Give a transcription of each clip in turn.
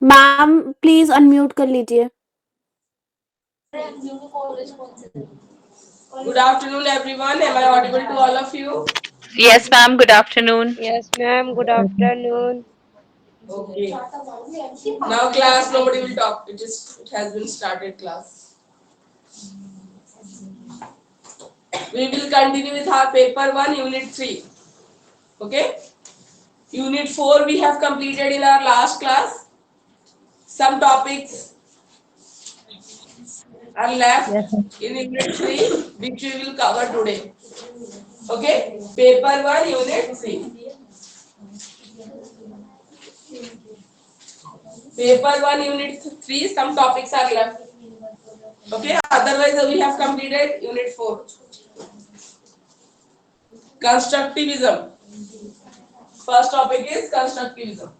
Ma'am please unmute कर लीजिए। Good afternoon, everyone. Am I audible to all of you? Yes, ma'am. Good afternoon. Yes, ma'am. Good afternoon. Okay. Now, class, nobody will talk. It has been started, class. We will continue with our paper 1, unit 3. Okay. Unit 4 we have completed in our last class. Some topics are left in unit 3 which we will cover today. Okay. Paper 1, unit 3. Paper 1, unit 3, some topics are left. Okay. Otherwise, we have completed unit 4. Constructivism. First topic is constructivism.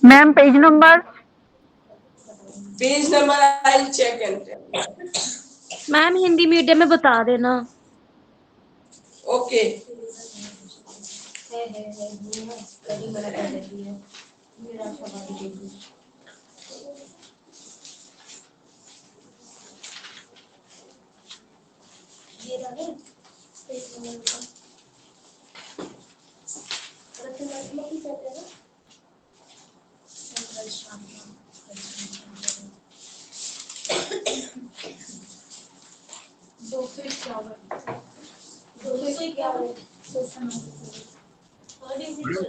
Ma'am, page number. Page number I'll check and tell. Ma'am Hindi medium में बता देना। Okay.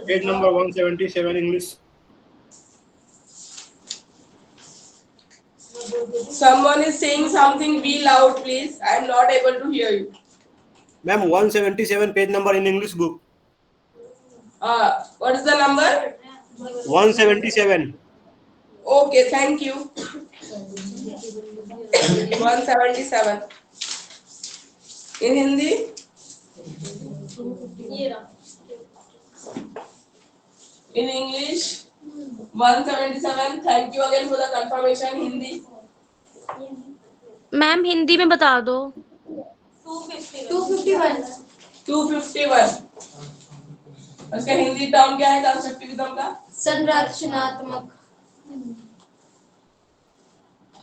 Page number 177 English. Someone is saying something. Be loud, please. I am not able to hear you. Ma'am, 177 page number in English book. What is the number? 177. Okay, thank you. 177. In Hindi? In English? 177. Thank you again for the confirmation. Hindi? Ma'am Hindi में बता दो। 251. उसका Hindi term क्या है constructivism का? संरचनात्मक।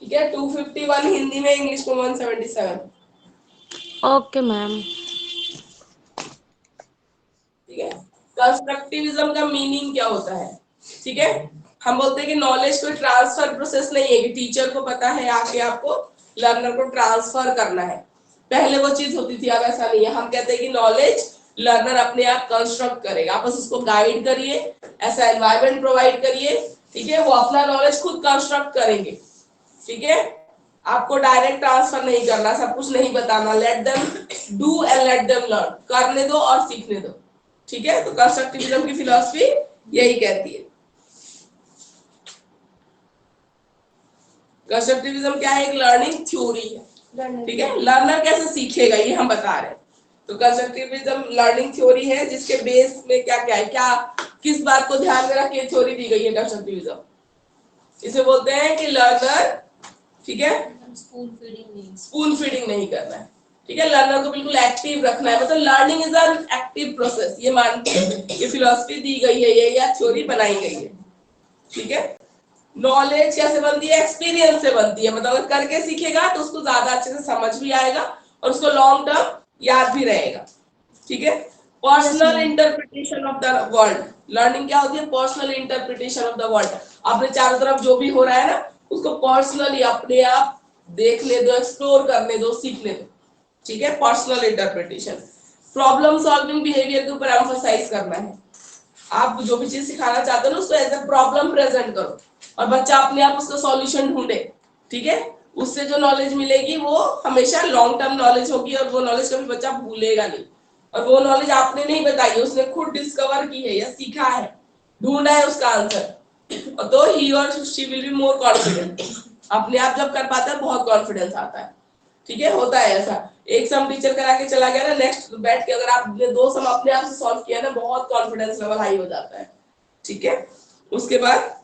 ठीक है, 251 हिंदी में, इंग्लिश में 177. Okay ma'am. ठीक है, कंस्ट्रक्टिविज्म का मीनिंग क्या होता है? ठीक है, हम बोलते हैं कि नॉलेज कोई ट्रांसफर प्रोसेस नहीं है कि टीचर को पता है आके आपको लर्नर को ट्रांसफर करना है। पहले वो चीज होती थी, अब ऐसा नहीं है। हम कहते हैं कि नॉलेज लर्नर अपने आप कंस्ट्रक्ट करेगा। आप बस उसको गाइड करिए, ऐसा एनवायरनमेंट प्रोवाइड करिए, ठीक है, वो अपना नॉलेज खुद कंस्ट्रक्ट करेंगे। ठीक है, आपको डायरेक्ट ट्रांसफर नहीं करना, सब कुछ नहीं बताना। Let them do and let them learn, करने दो और सीखने दो। ठीक है, तो कंस्ट्रक्टिविज्म की फिलॉसफी यही कहती है। कंस्ट्रक्टिविज्म क्या है? एक लर्निंग थ्योरी है। ठीक है, लर्नर कैसे सीखेगा ये हम बता रहे हैं। तो कंस्ट्रक्टिविज्म लर्निंग थ्योरी है जिसके बेस में क्या क्या है, क्या किस बात को ध्यान में रख के थ्योरी दी गई है कंस्ट्रक्टिविज्म। इसे बोलते हैं कि लर्नर, ठीक है, स्पून फीडिंग नहीं करना है। ठीक है, लर्नर को बिल्कुल एक्टिव रखना है, मतलब learning is an active process. ये मानते हैं, ये फिलॉसफी दी गई है, ये या थ्योरी बनाई गई है। ठीक है, नॉलेज कैसे बनती है? एक्सपीरियंस से बनती है। मतलब अगर करके सीखेगा तो उसको ज्यादा अच्छे से समझ भी आएगा और उसको लॉन्ग टर्म याद भी रहेगा। ठीक है, personal interpretation of the world. Learning क्या होती है? Personal interpretation of the world. अपने चारों तरफ जो भी हो रहा है ना, उसको पर्सनली अपने आप देखने दो, एक्सप्लोर करने दो, सीखने दो। ठीक है, personal interpretation. Problem solving behaviour के ऊपर एम्फसाइज करना है। आप जो भी चीज सिखाना चाहते हो ना, उसको एज ए प्रॉब्लम प्रेजेंट करो और बच्चा अपने आप उसका सॉल्यूशन ढूंढे। ठीक है, उससे जो नॉलेज मिलेगी वो हमेशा लॉन्ग टर्म नॉलेज होगी और वो नॉलेज कभी बच्चा भूलेगा नहीं। और वो नॉलेज आपने नहीं बताई, उसने खुद डिस्कवर की है या सीखा है, ढूंढा है उसका आंसर, तो ही और she will be more confident. अपने आप जब कर पाता है बहुत कॉन्फिडेंस आता है। ठीक है, होता है ऐसा। एक सम टीचर करा के चला गया ना, नेक्स्ट बैठ के अगर आपने 2 सम अपने आप से सॉल्व किया ना, बहुत कॉन्फिडेंस लेवल हाई हो जाता है। ठीक है, उसके बाद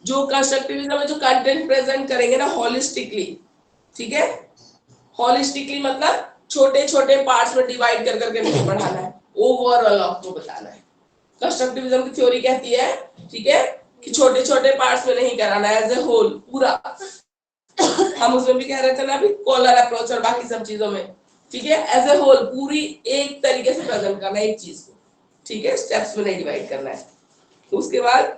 जो कंस्ट्रक्टिविज्म में जो कंटेंट प्रेजेंट करेंगे ना होलिस्टिकली, ठीक है, होलिस्टिकली मतलब छोटे छोटे पार्ट्स में डिवाइड कर करके नहीं पढ़ाना है, ओवरऑल आपको बताना है। कंस्ट्रक्टिविज्म की थ्योरी कहती है, ठीक है, कि छोटे छोटे पार्ट्स में नहीं कराना है, एज ए होल पूरा। हम उसमें भी कह रहे थे ना अभी, कॉलर अप्रोच और बाकी सब चीजों में, ठीक है, एज ए होल पूरी एक तरीके से प्रेजेंट करना है एक चीज को, ठीक है, स्टेप्स में नहीं डिवाइड करना है। उसके बाद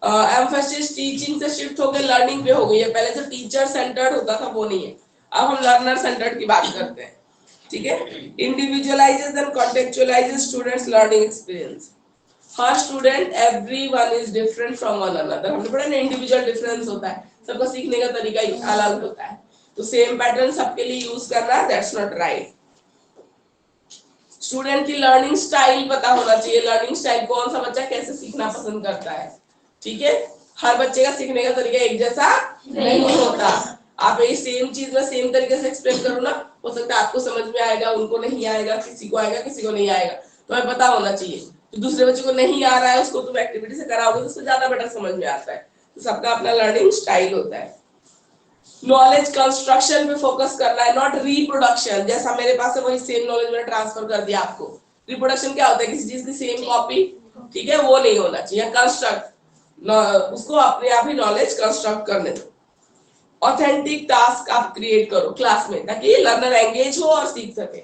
एम्फेसिस टीचिंग से शिफ्ट होकर लर्निंग पे हो गई है। पहले जो टीचर सेंटर्ड होता था वो नहीं है, अब हम लर्नर सेंटर्ड की बात करते हैं, ठीक है। Individualises and contextualises students learning experience. हर student everyone is different from one another. हमने पढ़ा ना इंडिविजुअल डिफरेंस होता है, सबका सीखने का तरीका ही अलग होता है, तो सेम पैटर्न सबके लिए यूज करना, दैट्स नॉट राइट। स्टूडेंट की लर्निंग स्टाइल पता होना चाहिए, लर्निंग स्टाइल कौन सा बच्चा कैसे सीखना पसंद करता है, ठीक है। हर बच्चे का सीखने का तरीका एक जैसा नहीं होता। आप ये सेम चीज में सेम तरीके से एक्सप्लेन करो ना, हो सकता है आपको समझ में आएगा, उनको नहीं आएगा, किसी को आएगा किसी को नहीं आएगा, तो हमें पता होना चाहिए। तो दूसरे बच्चे को नहीं आ रहा है उसको तुम एक्टिविटी से कराओगे तो उसको ज्यादा बेटर समझ में आता है। तो सबका अपना लर्निंग स्टाइल होता है। नॉलेज कंस्ट्रक्शन पे फोकस करना है, नॉट रिप्रोडक्शन। जैसा मेरे पास है वही सेम नॉलेज मैंने ट्रांसफर कर दिया आपको। रिप्रोडक्शन क्या होता है, किसी चीज की सेम कॉपी, ठीक है, वो नहीं होना चाहिए। कंस्ट्रक्ट, उसको अपने आप ही नॉलेज कंस्ट्रक्ट करने दो। ऑथेंटिक टास्क आप क्रिएट करो क्लास में, ताकि लर्नर एंगेज हो और सीख सके।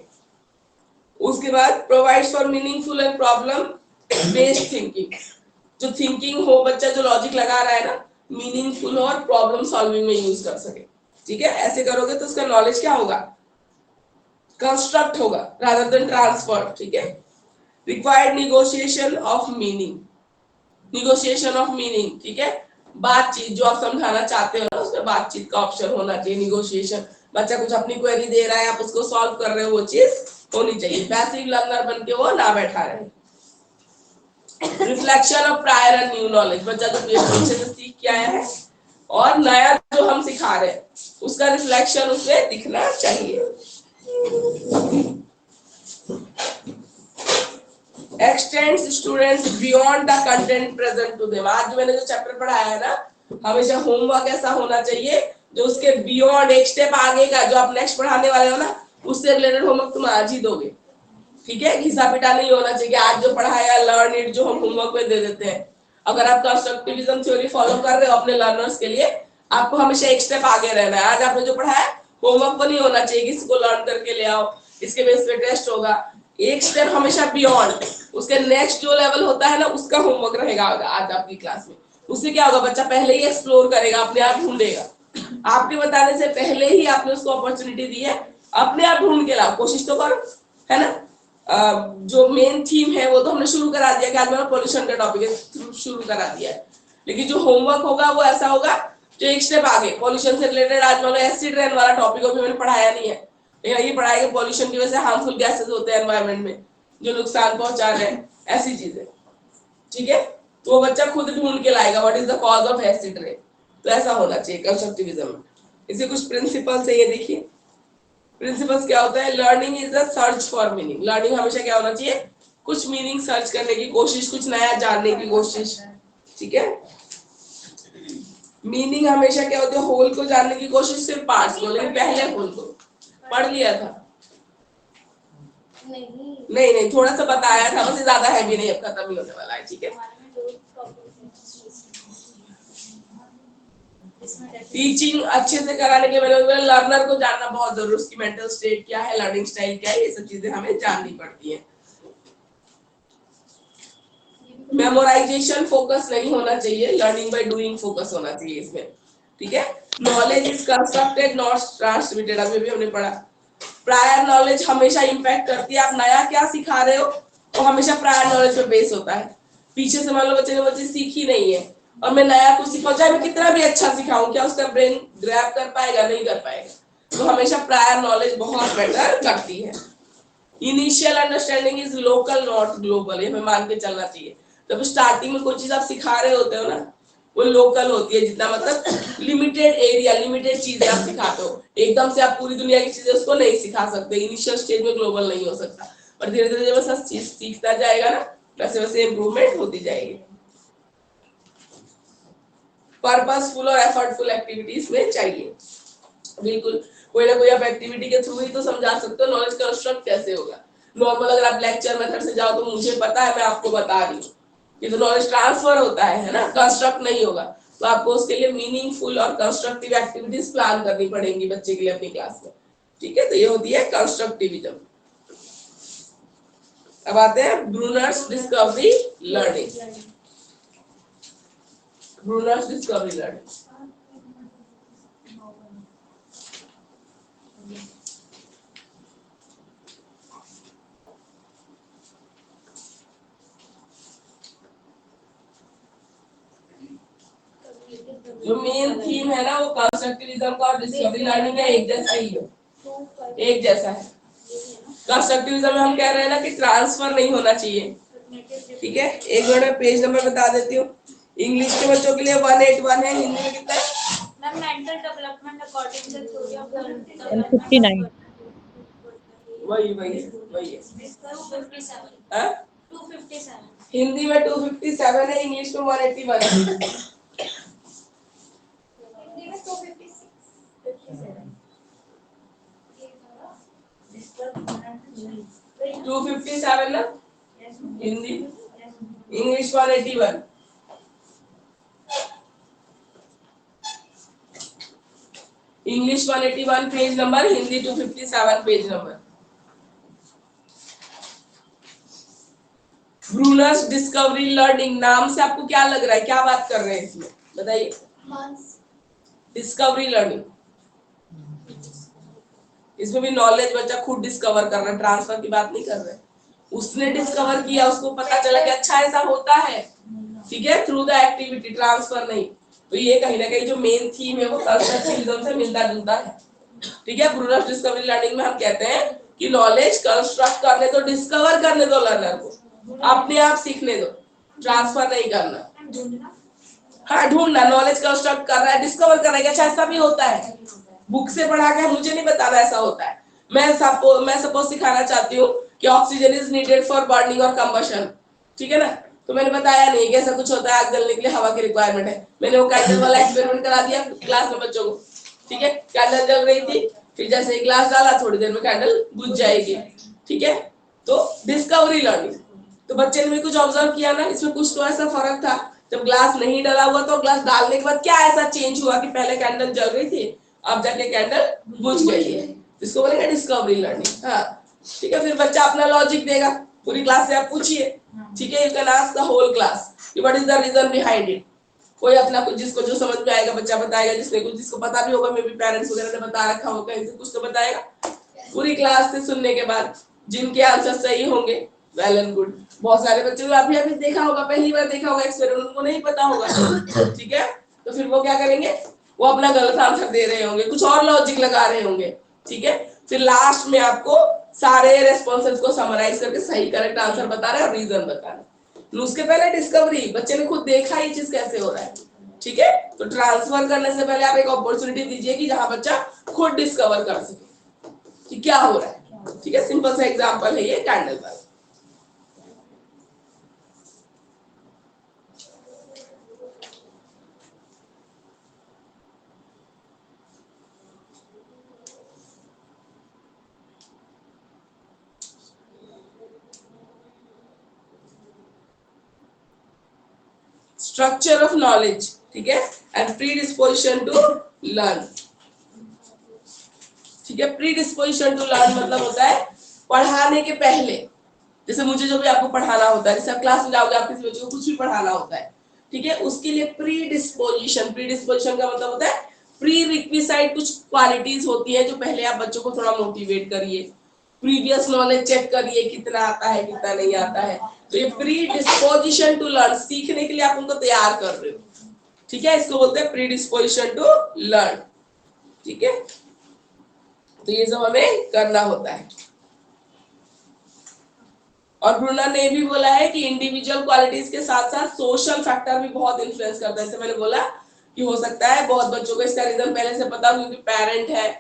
उसके बाद provides for meaningful and problem based thinking. जो थिंकिंग हो, बच्चा जो लॉजिक लगा रहा है ना, मीनिंगफुल और प्रॉब्लम सॉल्विंग में यूज कर सके, ठीक है। ऐसे करोगे तो उसका नॉलेज क्या होगा, कंस्ट्रक्ट होगा रादर देन ट्रांसफर, ठीक है। Required negotiation of meaning, negotiation of meaning, ठीक है। बातचीत, जो आप समझाना चाहते हो ना उसमें बातचीत का ऑप्शन होना चाहिए, निगोशिएशन। बच्चा कुछ अपनी क्वेरी दे रहा है, आप उसको सॉल्व कर रहे हो, वो चीज होनी चाहिए। पैसिव लर्नर बन के वो ना बैठा रहे। Reflection of prior and new knowledge, बच्चा जो पीछे से सीख के आया है और नया जो हम सिखा रहे हैं उसका रिफ्लेक्शन उसमें दिखना चाहिए। Extends students beyond the content present to them. आज मैंने जो चैप्टर पढ़ाया है ना, हमेशा होमवर्क ऐसा होना चाहिए जो उसके बियॉन्ड, एक स्टेप आगे का, जो आप नेक्स्ट पढ़ाने वाले हो ना उससे रिलेटेड होमवर्क तुम आज ही दोगे, ठीक है। घिसा पिटा नहीं होना चाहिए, आज जो पढ़ाया लर्न इट जो हम होमवर्क में दे देते हैं। अगर आप कंस्ट्रक्टिविज्म थ्योरी फॉलो कर रहे हो अपने लर्नर्स के लिए, आपको हमेशा एक स्टेप आगे रहना है। आज आपने जो पढ़ाया होमवर्क को नहीं होना चाहिए किसी को लर्न करके ले आओ, इसके बेस पे टेस्ट होगा। एक स्टेप हमेशा बियॉन्ड, उसके नेक्स्ट जो लेवल होता है ना उसका होमवर्क रहेगा आज आपकी क्लास में। उससे क्या होगा, बच्चा पहले ही एक्सप्लोर करेगा, अपने आप ढूंढेगा। आपके बताने से पहले ही आपने उसको अपॉर्चुनिटी दी है, अपने आप ढूंढ के लाओ, कोशिश तो करो, है ना। जो मेन थीम है वो तो हमने शुरू करा दिया कि आज मैंने पोल्यूशन का टॉपिक है, शुरू करा दिया है। लेकिन जो होमवर्क होगा वो ऐसा होगा जो एक स्टेप आगे, पोल्यूशन से रिलेटेड आज मैंने एसिड रेन वाला टॉपिक अभी मैंने पढ़ाया नहीं है, लेकिन ये पढ़ाया कि पोल्यूशन की वजह से हार्मफुल गैसेस होते हैं एनवायरनमेंट में जो नुकसान पहुंचा रहे हैं, ऐसी चीजें, ठीक है। तो वो बच्चा खुद ढूंढ के लाएगा what is the cause of acid rain. तो ऐसा होना चाहिए कंस्ट्रक्टिविज्म में। इसे कुछ प्रिंसिपल्स है, ये देखिए प्रिंसिपल्स क्या होता है। Learning is the search for meaning. Learning हमेशा क्या होना चाहिए, कुछ मीनिंग सर्च करने की कोशिश, कुछ नया जानने की कोशिश, ठीक है। मीनिंग हमेशा क्या होती है, होल को जानने की कोशिश, सिर्फ पार्ट्स को, लेकिन पहले होल को पढ़ लिया था नहीं, थोड़ा सा बताया था, बस ज्यादा है भी नहीं, अब खत्म ही होने वाला है, ठीक है। टीचिंग अच्छे से कराने के लिए लर्नर को जानना बहुत जरूरी, उसकी मेंटल स्टेट क्या है, लर्निंग स्टाइल क्या है, ये सब चीजें हमें जाननी पड़ती है। मेमोराइजेशन फोकस नहीं होना चाहिए, लर्निंग बाय डूइंग फोकस होना चाहिए इसमें, ठीक है। Knowledge is constructed not transmitted, अभी भी हमने पढ़ा। प्रायर नॉलेज हमेशा इंपैक्ट करती है, आप नया क्या सिखा रहे हो वो हमेशा प्रायर नॉलेज पे बेस होता है। पीछे से मान लो बच्चे ने वो चीज सीखी नहीं है और मैं नया कुछ सिखाऊं, चाहे मैं कितना भी अच्छा सिखाऊं, क्या उसका ब्रेन ग्रैब कर पाएगा, नहीं कर पाएगा। तो हमेशा प्रायर नॉलेज बहुत बेटर करती है। Initial understanding is local not global, ये हमें मान के चलना चाहिए। जब स्टार्टिंग में कोई चीज आप सिखा रहे होते हो ना वो लोकल होती है, जितना मतलब लिमिटेड एरिया, लिमिटेड चीजें आप सिखाते हो, एकदम से आप पूरी दुनिया की चीजें उसको नहीं सिखा सकते। इनिशियल स्टेज में ग्लोबल नहीं हो सकता, और धीरे धीरे जब ऐसा चीज सीखता जाएगा ना वैसे वैसे इम्प्रूवमेंट होती जाएगी। पर्पसफुल और एफर्टफुल एक्टिविटीज में चाहिए, बिल्कुल कोई ना कोई आप एक्टिविटी के थ्रू ही तो समझा सकते हो नॉलेज कंस्ट्रक्ट कैसे होगा। नॉर्मल अगर आप लेक्चर मेथड से जाओ तो मुझे पता है, मैं आपको बता रही हूँ, ये तो नॉलेज ट्रांसफर होता है ना, कंस्ट्रक्ट नहीं होगा। तो आपको उसके लिए मीनिंगफुल और कंस्ट्रक्टिव एक्टिविटीज प्लान करनी पड़ेंगी बच्चे के लिए अपनी क्लास में। ठीक है, तो ये होती है कंस्ट्रक्टिविज्म। अब आते हैं Brunner's discovery learning. Brunner's discovery learning जो मेन थीम है ना वो कंस्ट्रक्टिविज्म का और डिस्कवरी लर्निंग का एक जैसा ही है, एक जैसा है। कंस्ट्रक्टिविज्म में हम कह रहे हैं ना कि ट्रांसफर नहीं होना चाहिए। ठीक है, एक मिनट में पेज नंबर बता देती हूँ। इंग्लिश के बच्चों के लिए 181 है, हिंदी में कितना है? Ma'am mental development according to theory of 159. वही वही वही है। 257 हाँ? 257 हिंदी में 257 है, इंग्लिश में 181 है। हिंदी में 257 ना Hindi, English 181। English 181 page number, Hindi 257 page number. Brunner's discovery learning नाम से आपको क्या लग रहा है, क्या बात कर रहे हैं इसमें बताइए? डिस्कवरी लर्निंग, इसमें भी नॉलेज बच्चा खुद डिस्कवर कर रहा है, ट्रांसफर की बात नहीं कर रहे। उसने डिस्कवर किया, उसको पता चला कि अच्छा ऐसा होता है, ठीक है, थ्रू द एक्टिविटी, ट्रांसफर नहीं। तो ये कहीं ना कहीं जो मेन थीम है वो कंस्ट्रक्टिविज्म से मिलता जुलता है। ठीक है, ब्रूनर्स डिस्कवरी लर्निंग में हम कहते हैं कि नॉलेज कंस्ट्रक्ट करने दो, डिस्कवर करने दो लर्नर को, अपने आप सीखने दो, ट्रांसफर नहीं करना। हाँ, ढूंढना, नॉलेज कंस्ट्रक्ट कर रहा है, डिस्कवर कर रहा है कि अच्छा ऐसा भी होता है, बुक से पढ़ा के मुझे नहीं बताना ऐसा होता है। मैं सपोज सिखाना चाहती हूँ कि oxygen is needed for burning और कंबशन, ठीक है ना, तो मैंने बताया नहीं कि ऐसा कुछ होता है, आग जलने के लिए हवा की रिक्वायरमेंट है। मैंने वो कैंडल वाला एक्सपेरिमेंट करा दिया क्लास में बच्चों को, ठीक है, कैंडल जल रही थी, फिर जैसे ही ग्लास डाला थोड़ी देर में कैंडल बुझ जाएगी। ठीक है, तो डिस्कवरी लर्निंग, तो बच्चे ने भी कुछ ऑब्जर्व किया ना, इसमें कुछ तो ऐसा फर्क था, जब ग्लास नहीं डला हुआ तो ग्लास डालने के बाद क्या ऐसा चेंज हुआ कि पहले कैंडल जल रही थी, अब जाके कैंडल बुझ गई है, इसको बोलेंगे डिस्कवरी लर्निंग। हाँ, ठीक है, फिर बच्चा अपना लॉजिक देगा, पूरी क्लास से आप पूछिए, ठीक है, you can ask the whole class कि what is the reason behind it. कोई अपना कुछ, जिसको जो समझ में आएगा बच्चा बताएगा, जिसने कुछ, जिसको पता भी होगा, मे बी पेरेंट्स वगैरह ने बता रखा होगा कहीं से, कुछ तो बताएगा। पूरी क्लास से सुनने के बाद जिनके आंसर सही होंगे वेल एंड गुड। बहुत सारे बच्चों को अभी अभी देखा होगा, पहली बार देखा होगा एक्सपेरिमेंट, उनको नहीं पता होगा, ठीक है, तो फिर वो क्या करेंगे, वो अपना गलत आंसर दे रहे होंगे, कुछ और लॉजिक लगा रहे होंगे, ठीक है, फिर लास्ट में आपको सारे रेस्पॉन्सेस को समराइज करके सही करेक्ट आंसर बता रहे हैं और रीजन बता रहे हैं। उसके पहले डिस्कवरी, बच्चे ने खुद देखा ये चीज कैसे हो रहा है, ठीक है, तो ट्रांसफर करने से पहले आप एक अपॉर्चुनिटी दीजिए कि जहां बच्चा खुद डिस्कवर कर सके कि क्या हो रहा है। ठीक है, सिंपल सा एग्जांपल है ये कैंडल का। स्ट्रक्चर ऑफ नॉलेज, ठीक है, and predisposition to learn. ठीक है, प्री डिस्पोजिशन टू लर्न मतलब होता है पढ़ाने के पहले, जैसे मुझे जो भी आपको पढ़ाना होता है, जैसे आप क्लास में जाओगे, आप किसी बच्चे को कुछ भी पढ़ाना होता है, ठीक है, उसके लिए प्री डिस्पोजिशन, प्री डिस्पोजिशन का मतलब होता है प्री रिक्विसाइट, कुछ क्वालिटीज होती है जो पहले आप बच्चों को थोड़ा मोटिवेट करिए, प्रीवियस नॉलेज चेक करिए कितना आता है कितना नहीं आता है, तो ये प्री डिस्पोजिशन टू लर्न, सीखने के लिए आप उनको तैयार कर रहे हो, ठीक है, इसको बोलते हैं प्री डिस्पोजिशन टू लर्न। ठीक है, तो ये सब हमें करना होता है। और ब्रूनर ने भी बोला है कि इंडिविजुअल क्वालिटीज के साथ साथ सोशल फैक्टर भी बहुत इन्फ्लुएंस करता है। जैसे मैंने बोला कि हो सकता है बहुत बच्चों को इसका रीजन पहले से पता हो, क्योंकि पेरेंट है,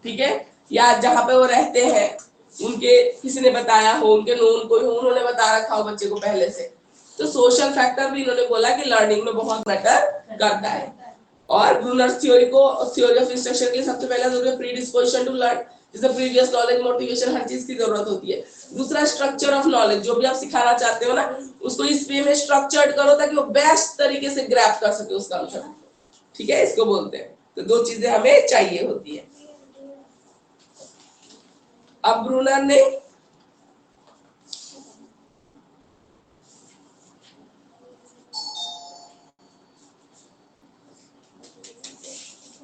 ठीक है, या जहाँ पे वो रहते हैं उनके किसी ने बताया हो, उनके नोन कोई हो, उन्होंने बता रखा हो बच्चे को पहले से। तो सोशल फैक्टर भी इन्होंने बोला कि लर्निंग में बहुत मैटर करता है। और ब्रूनर्स थ्योरी को, थ्योरी ऑफ इंस्ट्रक्शन के लिए सबसे पहला जरूरी है प्री डिस्पोजिशन टू लर्न, जिसमें प्रीवियस नॉलेज, मोटिवेशन, हर चीज की जरूरत होती है। दूसरा स्ट्रक्चर ऑफ नॉलेज, जो भी आप सिखाना चाहते हो ना उसको इस वे में स्ट्रक्चर्ड करो ताकि वो बेस्ट तरीके से ग्रैब कर सके उस कांसेप्ट, ठीक है, इसको बोलते हैं। तो दो चीजें हमें चाहिए होती है। अब ब्रूनर ने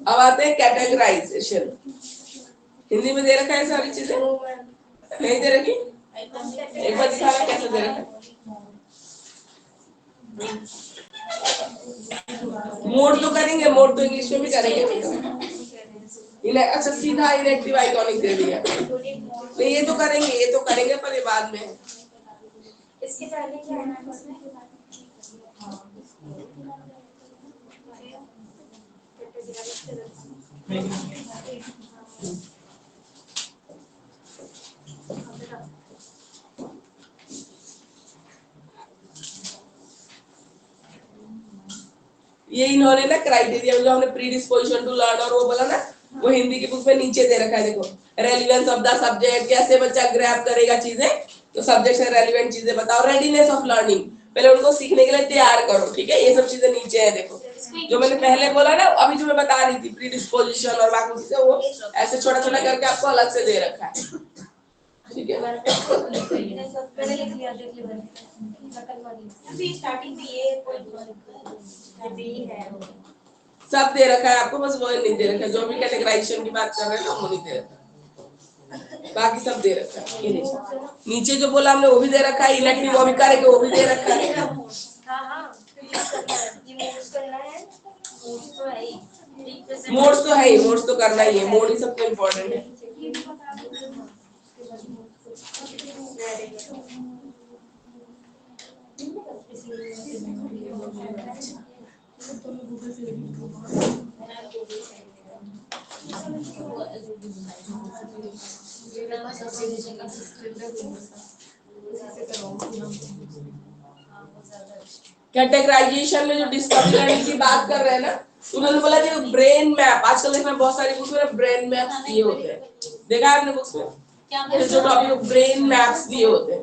अब आते हैं कैटेगराइजेशन। हिंदी में दे रखा है सारी चीजें, नहीं दे रखी? एक बार दिखाना कैसे दे रखा है। मोड तो करेंगे, मोड तो इंग्लिश में भी करेंगे। अच्छा सीधा इनएक्टिव आइकॉनिक दे दिया, नहीं ये तो करेंगे पर ये बाद में। इसके पहले क्या है मैम उसमें? ये इन्होंने ना क्राइटेरिया जो हमने प्री डिस्पोजिशन टू लर्न और वो बोला ना, वो हिंदी की बुक में नीचे दे रखा है। देखो रेलिवेंस ऑफ द सब्जेक्ट, कैसे बच्चा ग्रैब करेगा चीजें, तो सब्जेक्ट से रेलिवेंट चीजें बताओ। रेडीनेस ऑफ लर्निंग, पहले उनको सीखने के लिए तैयार करो, ठीक है, ये सब चीजें नीचे है। देखो जो मैंने पहले बोला ना, अभी जो मैं बता रही थी प्री डिस्पोजिशन और बाकी चीजें, वो ऐसे छोटा छोटा करके आपको अलग से दे रखा है, ठीक है। मैंने लिख लिया, देख लिया अभी स्टार्टिंग में ये बी है, सब दे रखा है आपको, बस वो नहीं दे रखा है। जो भी कैटेगराइजेशन की बात कर रहे हैं ना वो नहीं दे रखा है, बाकी सब दे रखा है। ये नीचे जो बोला हमने वो भी दे रखा है, इलेक्टिव वो भी करेंगे वो भी दे रखा है। मोड्स तो है ही, मोड्स तो करना ही है, मोड ही सबसे इम्पोर्टेंट है। कैटेगराइजेशन में जो डिस्कवरी लर्निंग की बात कर रहे हैं ना, उन्होंने बोला कि ब्रेन मैप, आजकल इसमें बहुत सारी बुक्स में ब्रेन मैप दिए होते हैं, देखा है आपने बुक्स में? जो टॉपिक ब्रेन मैप्स दिए होते हैं,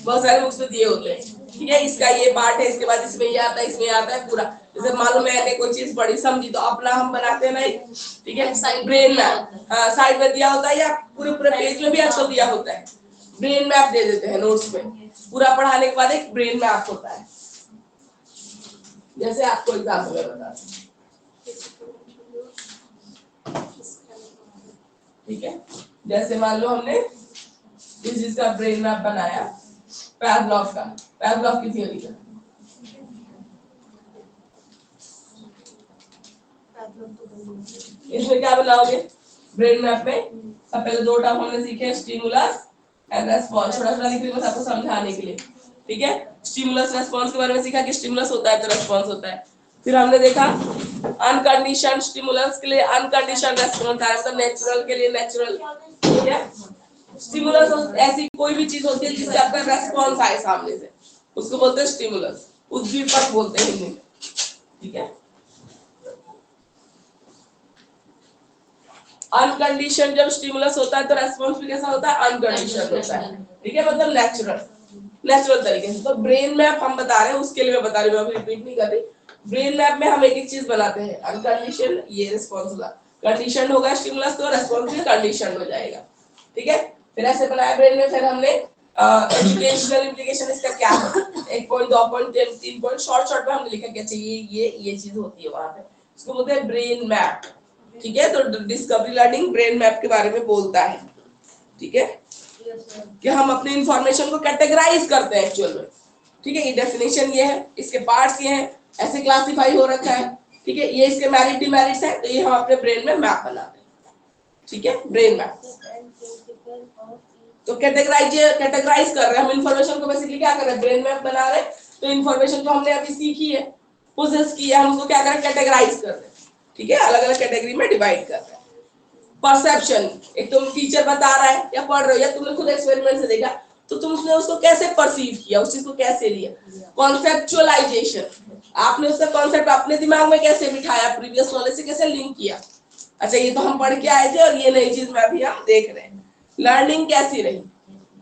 बहुत सारे बुक्स में दिए होते हैं, ठीक है। इसका ये पार्ट है, इसके बाद इसमें ये आता है, इसमें आता है पूरा। जैसे मालूम है मैंने कोई चीज पढ़ी समझी तो अपना हम बनाते हैं ना, ठीक है, ब्रेन मैप साइड में दिया होता है या पूरे पूरे पेज में भी आजकल दिया होता है। ब्रेन मैप दे देते हैं नोट्स में, पूरा पढ़ाने के बाद एक ब्रेन मैप होता है। जैसे आपको एग्जाम्पल में बता, ठीक है, जैसे मान लो हमने इस चीज का ब्रेन मैप बनाया, पैवलोव का, पैवलोव की थ्योरी का। इसमें क्या बनाओगे ब्रेन मैप में? सब पहले दो टर्म हमने सीखे, स्टिमुलस एंड रेस्पॉन्स। छोटा छोटा लिख रही हूं आपको समझाने के लिए, ठीक है। स्टिमुलस रेस्पॉन्स के बारे में सीखा कि स्टिमुलस होता है तो रेस्पॉन्स होता है। फिर हमने देखा अनकंडीशन स्टिमुलस के लिए अनकंडीशन रेस्पॉन्स है, मतलब नेचुरल के लिए नेचुरल, ठीक है। स्टिमुलस ऐसी कोई भी चीज होती है जिससे आपका रेस्पॉन्स आए सामने से, उसको बोलते हैं स्टिमुलस, उद्दीपक बोलते हैं हिंदी में, ठीक है। अनकंडीशन जब स्टिमुलस होता है तो रेस्पॉन्स भी कैसा होता है? अनकंडीशन होता है, ठीक है, मतलब नेचुरल तरीके से। तो ब्रेन मैप हम बता रहे हैं, उसके लिए मैं बता रही हूँ, अभी रिपीट नहीं कर रही। ब्रेन मैप में हम एक एक चीज बनाते हैं, अनकंडीशन, ये रिस्पॉन्स होगा, कंडीशन होगा स्टिमुलस तो रेस्पॉन्स भी कंडीशन हो जाएगा, ठीक है। फिर ऐसे बनाया ब्रेन में। फिर हमने एजुकेशनल इंप्लीकेशन इसका क्या है, 1 पॉइंट 2 पॉइंट 3 पॉइंट शॉर्ट में हमने लिखा क्या चाहिए, ये चीज होती है वहां पे, इसको बोलते हैं ब्रेन मैप, ठीक है। तो डिस्कवरी लर्निंग ब्रेन मैप के बारे में बोलता है, ठीक है, कि हम अपने इंफॉर्मेशन को कैटेगराइज करते हैं एक्चुअल में, ठीक है। ये डेफिनेशन ये है, इसके पार्ट्स ये हैं, ऐसे क्लासिफाई हो रखा है, ठीक है। ये इसके मेरिट डिमेरिट्स हैं, तो ये हम अपने ब्रेन में मैप बनाते हैं, ठीक है, ब्रेन मैप। तो कैटेगराइज कर रहे हैं हम इंफॉर्मेशन को, बेसिकली क्या कर रहे हैं, ब्रेन मैप बना रहे हैं। तो इंफॉर्मेशन को हमने अभी सीखी है, पोजेस की है, हम उसको क्या कर रहे हैं, कैटेगराइज कर रहे हैं, ठीक है, अलग अलग कैटेगरी में डिवाइड कर रहे हैं। परसेप्शन, एक तुम टीचर बता रहा है या पढ़ रहे हो या तुमने खुद एक्सपेरिमेंट से देखा, तो तुमने उसको कैसे परसीव किया, उस चीज को कैसे लिया, कॉन्सेप्चुअलाइजेशन, आपने उसका कॉन्सेप्ट अपने दिमाग में कैसे बिठाया, प्रीवियस नॉलेज से कैसे लिंक किया। अच्छा ये तो हम पढ़ के आए थे और ये नई चीज में अभी हम देख रहे हैं, लर्निंग कैसी रही,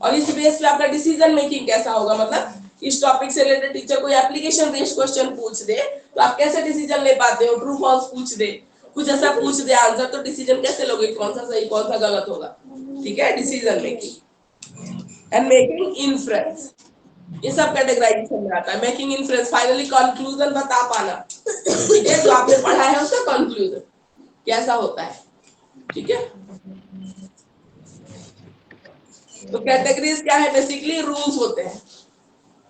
और इस बेस पे आपका डिसीजन मेकिंग कैसा होगा। मतलब इस टॉपिक से रिलेटेड टीचर कोई एप्लीकेशन बेस्ड क्वेश्चन पूछ दे तो आप कैसे डिसीजन ले पाते हो, ट्रू फॉल्स पूछ दे, कुछ ऐसा पूछ दे आंसर, तो डिसीजन कैसे लोगे, कौन सा सही कौन सा गलत होगा। ठीक है, decision making and making inference, ये सब कैटेगराइजेशन में आता है। मेकिंग इन्फ्रेंस, फाइनली कंक्लूजन बता पाना, ठीक है, जो आपने पढ़ा है उसका कंक्लूजन कैसा होता है। ठीक है, तो कैटेगरीज क्या है, बेसिकली रूल्स होते हैं।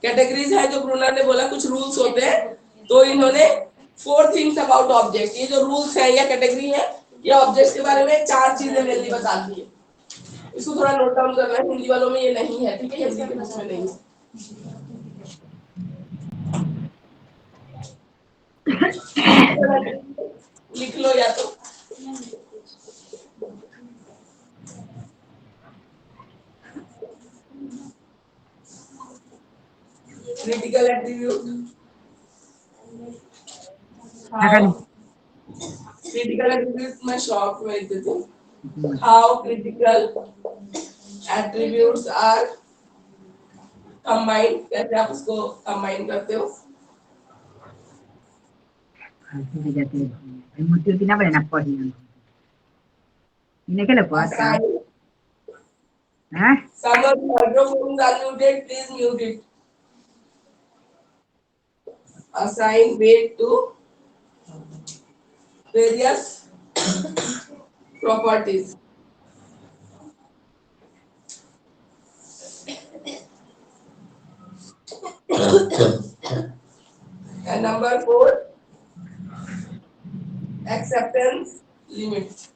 कैटेगरीज है जो ब्रूनर ने बोला कुछ रूल्स होते हैं, तो इन्होंने 4 थिंग्स अबाउट ऑब्जेक्ट, ये जो रूल्स है या कैटेगरी है, ये ऑब्जेक्ट के बारे में 4 चीजें मेनली बताती है। इसको थोड़ा नोट डाउन करना है, हिंदी वालों में ये नहीं है, ठीक है, हिंदी के बुक में नहीं है। लिख लो या तो क्रिटिकल एट्रीब्यूट, क्रिटिकल एट्रीब्यूट मैं शॉर्ट में लिख देती हूँ। How critical attributes are combined, कैसे आप उसको कंबाइन करते हो। Assign, someone microphones are muted, please mute it. Assign weight to various properties. And number 4, acceptance limit.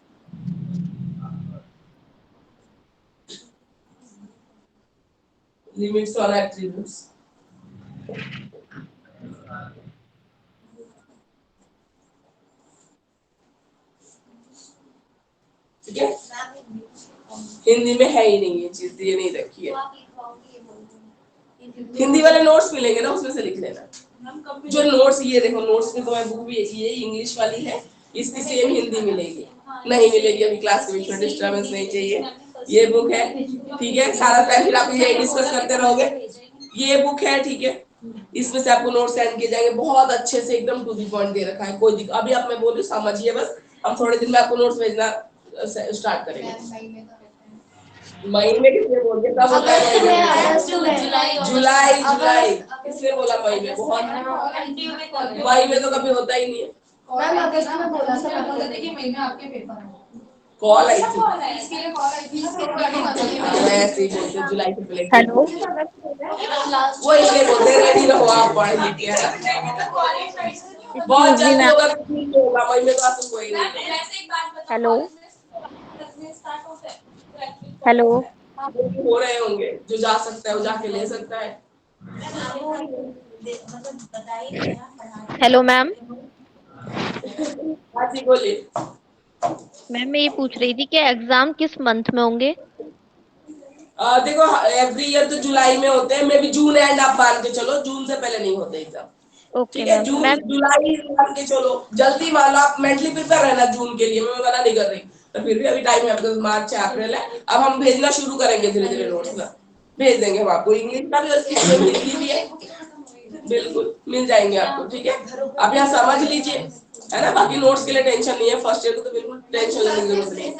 Limits on attributes. ठीक है, हिंदी में है ही नहीं ये चीज, ये नहीं रखी है। हिंदी वाले नोट्स मिलेंगे ना, उसमें से लिख लेना। जो नोट्स, ये देखो नोट्स में तो मैं बुक भी ये इंग्लिश वाली है, इसकी सेम हिंदी मिलेगी, नहीं मिलेगी अभी क्लास के बीच में, डिस्टर्बेंस नहीं चाहिए। ये बुक है, ठीक है, सारा टाइम फिर आप यही डिस्कस करते रहोगे। ये बुक है, ठीक है, इसमें से आपको नोट सेंड किए जाएंगे, बहुत अच्छे से एकदम टू दी पॉइंट दे रखा है, कोई दिक्कत अभी आप मैं बोल रही समझिए बस, हम थोड़े दिन में आपको नोट्स भेजना स्टार्ट करेंगे। मई में किसने बोल दिया, कब होता है मई में? जुलाई, जुलाई किसने बोला मई में? बहुत, मई में तो कभी होता ही नहीं है। मैम अगस्त में बोला था, मैं बोला था कि मई में आपके पेपर हैं। कॉल आई थी, इसके लिए कॉल आई थी, मैं ऐसे ही बोलती हूँ, जुलाई से पहले हेलो वो इसलिए बोलते हैं रेडी रहो आप पढ़ लिख के, बहुत एक्सक्यूज मी जल्दी मैम होगा, कुछ होगा मई में तो आप कोई नहीं। हेलो हेलो हो रहे होंगे, जो जा सकता है वो जाके ले सकता है। हेलो मैम हाँ जी बोलिए। मैम मैं ये पूछ रही थी कि एग्जाम किस मंथ में होंगे। देखो एवरी ईयर तो जुलाई में होते हैं, मे बी जून एंड आप मान के चलो, जून से पहले नहीं होते एग्जाम। ओके ठीक है, मैम जून मैम जुलाई मान के चलो, जल्दी मानो, आप मेंटली प्रिपेयर रहना जून के लिए, मैं मना नहीं कर रही, तो फिर भी अभी टाइम है आपके पास, मार्च है, अप्रैल है, अब हम भेजना शुरू करेंगे धीरे धीरे नोट्स ना, भेज देंगे हम आपको, इंग्लिश का भी और हिंदी भी है, बिल्कुल मिल जाएंगे आपको। ठीक है, आप यहाँ समझ लीजिए, है ना, बाकी नोट्स के लिए टेंशन नहीं है, फर्स्ट ईयर को तो बिल्कुल टेंशन लेने की जरूरत नहीं है।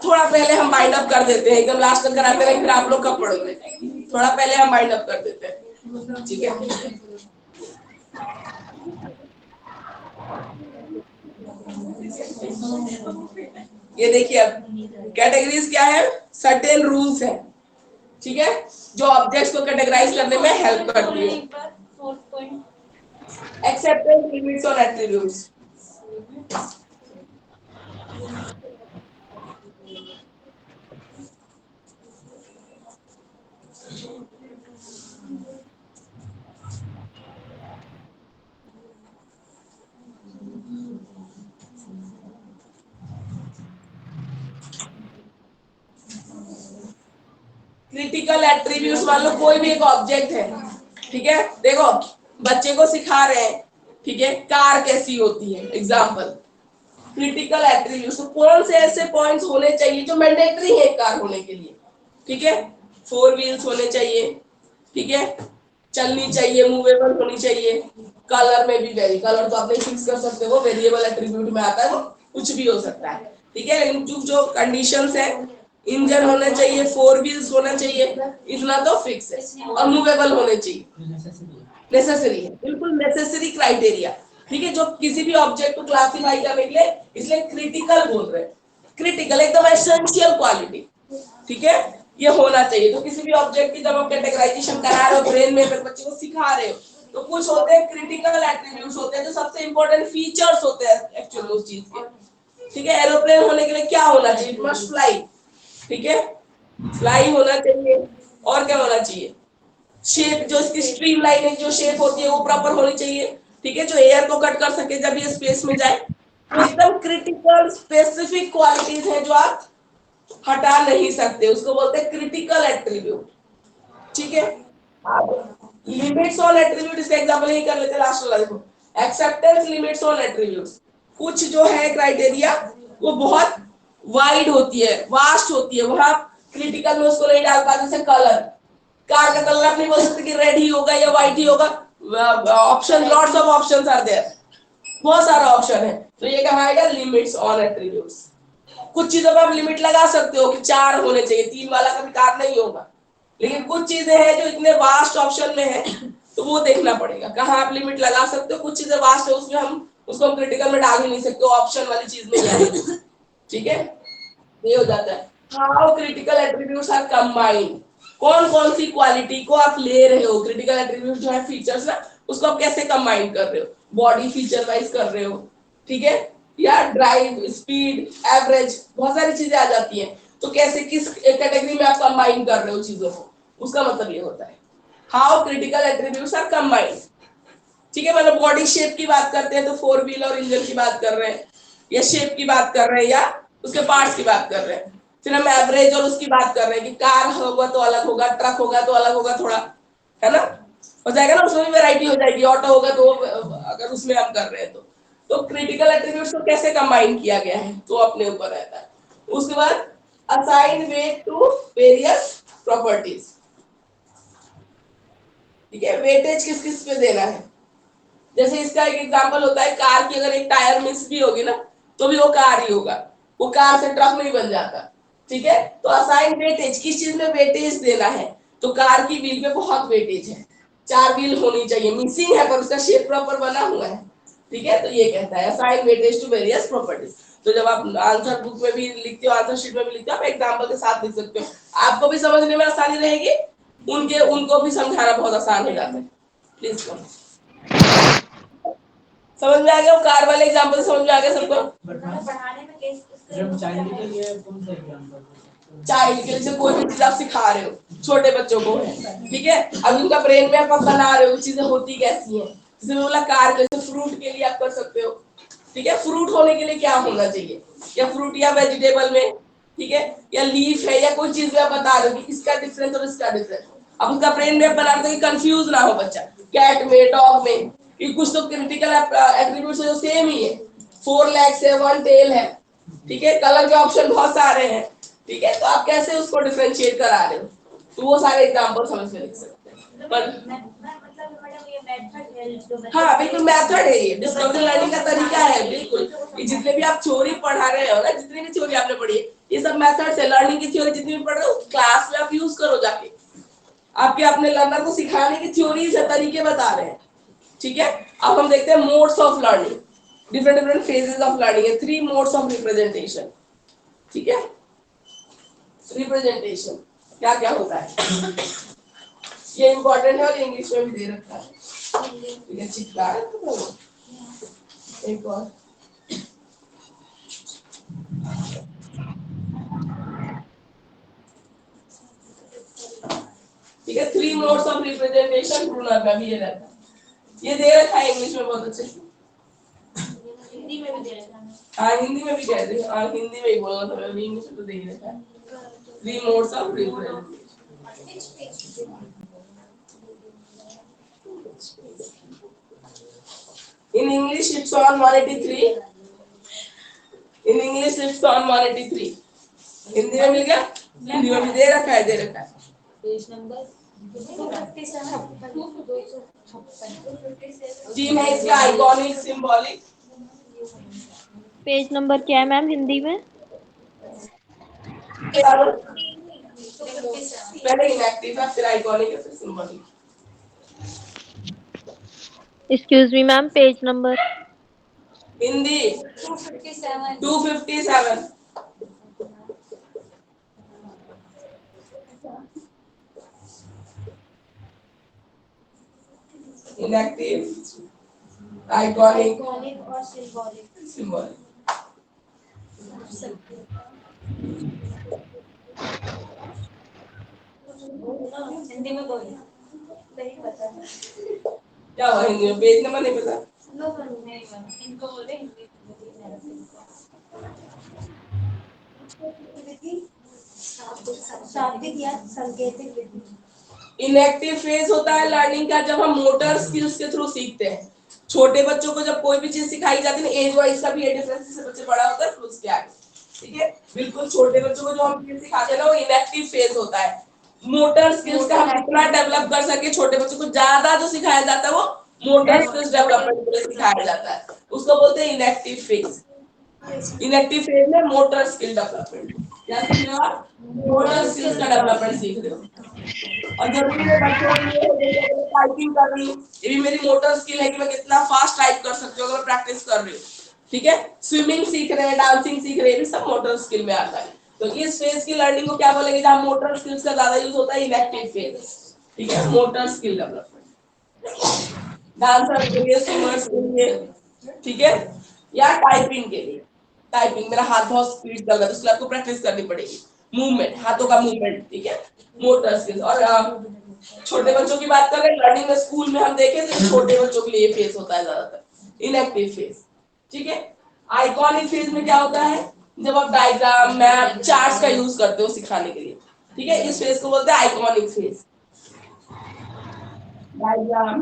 थोड़ा पहले हम बाइंड अप कर देते हैं, एकदम लास्ट तक कराते रहेंगे फिर आप लोग कब पढ़ोगे, थोड़ा पहले हम बाइंड अप कर देते हैं। ठीक है, ये देखिए अब कैटेगरीज क्या है, सर्टेन रूल्स है, ठीक है, जो ऑब्जेक्ट्स को कैटेगराइज करने में हेल्प करती है। एक्सेप्टेंस लिमिट्स और एट्रीब्यूट्स, क्रिटिकल एट्रीब्यूट्स मान लो कोई भी एक ऑब्जेक्ट है, ठीक है, देखो बच्चे को सिखा रहे हैं, ठीक है, कार कैसी होती है, एग्जाम्पल क्रिटिकल एट्रीब्यूट्स। तो कौन से ऐसे पॉइंट्स होने चाहिए जो मैंडेटरी है कार होने के लिए, ठीक है, 4 व्हील्स होने चाहिए, ठीक है, चलनी चाहिए, मूवेबल होनी चाहिए, कलर में भी वेरी, कलर तो आप नहीं फिक्स कर सकते, वो वेरिएबल एट्रीब्यूट में आता है, वो कुछ भी हो सकता है, ठीक है, लेकिन जो कंडीशंस है, इंजन होना चाहिए, 4 व्हील्स होना चाहिए, इतना तो फिक्स है, और मूवेबल होने चाहिए, नेसेसरी है, बिल्कुल नेसेसरी क्राइटेरिया, ठीक है, जो किसी भी ऑब्जेक्ट को क्लासिफाई करने के लिए, इसलिए क्रिटिकल बोल रहे हैं, क्रिटिकल एकदम एसेंशियल क्वालिटी, ठीक है, ये होना चाहिए। तो किसी भी ऑब्जेक्ट की जब आप कैटेगराइजेशन करा रहे हो ब्रेन में, फिर बच्चे को सिखा रहे हो, तो कुछ होते हैं क्रिटिकल एट्रीब्यूट्स होते हैं जो सबसे इंपॉर्टेंट फीचर्स होते हैं एक्चुअली उस चीज के, ठीक है, एरोप्लेन होने के लिए क्या होना चाहिए, इट मस्ट फ्लाई, ठीक है, फ्लाई होना चाहिए, और क्या होना चाहिए, शेप, जो इसकी स्ट्रीम लाइन जो शेप होती है वो प्रॉपर होनी चाहिए, ठीक है, जो एयर को कट कर सके जब ये स्पेस में जाए, तो एकदम क्रिटिकल स्पेसिफिक क्वालिटीज है जो आप हटा नहीं सकते, उसको बोलते हैं क्रिटिकल एट्रीब्यूट, ठीक है। लिमिट्स ऑन एट्रीब्यूट, इसका एग्जांपल ही कर लेते हैं लास्ट वाला, देखो एक्सेप्टेंस लिमिट्स ऑन एट्रीब्यूट्स, कुछ जो है क्राइटेरिया वो बहुत वाइड होती है, वास्ट होती है, वहां क्रिटिकल में उसको नहीं डाल पाते, जैसे कलर, कार का कलर आप नहीं बोल सकते कि रेड ही होगा या व्हाइट ही होगा, option, lots of options are there, बहुत सारा ऑप्शन है, तो ये कहाँ आएगा, लिमिट्स ऑन एट्रीब्यूट्स। कुछ चीजों पर आप लिमिट लगा सकते हो कि 4 होने चाहिए, 3 वाला कभी कार नहीं होगा, लेकिन कुछ चीजें हैं जो इतने वास्ट ऑप्शन में है, तो वो देखना पड़ेगा कहाँ आप लिमिट लगा सकते हो, कुछ चीजें वास्ट है उसमें हम उसको क्रिटिकल में डाल ही नहीं सकते, ऑप्शन वाली चीज में जाएगी, ठीक है, ये हो जाता है। How critical attributes are combined, कौन कौन सी क्वालिटी को आप ले रहे हो, क्रिटिकल एट्रीब्यूट जो है फीचर्स ना, उसको आप कैसे कंबाइन कर रहे हो, बॉडी फीचर वाइज कर रहे हो, ठीक है, या ड्राइव, स्पीड, एवरेज, बहुत सारी चीजें आ जाती हैं, तो कैसे किस कैटेगरी में आप कंबाइन कर रहे हो चीजों को, उसका मतलब ये होता है how critical attributes are combined, ठीक है, मतलब बॉडी शेप की बात करते हैं तो 4 व्हील और इंजन की बात कर रहे हैं, या शेप की बात कर रहे हैं, या उसके पार्ट्स की बात कर रहे हैं, फिर हम एवरेज और उसकी बात कर रहे हैं कि कार होगा तो अलग होगा, ट्रक होगा तो अलग होगा, थोड़ा है ना, हो जाएगा ना, उसमें भी वैरायटी हो जाएगी, ऑटो होगा तो अगर उसमें हम कर रहे हैं तो क्रिटिकल एट्रीब्यूट्स को कैसे कंबाइन किया गया है तो अपने ऊपर रहता है। उसके बाद assign weight to various properties, ठीक है, वेटेज किस किस पे देना है, जैसे इसका एक एग्जांपल होता है, कार की अगर एक टायर मिस भी होगी ना तो भी वो कार ही होगा, वो कार से ट्रक नहीं बन जाता, ठीक है, तो असाइन वेटेज, किस चीज में वेटेज देना है, तो कार की व्हील पे बहुत वेटेज है, 4 व्हील होनी चाहिए, मिसिंग है पर उसका शेप प्रॉपर बना हुआ है, ठीक है, तो ये कहता है assign weightage to various properties. तो जब आप आंसर बुक में भी लिखते हो, आंसर शीट में भी लिखते हो, आप एग्जांपल के साथ लिख सकते हो, आपको भी समझने में आसानी रहेगी, उनको भी समझाना बहुत आसान हो जाता है। प्लीज समझ में आ गया, वो कार वाले एग्जांपल समझ में आ गया सबको, पढ़ाने में केस चाइल्ड के लिए कौन सा एग्जांपल, चाइल्ड के लिए कोई भी चीज आप सिखा रहे हो छोटे बच्चों को, ठीक है, अब उनका ब्रेन में आप बना रहे हो चीजें होती कैसी हैं, जैसे मैं बोला कार के, फ्रूट के लिए आप कर सकते हो, ठीक है, फ्रूट होने के लिए क्या होना चाहिए, या फ्रूट या वेजिटेबल में, ठीक है, या लीफ है, या कोई चीज में आप बता रहे हो कि इसका डिफरेंस और इसका डिफरेंस, अब उसका ब्रेन में बना रहे हो कि कंफ्यूज ना हो बच्चा, कैट में, डॉग में, कि कुछ तो क्रिटिकल एट्रीब्यूट्स जो सेम ही है, 4 लेग्स है, 1 टेल है, ठीक है, कलर के ऑप्शन बहुत सारे हैं, ठीक है, तो आप कैसे उसको डिफरेंशिएट करा रहे हो, तो वो सारे एग्जांपल समझ में लिख सकते हैं। पर मतलब मैडम ये मेथड है जो हाँ बिल्कुल मेथड है, ये डिस्कवरी लर्निंग का तरीका है, बिल्कुल, ये जितने भी आप थ्योरी पढ़ा रहे हो ना, जितनी भी थ्योरी आपने पढ़ी है, ये सब मेथड्स है, लर्निंग की थ्योरी जितनी भी पढ़ रहे हो क्लास में आप यूज करो जाके, आपके अपने लर्नर को सिखाने की थ्योरीज है, तरीके बता रहे हैं, ठीक है। अब हम देखते हैं modes of learning, different phases of learning है, 3 मोड्स ऑफ रिप्रेजेंटेशन, ठीक है, रिप्रेजेंटेशन क्या क्या होता है, ये इंपॉर्टेंट है और इंग्लिश में भी दे रखा है, ठीक है, चिपका है तो एक और, ठीक है, 3 मोड्स ऑफ रिप्रेजेंटेशन रूलर में भी ये रहता है, ये दे रखा है इंग्लिश में बहुत अच्छे से, हिंदी में भी दे रखा है, हाँ हिंदी में भी कहते हैं, हाँ हिंदी में ही बोलना था, इंग्लिश में तो दे ही रखा है, 3 modes of representation, In English it's on 183. In English it's on 183. Hindi में मिल गया? हिंदी में भी दे रखा है, दे रखा है. Page number 257. जी मैं इसका आइकॉनिक सिंबॉलिक पेज नंबर क्या है मैम हिंदी में? पहले इनएक्टिव है, फिर आइकॉनिक है, फिर symbolic. Excuse me ma'am, page number? Hindi 257. Inactive, iconic, और सिंबॉलिक. सिंबॉलिक. हिंदी में बोलिए. नहीं पता. क्या हुआ हिंदी में? पेज नंबर नहीं पता? नहीं मैम, इनको बोले हिंदी शाब्दिक या सांकेतिक विधि. इनएक्टिव फेज होता है लर्निंग का जब हम मोटर स्किल्स के थ्रू सीखते हैं. छोटे बच्चों को जब कोई भी चीज सिखाई जाती है ना, एज वाइज का भी ये डिफरेंस से बच्चे बड़ा होता है फिर उसके आगे. ठीक है, बिल्कुल छोटे बच्चों को जो हम चीज सिखाते हैं ना वो इनएक्टिव फेज होता है. मोटर स्किल्स का हम कितना डेवलप कर सके, छोटे बच्चों को ज्यादा जो सिखाया जाता है वो मोटर स्किल्स डेवलपमेंट के लिए सिखाया जाता है, उसको बोलते हैं इनएक्टिव फेज. इनएक्टिव फेज में मोटर स्किल डेवलपमेंट. क्या सीख रहे हो आप? मोटर स्किल्स का डेवलपमेंट सीख रहे हो. और जरूरी है बच्चों के लिए टाइपिंग कर रही हूँ, ये भी मेरी मोटर स्किल है कि मैं कितना फास्ट टाइप कर सकती हूँ अगर मैं प्रैक्टिस कर रही हूँ. ठीक है, स्विमिंग सीख रहे हैं, डांसिंग सीख रहे हैं, ये भी सब मोटर स्किल में आता है. तो इस फेज की लर्निंग को क्या बोलेंगे जहाँ मोटर स्किल्स का ज्यादा यूज होता है? Inactive phase. ठीक है, मोटर स्किल डेवलपमेंट. डांसर के लिए, स्विमर्स के लिए, ठीक है, या टाइपिंग के लिए. टाइपिंग मेरा हाथ बहुत स्पीड चल रहा है तो उसके लिए आपको प्रैक्टिस करनी पड़ेगी. मूवमेंट, हाथों का मूवमेंट. ठीक है, मोटर स्किल्स. और छोटे बच्चों की बात करें लर्निंग में, स्कूल में हम देखें तो छोटे बच्चों के लिए फेज होता है ज्यादातर इनएक्टिव फेज. ठीक है, आइकॉनिक फेज में क्या होता है? जब आप डायग्राम, मैप, चार्ट्स का यूज करते हो सिखाने के लिए. ठीक है, इस फेज को बोलते हैं iconic phase. Diagram,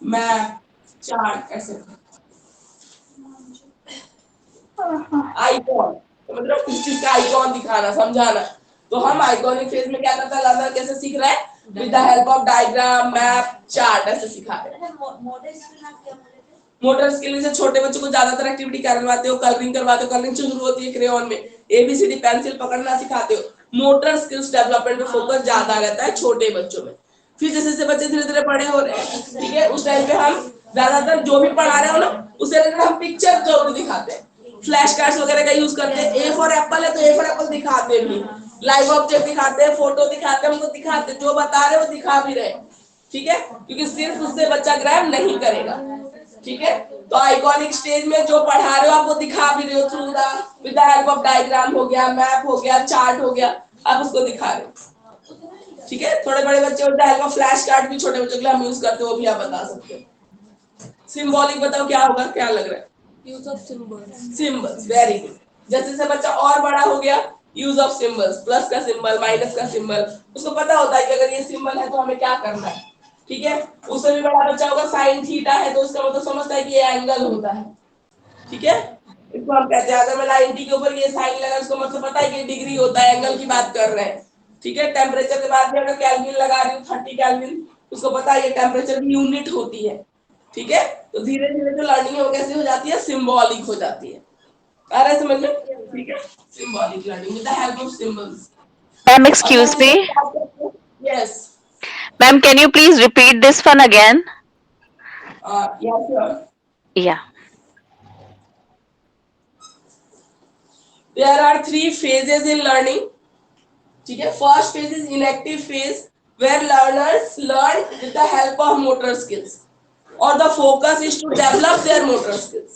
map, chart ऐसे. आइकॉन मतलब किस चीज का आइकॉन दिखाना, समझाना. तो हम आइकॉनिक फेज में क्या करता है, लर्नर कैसे सीख रहा है? With the help of diagram, map, chart ऐसे सिखा रहे हैं. मोटर स्किल से छोटे बच्चों को ज्यादातर एक्टिविटी करवाते हो, कलरिंग करवाते हो. कलरिंग शुरू होती है क्रेयॉन में, एबीसीडी पेंसिल पकड़ना सिखाते हो. मोटर स्किल्स डेवलपमेंट पे फोकस ज्यादा रहता है छोटे बच्चों में. फिर जैसे जैसे बच्चे धीरे धीरे बड़े हो रहे हैं, ठीक है, उस टाइम पे हम ज्यादातर जो भी पढ़ा रहे हो ना उसे हम पिक्चर जरूर दिखाते हैं. फ्लैश कार्ड्स वगैरह का यूज करते हैं. ए फॉर एप्पल है तो ए फॉर एप्पल दिखाते भी, लाइव ऑब्जेक्ट दिखाते हैं, फोटो दिखाते हैं, हमको दिखाते जो बता रहे हो दिखा भी रहे. ठीक है, क्योंकि सिर्फ उससे बच्चा ग्रैब नहीं करेगा. ठीक है, तो आइकॉनिक स्टेज में जो पढ़ा रहे हो आप वो दिखा भी रहे हो through the with the help of diagram हो गया, मैप हो गया, चार्ट हो गया, आप उसको दिखा रहे हो. ठीक है, थोड़े बड़े बच्चे with the help of flash card भी छोटे बच्चों के लिए हम यूज करते हो, वो भी आप बता सकते हो. सिंबॉलिक बताओ क्या होगा, क्या लग रहा है? Use of symbols. Symbols, very good. जैसे जैसे बच्चा और बड़ा हो गया, यूज ऑफ सिंबल्स, प्लस का सिंबल, माइनस का सिंबल, उसको पता होता है कि अगर ये सिंबल है तो हमें क्या करना है. ठीक है, उससे भी बड़ा बच्चा होगा, साइन थीटा है तो उसका मतलब समझता है कि ये एंगल होता है. ठीक है, इसको हम कहते हैं अगर मैं 90 के ऊपर ये साइन लगा उसको मतलब पता है कि डिग्री होता है, एंगल की बात कर रहे हैं. ठीक है, टेम्परेचर के बाद में अगर केल्विन लगा रही हूँ 30 केल्विन, उसको पता है ये टेम्परेचर की यूनिट होती है. ठीक है, तो धीरे धीरे जो लर्निंग है वो कैसे हो जाती है? सिंबॉलिक हो जाती है. आ रहा है समझ में? ठीक है, symbolic learning with the help of symbols. Ma'am, excuse me. Yes. Ma'am, can you please repeat this one again? Yes sir. Yeah. There are 3 phases in learning. ठीक है, first phase is inactive phase where learners learn with the help of motor skills और the focus is to develop their motor skills.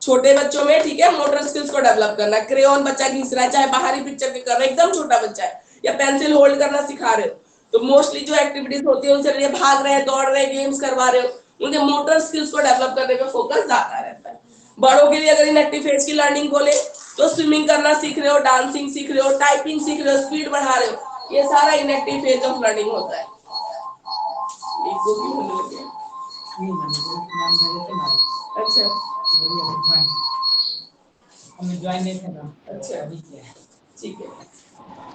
छोटे बच्चों में, ठीक है, motor skills को develop करना. क्रेयॉन बच्चा घिस रहा है, चाहे बाहरी पिक्चर के कर रहा है, एकदम छोटा बच्चा है, या पेंसिल होल्ड करना सिखा रहे हो, तो मोस्टली जो एक्टिविटीज होती है उनसे लिए भाग रहे हैं, दौड़ रहे हैं, गेम्स करवा रहे हो, उनके मोटर स्किल्स को डेवलप करने पे फोकस ज्यादा रहता है. बड़ों के लिए अगर इनएक्टिव फेज की लर्निंग बोले तो स्विमिंग करना सीख रहे हो, डांसिंग सीख रहे हो, टाइपिंग सीख रहे हो, स्पीड बढ़ा रहे हो, ये सारा इनएक्टिव फेज ऑफ लर्निंग होता है। इको की होने लगे। नहीं मैम भेजे थे मैम। अच्छा वही अभी ज्वाइन हमें ज्वाइन नहीं थे मैम। अच्छा अभी किया है। ठीक है।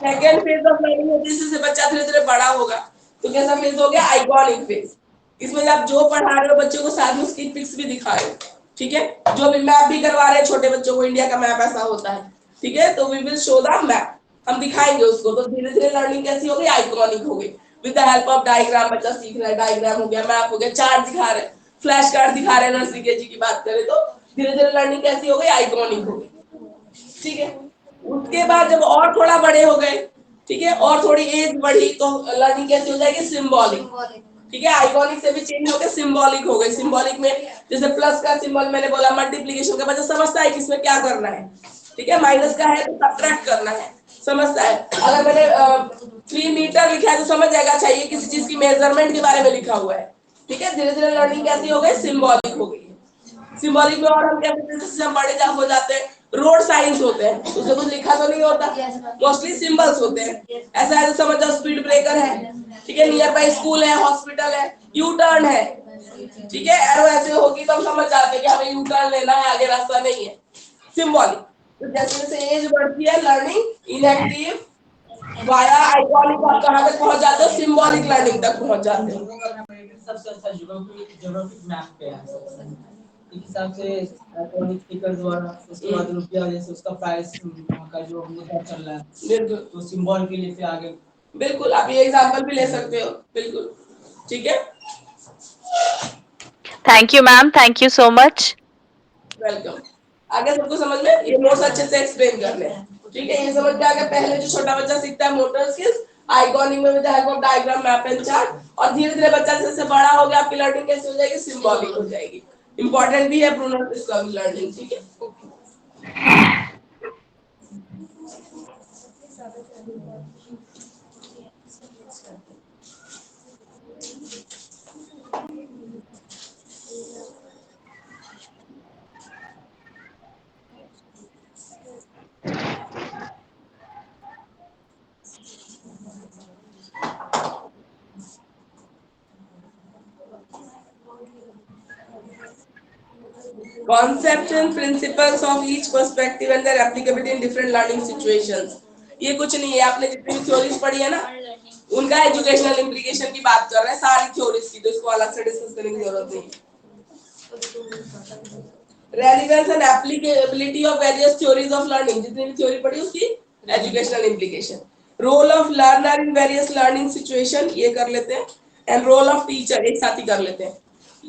सेकेंड फेज ऑफ लर्निंग होती है जिससे बच्चा धीरे धीरे बड़ा होगा। तो कैसा फेज हो गया? Iconic phase. इसमें आप जो पढ़ा रहे हो बच्चों को साथ में उसकी पिक्स भी दिखा रहे हो, ठीक है। जो भी मैप भी करवा रहे हैं छोटे बच्चों को, इंडिया का मैप ऐसा होता है, ठीक है। तो we will show the map, हम दिखाएंगे उसको। तो धीरे धीरे लर्निंग कैसी हो गई? आइकॉनिक हो गई। With the help of diagram बच्चा सीख रहा है। डायग्राम हो गया, मैप हो गया, चार्ट दिखा रहे हैं, फ्लैश कार्ड दिखा रहे हैं। नर्सरी केजी की बात करें तो धीरे धीरे लर्निंग कैसी हो गई? आइकॉनिक हो गई, ठीक है। उसके बाद जब और थोड़ा बड़े हो गए, ठीक है, और थोड़ी एज बढ़ी, तो लर्निंग कैसी हो जाएगी? सिंबॉलिक, ठीक है। आइकॉनिक से भी चेंज होकर सिंबॉलिक हो गई। सिंबॉलिक में जैसे प्लस का सिंबल मैंने बोला, मल्टीप्लिकेशन का बच्चा समझता है कि इसमें क्या करना है, ठीक है। माइनस का है तो सब्ट्रैक्ट करना है, समझता है। अगर मैंने 3 मीटर लिखा है तो समझ जाएगा, अच्छा ये किसी चीज की मेजरमेंट के बारे में लिखा हुआ है, ठीक है। धीरे धीरे लर्निंग कैसी हो गई? सिंबॉलिक हो गई। सिंबॉलिक में और हम क्या करते हैं, जैसे हम बड़े हो जाते हैं, रोड साइंस होते हैं, उसमें कुछ लिखा तो नहीं होता, मोस्टली सिंबल्स होते हैं। ऐसा है तो समझ जाओ स्पीड ब्रेकर है, ठीक है, नियर बाय स्कूल है, हॉस्पिटल है, यू टर्न है, ठीक है। एरो ऐसे होगी तो हम समझ जाते हैं कि हमें यू टर्न लेना है, आगे रास्ता नहीं है। सिंबॉलिक। तो जैसे जैसे एज बढ़ती है, लर्निंग इनएक्टिव वाया आइकॉनिक, आप कहां तक पहुंच जाते हो? सिंबॉलिक लर्निंग तक पहुंच जाते हो। सबसे अच्छा ज्योग्राफिक मैप पे है सबसे। एक हिसाब से इलेक्ट्रॉनिक टिकट द्वारा, उसके बाद रुपया जैसे उसका प्राइस वहाँ का जो मुद्दा चल रहा है, बिल्कुल तो सिंबल के लिए फिर आगे। बिल्कुल, आप ये एग्जांपल भी ले सकते हो, बिल्कुल, ठीक है। Thank you, ma'am. Thank you so much. Welcome. आगे सबको समझ में? ये नोट्स अच्छे से एक्सप्लेन कर ले, ठीक है। ये समझ में आ गया। पहले जो छोटा बच्चा सीखता है मोटर स्किल्स, आइकॉनिक में with the help of diagram, map and chart, और धीरे धीरे बच्चा जैसे बड़ा हो गया, आपकी लर्निंग कैसे हो जाएगी? सिंबॉलिक हो जाएगी। इंपॉर्टेंट भी है प्रोनाउंस लर्निंग, ठीक है। Concepts and principles of each perspective and their applicability in different learning situations. ये कुछ नहीं है, आपने जितनी भी थ्योरीज पढ़ी है ना, उनका एजुकेशनल इम्प्लीकेशन की बात कर रहे हैं सारी थ्योरीज की, तो इसको अलग से डिस्कस करने की जरूरत नहीं है। Relevance and applicability of various theories of learning, जितनी भी थ्योरी पढ़ी उसकी educational implication. Role of learner in various learning situation, ये कर लेते हैं। एंड रोल ऑफ टीचर, एक साथ ही कर लेते हैं।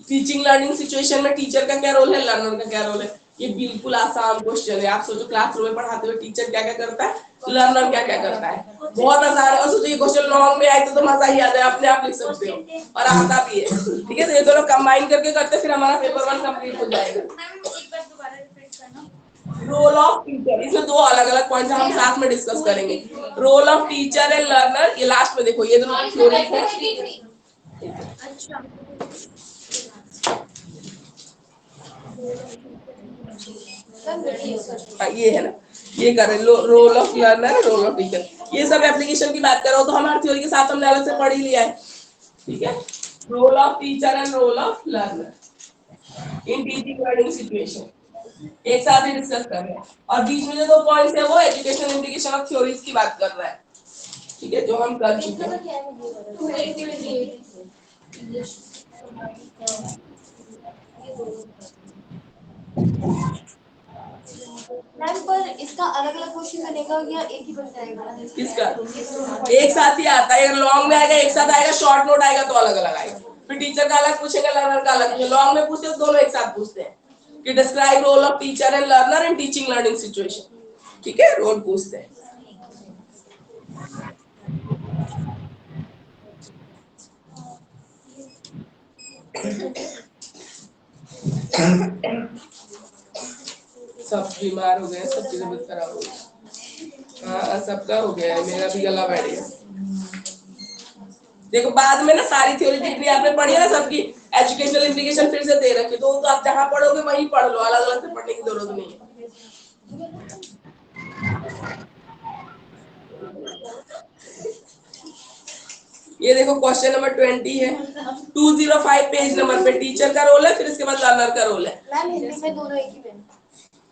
टीचिंग लर्निंग सिचुएशन में टीचर का क्या रोल है, लर्नर का क्या रोल है। ये बिल्कुल आसान क्वेश्चन है। आप सोचो क्लासरूम में पढ़ाते हुए टीचर क्या क्या करता है, लर्नर क्या क्या करता है, बहुत आसान है। और सोचो ये क्वेश्चन लॉन्ग में आए तो मजा ही आ जाए, अपने आप लिख सकते हो और आता भी है, ठीक है। तो ये दोनों कंबाइन करके करते फिर हमारा पेपर 1 कंप्लीट हो जाएगा। रोल ऑफ टीचर, इसमें दो अलग अलग पॉइंट्स हम साथ में डिस्कस करेंगे। Role of teacher and learner, ये लास्ट में देखो, ये दोनों थ्योरीज है। ये है ना, ये कर रहे role of learner, role of teacher, ये सब एप्लीकेशन की बात कर रहा हूँ। तो हमारी थ्योरी के साथ हमने अलग से पढ़ ही लिया है, ठीक है। Role of teacher and role of learner in teaching learning situation एक साथ ही डिस्कस कर रहे हैं। और बीच में जो दो पॉइंट्स है वो एजुकेशनल इम्प्लीकेशन ऑफ थ्योरीज की बात कर रहा है, ठीक है, जो हम कर चुके हैं। मैम पर इसका अलग अलग क्वेश्चन बनेगा या एक ही बन जाएगा? किसका? एक साथ ही आता है। अगर लॉन्ग में आएगा एक साथ आएगा, शॉर्ट नोट आएगा तो अलग अलग आएगा। फिर टीचर का अलग पूछेगा, लर्नर का अलग। लॉन्ग में पूछते तो दोनों एक साथ पूछते हैं कि describe role of teacher and learner in teaching learning situation, ठीक है, रोल पूछते हैं। सब बीमार हो गए, सबकी तबीयत खराब हो गई। हाँ सबका हो गया है, मेरा भी गला बैठ गया। देखो बाद में ना सारी थ्योरी जितनी आपने पढ़ी है ना, सबकी एजुकेशनल इम्प्लीकेशन फिर से दे रखी, तो आप जहाँ पढ़ोगे वहीं पढ़ लो, अलग अलग से पढ़ने की जरूरत नहीं है। ये देखो क्वेश्चन नंबर 20 है, 205 पेज नंबर पे टीचर का रोल है, फिर इसके बाद लर्नर का रोल है। मैम हिंदी में दोनों एक ही में।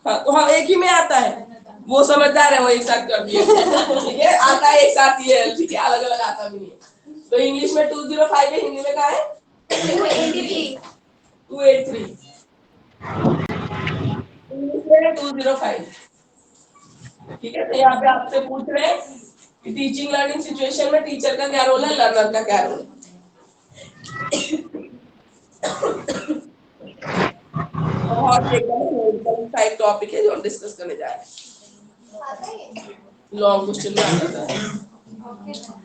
हाँ तो हाँ एक ही में आता है, वो समझदार है, वो एक साथ कर दिए। ठीक है, आता है एक साथ ही है, ठीक है, अलग अलग आता भी नहीं है। तो इंग्लिश में 205 है, हिंदी में कहा है 283, इंग्लिश में 205। ठीक है, तो यहाँ पे आपसे पूछ रहे हैं कि टीचिंग लर्निंग सिचुएशन में टीचर का क्या रोल है, लर्नर का क्या रोल है। बहुत एकदम टाइप टॉपिक है जो हम डिस्कस करने जा रहे हैं। लॉन्ग क्वेश्चन में आता है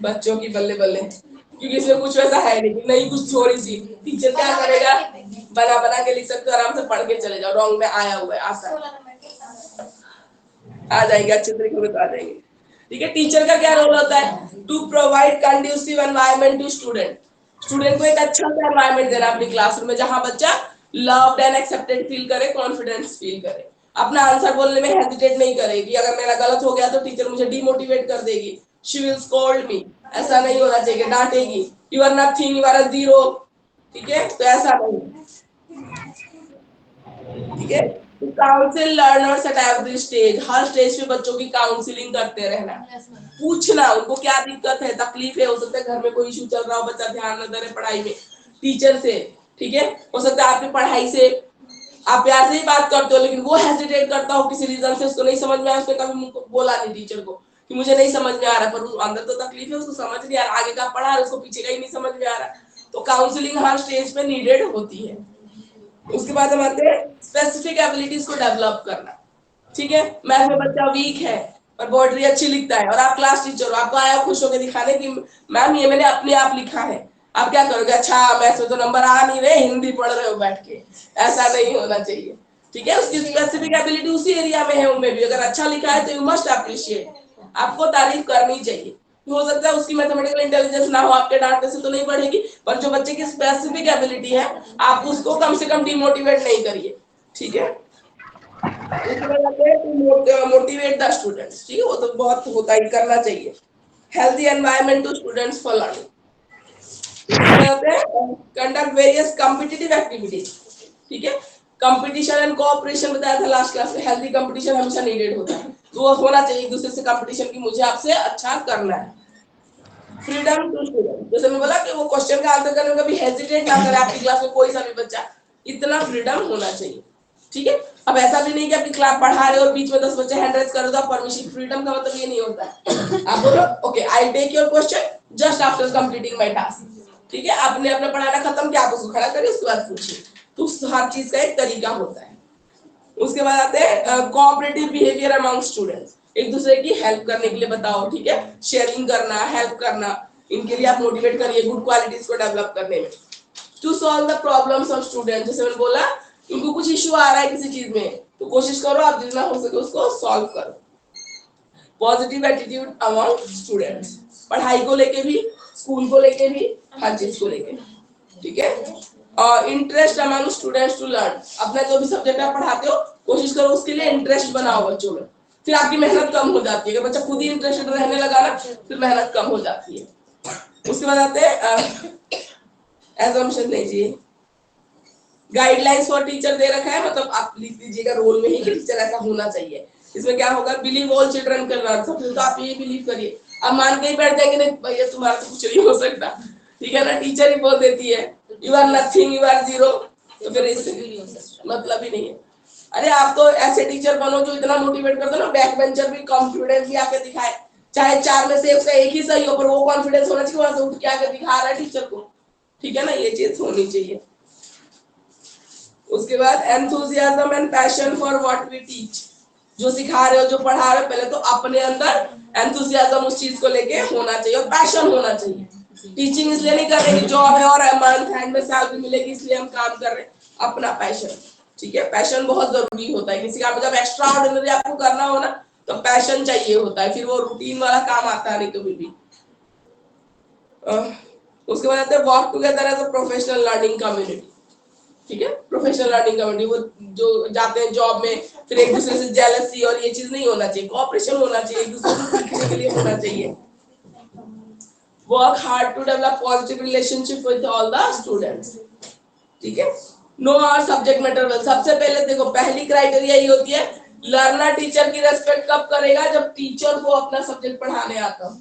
बच्चों की बल्ले बल्ले, क्योंकि इसमें कुछ वैसा है नहीं कुछ थोड़ी सी। टीचर क्या करेगा, बना बना के लिख सकते हो, आराम से पढ़ के चले जाओ, रॉन्ग में आया हुआ है, आसान आ जाएंगे, अच्छे तरीके में तो आ जाएंगे। ठीक है, टीचर का क्या रोल होता है, to provide conducive environment to student. Student को एक अच्छा सा एनवायरनमेंट देना अपनी क्लासरूम में, जहां बच्चा लव्ड एंड एक्सेप्टेड फील करे, कॉन्फिडेंस फील करे, अपना आंसर बोलने में हेजिटेट नहीं करेगी। अगर मेरा गलत हो गया तो टीचर मुझे डिमोटिवेट कर देगी, शी विल स्कोल्ड मी, ऐसा नहीं होना चाहिए, डांटेगी, you are nothing, you are a zero. ठीक है, तो ऐसा नहीं। ठीक है, counsel learners at every stage, हर स्टेज पे बच्चों की काउंसलिंग करते रहना, पूछना उनको क्या दिक्कत है, तकलीफ है, हो सकता है घर में कोई इशू चल रहा हो, बच्चा ध्यान न दे रहे पढ़ाई में, टीचर से। ठीक है, हो सकता है आपकी पढ़ाई से आप प्यार से ही बात करते हो, लेकिन वो हेजिटेट करता हो किसी रीजन से, उसको नहीं समझ में आया, उसने कभी बोला नहीं टीचर को कि मुझे नहीं समझ में आ रहा, पर अंदर तो तकलीफ है, उसको समझ नहीं आ रहा, आगे का पढ़ा रहा, उसको पीछे का ही नहीं समझ में आ रहा। तो काउंसलिंग हर स्टेज पे नीडेड होती है। उसके बाद हम आते हैं स्पेसिफिक एबिलिटीज को डेवलप करना। ठीक है, मैथ में बच्चा वीक है और पोएट्री अच्छी लिखता है, और आप क्लास टीचर हो, आपको आया खुश होकर दिखाने कि मैम ये मैंने अपने आप लिखा है, आप क्या करोगे, अच्छा मैथ्स में तो नंबर आ नहीं रहे, हिंदी पढ़ रहे हो बैठ के, ऐसा नहीं होना चाहिए। ठीक है, उसकी स्पेसिफिक एबिलिटी उसी एरिया में है, उनमें भी अगर अच्छा लिखा है तो यू मस्ट अप्रिशिएट, आपको तारीफ करनी चाहिए। हो सकता है उसकी मैथमेटिकल इंटेलिजेंस ना हो, आपके डांटने से तो नहीं बढ़ेगी, पर जो बच्चे की स्पेसिफिक एबिलिटी है आप उसको कम से कम डिमोटिवेट नहीं करिए। ठीक है, मोटिवेट द स्टूडेंट्स। ठीक है, वो तो बहुत होता ही, करना चाहिए। Healthy environment to students for learning. Conduct various competitive activities. ठीक है, कंपटीशन एंड कोऑपरेशन बताया था लास्ट क्लास में, हेल्दी कंपटीशन हमेशा नीडेड होता है, तो वो होना चाहिए एक दूसरे से कंपटीशन की, मुझे आपसे अच्छा करना है। फ्रीडम टू स्टूडेंट, जैसे मैं बोला कि वो क्वेश्चन का आंसर करने में कभी हेजिटेट ना करे, आपकी क्लास में कोई सा भी बच्चा, इतना फ्रीडम होना चाहिए। ठीक है, अब ऐसा भी नहीं कि आपकी क्लास पढ़ा रहे हो और बीच में 10 बच्चे हैंड रेज कर दो, परमिशन। फ्रीडम का मतलब ये नहीं होता है, आप बोलो okay I take your question just after completing my task. ठीक है, आपने अपना पढ़ाना खत्म किया, आप उसको खड़ा करिए, उसके बाद पूछिए। तो हर चीज का एक तरीका होता है। उसके बाद आते हैं कोऑपरेटिव बिहेवियर अमंग स्टूडेंट्स, एक दूसरे की हेल्प करने के लिए बताओ। ठीक है, शेयरिंग करना, हेल्प करना, इनके लिए आप मोटिवेट करिए गुड क्वालिटीज को डेवलप करने में। To solve the problems of student, जैसे मैंने बोला इनको कुछ इश्यू आ रहा है किसी चीज में, तो कोशिश करो आप जितना हो सके उसको सॉल्व करो। पॉजिटिव एटीट्यूड अमंग स्टूडेंट्स, पढ़ाई को लेके भी, स्कूल को लेके भी, हर चीज को लेके। ठीक है, और interest among students to learn, अपना जो भी सब्जेक्ट आप पढ़ाते हो कोशिश करो उसके लिए इंटरेस्ट बनाओ बच्चों में, फिर आपकी मेहनत कम हो जाती है। अगर बच्चा खुद ही इंटरेस्टेड रहने लगा ना, फिर मेहनत कम हो जाती है। उसके बाद आते हैं एजम्पशन लीजिए, गाइडलाइंस फॉर टीचर दे रखा है, मतलब आप लिख लीजिएगा रोल में ही कि टीचर ऐसा होना चाहिए। इसमें क्या होगा, believe all children can learn, सबसे तो आप ये बिलीव करिए, आप मान के ही बैठ जाएंगे नहीं भैया तुम्हारा तो कुछ नहीं हो सकता। ठीक है ना, टीचर ही बोल देती है you are nothing, you are zero, तो फिर इससे मतलब ही नहीं है। अरे आप तो ऐसे टीचर बनो जो इतना मोटिवेट कर दो ना, बैक बेंचर भी कॉन्फिडेंस आके दिखाए, चाहे 4 में से उसका एक ही सही हो, पर वो कॉन्फिडेंस होना चाहिए, वहां से उठ के आके दिखा रहा है टीचर को। ठीक है ना, ये चीज होनी चाहिए। उसके बाद enthusiasm and passion for what we teach, जो सिखा रहे हो, जो पढ़ा रहे हो, पहले तो अपने अंदर एंथुसियाज्म उस चीज को लेके होना चाहिए और पैशन होना चाहिए। टीचिंग इसलिए नहीं कर रहे कि जॉब है और मंथ एंड में सैलरी मिलेगी इसलिए हम काम कर रहे हैं, अपना पैशन। ठीक है, पैशन बहुत जरूरी होता है किसी काम में, जब एक्स्ट्रा ऑर्डिनरी आपको करना हो ना तो पैशन चाहिए होता है, फिर वो रूटीन वाला काम आता नहीं कभी भी। उसके बाद आते हैं work together as a professional learning community. ठीक है, प्रोफेशनल लर्निंग कम्युनिटी, वो जो जाते हैं जॉब में, फिर एक दूसरे से जेलसी और ये चीज नहीं होना चाहिए, कोऑपरेशन होना चाहिए, एक दूसरे से सीखने के लिए होना चाहिए। Work hard to develop positive relationship with all the students, ठीक है। Know our subject matter well, सबसे पहले देखो पहली क्राइटेरिया ये होती है लर्नर टीचर की रेस्पेक्ट कब करेगा, जब टीचर को अपना सब्जेक्ट पढ़ाने आता हो,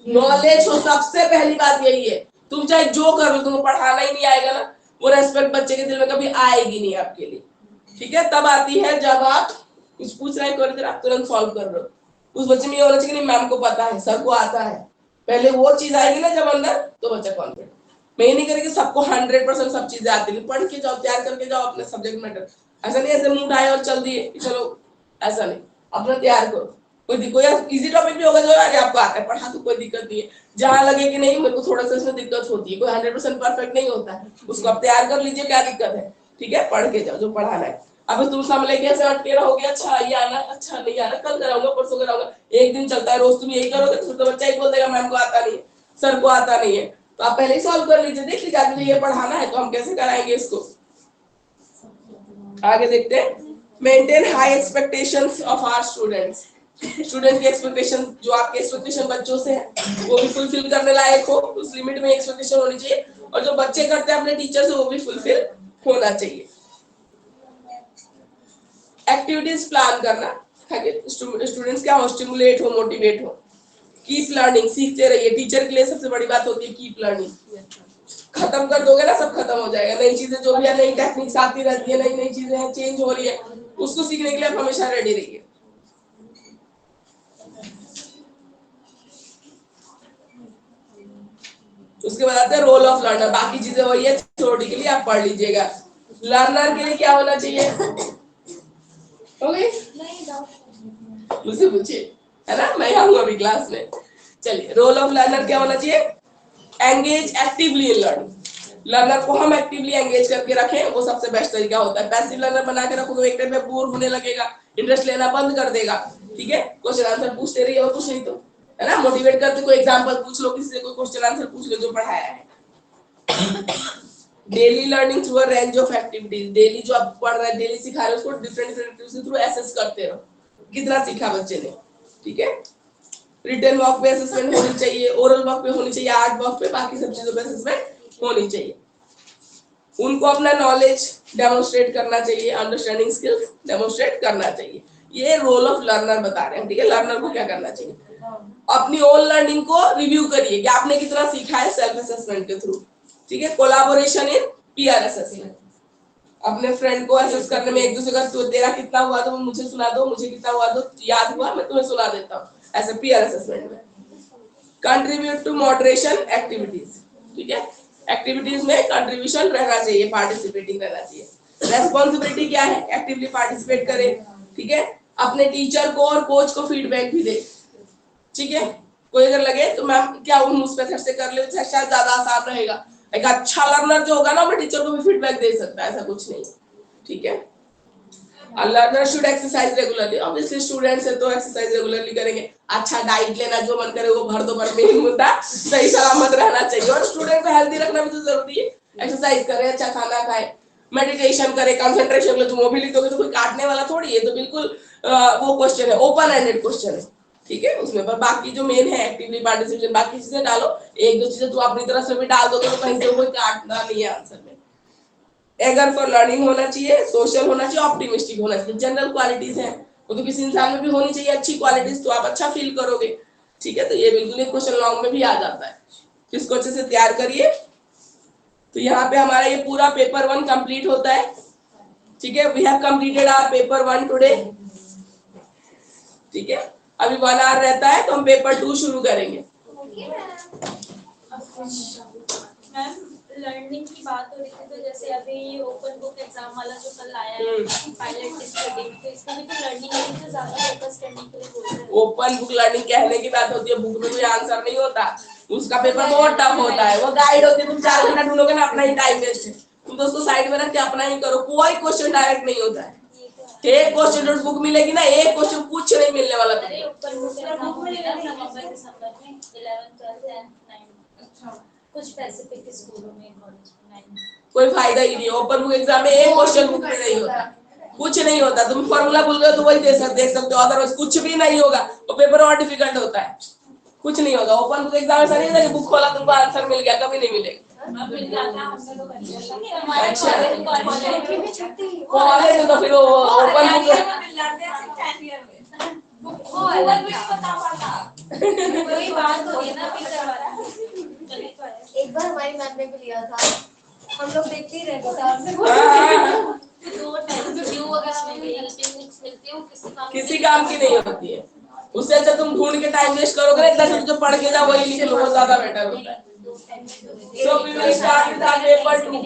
नॉलेज हो, सबसे पहली बात यही है। तुम चाहे जो कर लो, तुमको पढ़ाना ही नहीं आएगा ना, वो रेस्पेक्ट बच्चे के दिल में कभी आएगी नहीं आपके लिए, ठीक है। तब आती है जब आप कुछ पूछ रहे हैं आप तुरंत सॉल्व कर रहे हो, उस बच्चे में ये होना चाहिए नहीं मैम को पता है, सर को आता है, पहले वो चीज आएगी ना जब अंदर, तो बच्चा कॉन्फिडेंट। मैं नहीं करेगी सबको 100% सब चीजें आती है, पढ़ के जाओ, तैयार करके जाओ अपने सब्जेक्ट मैटर, ऐसा नहीं ऐसे मुंह उठाए और चल दिए चलो, ऐसा नहीं, अपना तैयार करो। कोई इजी टॉपिक भी होगा जो अरे आपको आता है पढ़ा तो कोई दिक्कत नहीं है, जहां लगे कि नहीं मेरे को थोड़ा सा इसमें दिक्कत होती है, कोई 100% परफेक्ट नहीं होता है, उसको आप तैयार कर लीजिए, क्या दिक्कत है, ठीक है, पढ़ के जाओ जो पढ़ाना है। अब तुम सामने कैसे अटके रहोगे, अच्छा ये आना, अच्छा नहीं आना, कल कराऊंगा परसों कराऊंगा, एक दिन चलता है, रोज तुम यही करोगे तो बच्चा ही बोल देगा मैम को आता नहीं है, सर को आता नहीं है, तो आप पहले ही सॉल्व कर लीजिए, देख लीजिए आज मुझे ये पढ़ाना है तो हम कैसे कराएंगे इसको। आगे देखते हैं, maintain high expectations of our students, student की एक्सपेक्टेशन, जो आपके एक्सपेक्टेशन बच्चों से है वो भी फुलफिल करने लायक हो, उस लिमिट में एक्सपेक्टेशन होनी चाहिए, और जो बच्चे करते हैं अपने टीचर से वो भी फुलफिल होना चाहिए। एक्टिविटीज प्लान करना ताकि स्टूडेंट्स क्या हो, स्टिमुलेट हो, मोटिवेट हो। कीप लर्निंग, सीखते रहिए, टीचर के लिए सबसे बड़ी बात होती है कीप लर्निंग। खत्म कर दोगे ना सब खत्म हो जाएगा, नई चीजें जो भी है, नई टेक्निक्स आती रहती है, नई नई चीजें हैं, चेंज हो रही है, उसको सीखने के लिए आप हमेशा रेडी रहिए। उसके बाद आते हैं रोल ऑफ लर्नर, बाकी चीजें वही है, थ्योरी के लिए आप पढ़ लीजिएगा। लर्नर के लिए क्या होना चाहिए, हो गई मुझसे पूछिए, है ना, मैं आऊंगा अभी क्लास में। चलिए, रोल ऑफ लर्नर क्या होना चाहिए, engage actively in learning, learner को हम एक्टिवली एंगेज करके रखें, वो सबसे बेस्ट तरीका होता है। पैसिव लर्नर बना के रखो तो एक टाइम पे बोर होने लगेगा, इंटरेस्ट लेना बंद कर देगा, ठीक है। क्वेश्चन आंसर पूछते रहिए और कुछ नहीं तो, है ना, मोटिवेट करते, कोई एग्जांपल पूछ लो किसी से, कोई क्वेश्चन आंसर पूछ लो जो पढ़ाया है। Daily learning through a range of activities, daily जो आप पढ़ रहे हैं, डेली सिखा रहे हैं, उसको डिफरेंट एक्टिविटीज के थ्रू एसेस करते रहो, कितना सीखा बच्चे ने, ठीक है। रिटन वर्क पे असेसमेंट होनी चाहिए, ओरल वर्क पे होनी चाहिए, आर्ट वर्क पे, बाकी सब चीजों पे असेसमेंट होनी चाहिए। उनको अपना नॉलेज डेमोन्स्ट्रेट करना चाहिए, अंडरस्टैंडिंग स्किल्स डेमोन्स्ट्रेट करना चाहिए। ये रोल ऑफ लर्नर बता रहे हैं, ठीक है। लर्नर को क्या करना चाहिए, अपनी ओन लर्निंग को रिव्यू करिए कि आपने कितना सीखा है सेल्फ असेसमेंट के थ्रू, ठीक है। कोलैबोरेशन इन पीयर असेसमेंट, अपने फ्रेंड को असेस करने में एक दूसरे का, तो तेरा कितना हुआ तो मुझे सुना दो, मुझे कितना हुआ तो याद हुआ मैं तुम्हें सुना देता हूँ, ऐसे पीयर असेसमेंट में। कंट्रीब्यूट टू मॉडरेशन एक्टिविटीज, ठीक है, एक्टिविटीज में कंट्रीब्यूशन रहना चाहिए, पार्टिसिपेटिंग रहना चाहिए। रेस्पॉन्सिबिलिटी क्या है, एक्टिवली पार्टिसिपेट करे, ठीक है। अपने टीचर को और कोच को फीडबैक भी दे, ठीक है। कोई अगर लगे तो मैम क्या वो उस मेथड से कर ले, शायद ज्यादा आसान रहेगा। एक अच्छा लर्नर जो होगा ना वो टीचर को भी फीडबैक दे सकता है, ऐसा कुछ नहीं, ठीक है। Learner should exercise regularly, obviously students है तो एक्सरसाइज रेगुलरली करेंगे। अच्छा डाइट लेना, जो मन करे वो भर दो, पर मेन मुद्दा सही सलामत रहना चाहिए, और स्टूडेंट को हेल्दी रखना भी तो जरूरी है। एक्सरसाइज करे, अच्छा खाना खाए, मेडिटेशन करे, कंसंट्रेशन करे, तुम वो भी लिखोगे तो कोई काटने वाला थोड़ी है, तो बिल्कुल वो क्वेश्चन है, ओपन एंडेड क्वेश्चन है, ठीक है उसमें। पर बाकी जो मेन है एक्टिवली पार्टिसिपेशन, बाकी चीजें डालो, एक दो चीजें तो अपनी तरफ से भी डाल दोगे तो कहीं से कोई काटना नहीं है आंसर में। एगर फॉर लर्निंग होना चाहिए, सोशल होना चाहिए, ऑप्टिमिस्टिक होना चाहिए। जनरल क्वालिटीज हैं वो तो किसी इंसान में भी होनी चाहिए, अच्छी क्वालिटीज, तो आप अच्छा फील करोगे, ठीक है। तो ये बिल्कुल एक क्वेश्चन लॉन्ग में भी आ जाता है, इसको अच्छे से तैयार करिए। तो यहाँ पे हमारा ये पूरा पेपर 1 कंप्लीट होता है, ठीक है। We have completed our paper 1 today, ठीक है। अभी 1 आवर रहता है तो हम पेपर 2 शुरू करेंगे। मैम लर्निंग की बात हो रही थी, तो जैसे अभी ओपन बुक एग्जाम वाला जो कल आया है पायलट स्टडी, तो इसमें भी तो लर्निंग पे ज्यादा फोकस करने के लिए बोल रहे हैं। ओपन बुक लर्निंग कहने की बात होती है, बुक में कोई आंसर नहीं होता, उसका पेपर बहुत टफ होता है, वो गाइड होती है, तुम 4 घंटा ढूंढोगे ना, अपना ही टाइम वेस्ट है, तुम तो उसको साइड में रख के अपना ही करो। कोई क्वेश्चन डायरेक्ट नहीं होता है, एक क्वेश्चन बुक मिलेगी ना, एक क्वेश्चन कुछ नहीं मिलने वाला तुम्हें। ओपन बुक एग्जाम होगा नवंबर दिसंबर में 11th 12th एंड 9th, अच्छा कुछ स्पेसिफिक स्कूलों में, कॉलेज में 9th। कोई फायदा ही नहीं, ओपन बुक एग्जाम में एक क्वेश्चन बुक में नहीं होता, कुछ नहीं होता। तुम फॉर्मूला भूल गए तो वही दे सकते हो, अदरवाइज कुछ भी नहीं होगा, वो पेपर और डिफिकल्ट होता है। कुछ नहीं होगा। ओपन बुक एग्जाम ऐसा नहीं है कि बुक खोला तुमको आंसर मिल गया, कभी नहीं मिलेगा। अच्छा कॉलेज में तो फिर वो ओपन बुक वही बात हो रही है ना टीचर वाला। एक बार हमारी मैम ने भी लिया था, हम लोग देखते ही रहते थे आंसर। दो टाइम ड्यू वगैरह में हेल्पिंग बुक्स मिलती है, वो किसी काम की नहीं होती है। उससे अच्छा तुम ढूंढ के टाइम वेस्ट करोगे, इतना सब जो पढ़ के जाओ वही लिख लो, वो ज्यादा बेटर होता है। So we will start with our paper 2.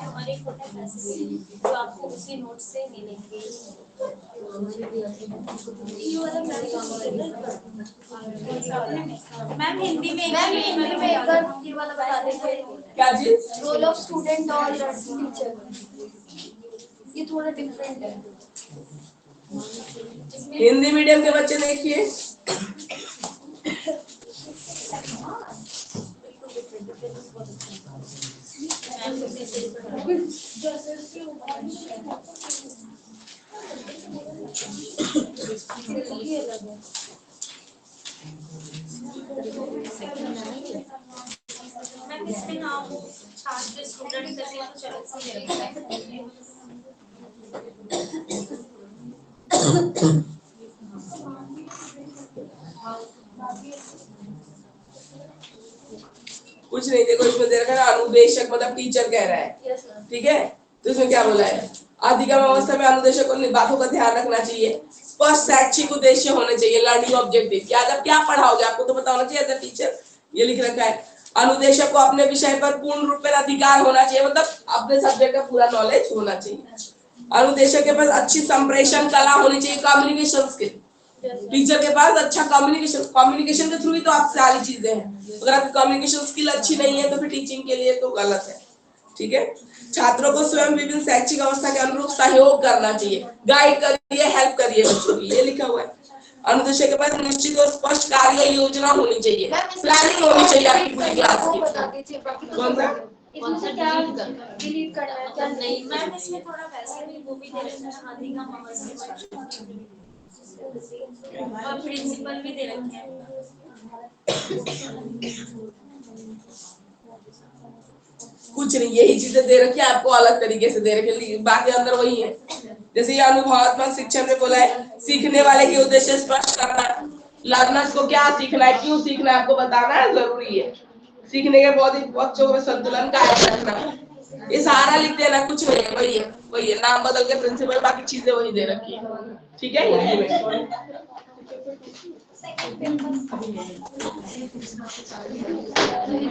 और एक होता है पैसे जो आपको उसी नोट से मिलेंगे। ये वाला मैम हिंदी में एक बार ये वाला बता देंगे, क्या चीज? रोल ऑफ स्टूडेंट और टीचर, ये थोड़ा डिफरेंट है। हिंदी मीडियम के बच्चे देखिए, मैम इसमें ना वो छात्र स्टूडेंट करके कुछ अलग से दे रखा है। कुछ नहीं, देखो इसमें दे रखा है अनुदेशक, मतलब टीचर कह रहा है, ठीक है। तो इसमें क्या बोला है, अधिगम अवस्था में अनुदेशक को बातों का ध्यान रखना चाहिए, स्पष्ट शैक्षिक उद्देश्य होने चाहिए, लर्निंग ऑब्जेक्टिव, क्या जब क्या पढ़ाओगे आपको तो पता होना चाहिए एज अ टीचर, ये लिख रखा है। अनुदेशक को अपने विषय पर पूर्ण रूप में अधिकार होना चाहिए, मतलब अपने सब्जेक्ट का पूरा नॉलेज होना चाहिए। अनुदेशक के पास अच्छी संप्रेषण कला होनी चाहिए, कम्युनिकेशन स्किल, टीचर के पास अच्छा कम्युनिकेशन के थ्रू ही तो आप सारी चीजें हैं। अगर आपकी कम्युनिकेशन स्किल अच्छी नहीं है तो फिर टीचिंग के लिए तो गलत है, ठीक है। छात्रों को स्वयं विभिन्न शैक्षिक अवस्था के अनुरूप सहयोग करना चाहिए, गाइड करिए, हेल्प करिए बच्चों की, ये लिखा हुआ है। अनुदेशक के पास निश्चित और स्पष्ट कार्य योजना होनी चाहिए, प्लानिंग होनी चाहिए आपकी पूरी क्लास की। कौन सा इसमें क्या डिलीट करना है क्या नहीं? मैम इसमें थोड़ा वैसे भी वो भी दे रखा है, अधिगम अवस्था और प्रिंसिपल भी दे रखे हैं। कुछ नहीं, यही चीजें दे रखी है आपको, अलग तरीके से दे रखी है, बाकी अंदर वही है। जैसे ये अनुभवात्मक शिक्षण में बोला है, सीखने वाले के उद्देश्य स्पष्ट करना, लर्नर्स को क्या सीखना है, क्यों सीखना है आपको बताना जरूरी है। सीखने के बौद्धिक बच्चों में संतुलन कायम रखना, ये सारा लिख देना, कुछ नहीं है, वही है, नाम बदल के प्रिंसिपल, बाकी चीजें वही दे रखी है, ठीक है। हिंदी में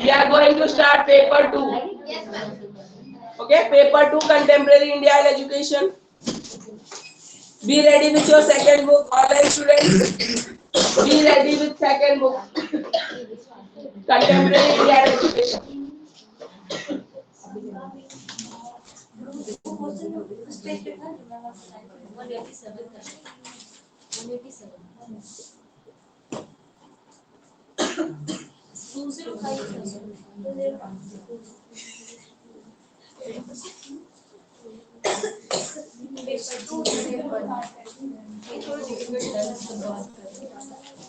we are going to start paper 2. Yes ma'am. Okay, paper 2, contemporary India and education. Be ready with your second book, online students. Be ready with second book, contemporary India and education.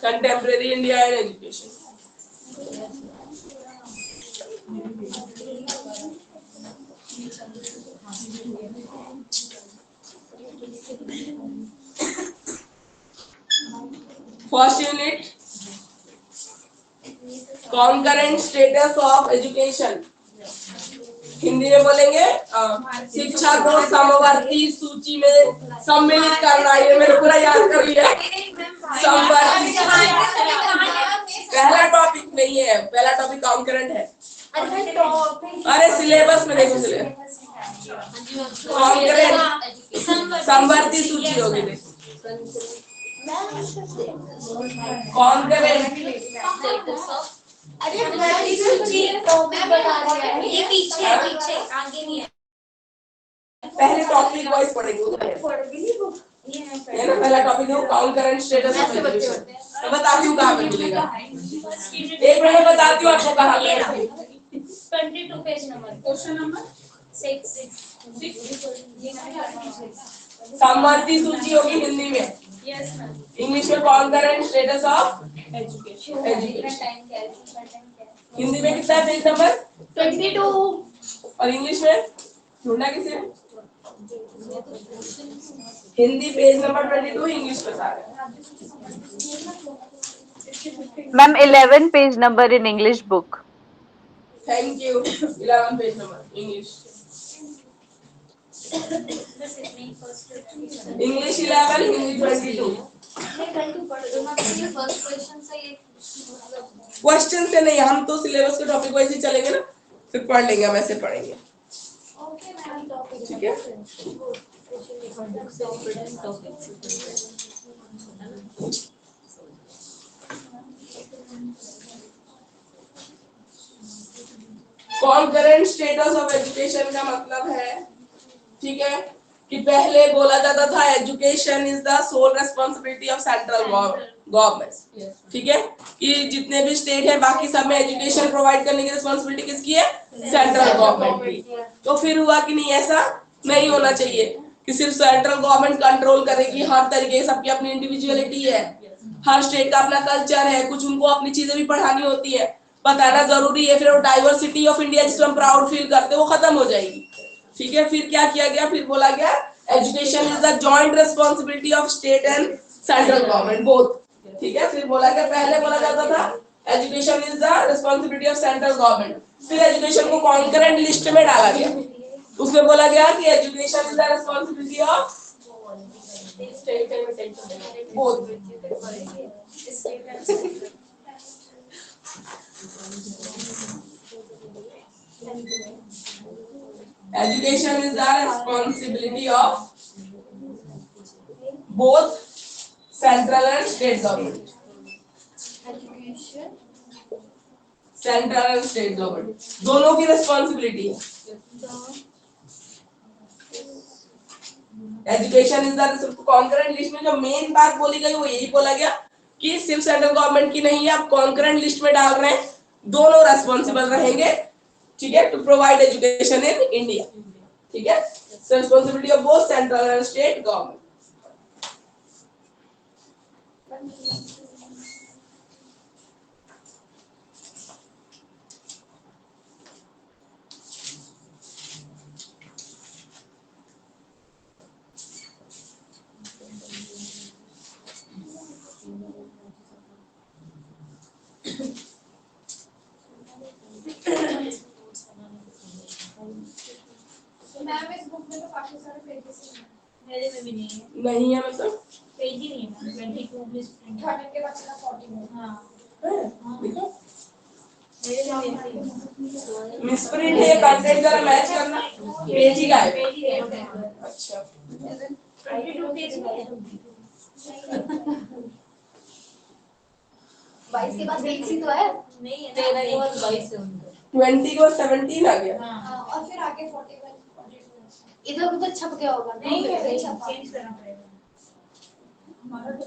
Contemporary India and education. First unit, concurrent status of education. Hindi में बोलेंगे शिक्षा को समवर्ती सूची में सम्मिलित करना, ये मैंने पूरा याद कर लिया। समवर्ती, पहला टॉपिक नहीं है, पहला टॉपिक कॉन्करेंट है। अरे सिलेबस में देखो, सिलेबस कॉन्करेंट समवर्ती सूची होगी, कॉन्करेंट। अरे हमारी सूची मैं बता रही हूँ, ये पीछे आगे नहीं है। पहले टॉपिक वाइज पढ़ेंगे, ये ना पहला टॉपिक है कॉन्करेंट स्टेटस ऑफ एजुकेशन। मैं बताती हूँ कहाँ पे मिलेगा, एक मिनट में बताती हूँ आपको कहाँ पे। 22 पेज नंबर, क्वेश्चन नंबर 6। समवर्ती सूची होगी हिंदी में, यस मैम। इंग्लिश में concurrent status of education education. Time क्या है, टाइम क्या है? हिंदी में कितना है पेज नंबर 22। और इंग्लिश में ढूंढना किसी ने? हिंदी पेज नंबर 22, इंग्लिश बता रहे हैं। Ma'am, 11 page number in English book. Thank you. 11 page number English, बस इतनी first English 11, Hindi 22। First question से ये क्वेश्चन से नहीं, हम तो सिलेबस के टॉपिक वाइज ही चलेंगे ना, फिर पढ़ लेंगे, हम ऐसे पढ़ेंगे, ओके मैम टॉपिक ठीक है। कॉन्करेंट स्टेटस ऑफ एजुकेशन का मतलब है, ठीक है, कि पहले बोला जाता था education is the sole responsibility of central government, ठीक है, कि जितने भी स्टेट है बाकी सब में एजुकेशन प्रोवाइड करने की रिस्पॉन्सिबिलिटी किसकी है? सेंट्रल गवर्नमेंट की। तो फिर हुआ कि नहीं, ऐसा नहीं होना चाहिए कि सिर्फ सेंट्रल गवर्नमेंट कंट्रोल करेगी, हर तरीके की सबकी अपनी इंडिविजुअलिटी है, हर स्टेट का अपना कल्चर है, कुछ उनको अपनी चीजें भी पढ़ानी होती है, बताना जरूरी है, फिर वो डाइवर्सिटी ऑफ इंडिया जिसमें हम प्राउड फील करते हैं वो खत्म हो जाएगी, ठीक है। फिर क्या किया गया, फिर बोला गया education is the joint responsibility of state and central government both, ठीक है। फिर बोला गया, पहले बोला जाता था education is the responsibility of central government, फिर एजुकेशन को कॉन्करेंट लिस्ट में डाला गया, उसमें बोला गया कि education is the responsibility of both. Education is the responsibility of both central and state government. Central and state government दोनों की रिस्पॉन्सिबिलिटी है। Education is the concurrent list में जो मेन बात बोली गई वो यही बोला गया कि सिर्फ सेंट्रल गवर्नमेंट की नहीं है, आप कॉन्करेंट लिस्ट में डाल रहे हैं, दोनों रेस्पॉन्सिबल रहेंगे, ठीक है, to provide education in India, ठीक है। Responsibility of both central and state government. Ma'am इस बुक में तो काफी सारे पेजेस हैं। मेरे में भी नहीं है, नहीं है मतलब पेज ही नहीं है मैम। 22 लिस्ट 13 के बाद चला 40 में। हाँ देखो मेरे में भी ऐसे ही है। मिसप्रिंट है, कंटेंट जरा मैच करना, पेज ही गायब है। पेज ही है। अच्छा 22 पेज में है। 22 के बाद 20 ही तो है। नहीं है ना, 13 के बाद 22 है उनका। 20 को 17 आ गया। हाँ और फिर आगे 41 इधर उधर छप गया होगा। नहीं है छपा, चेंज करना पड़ेगा हमारा तो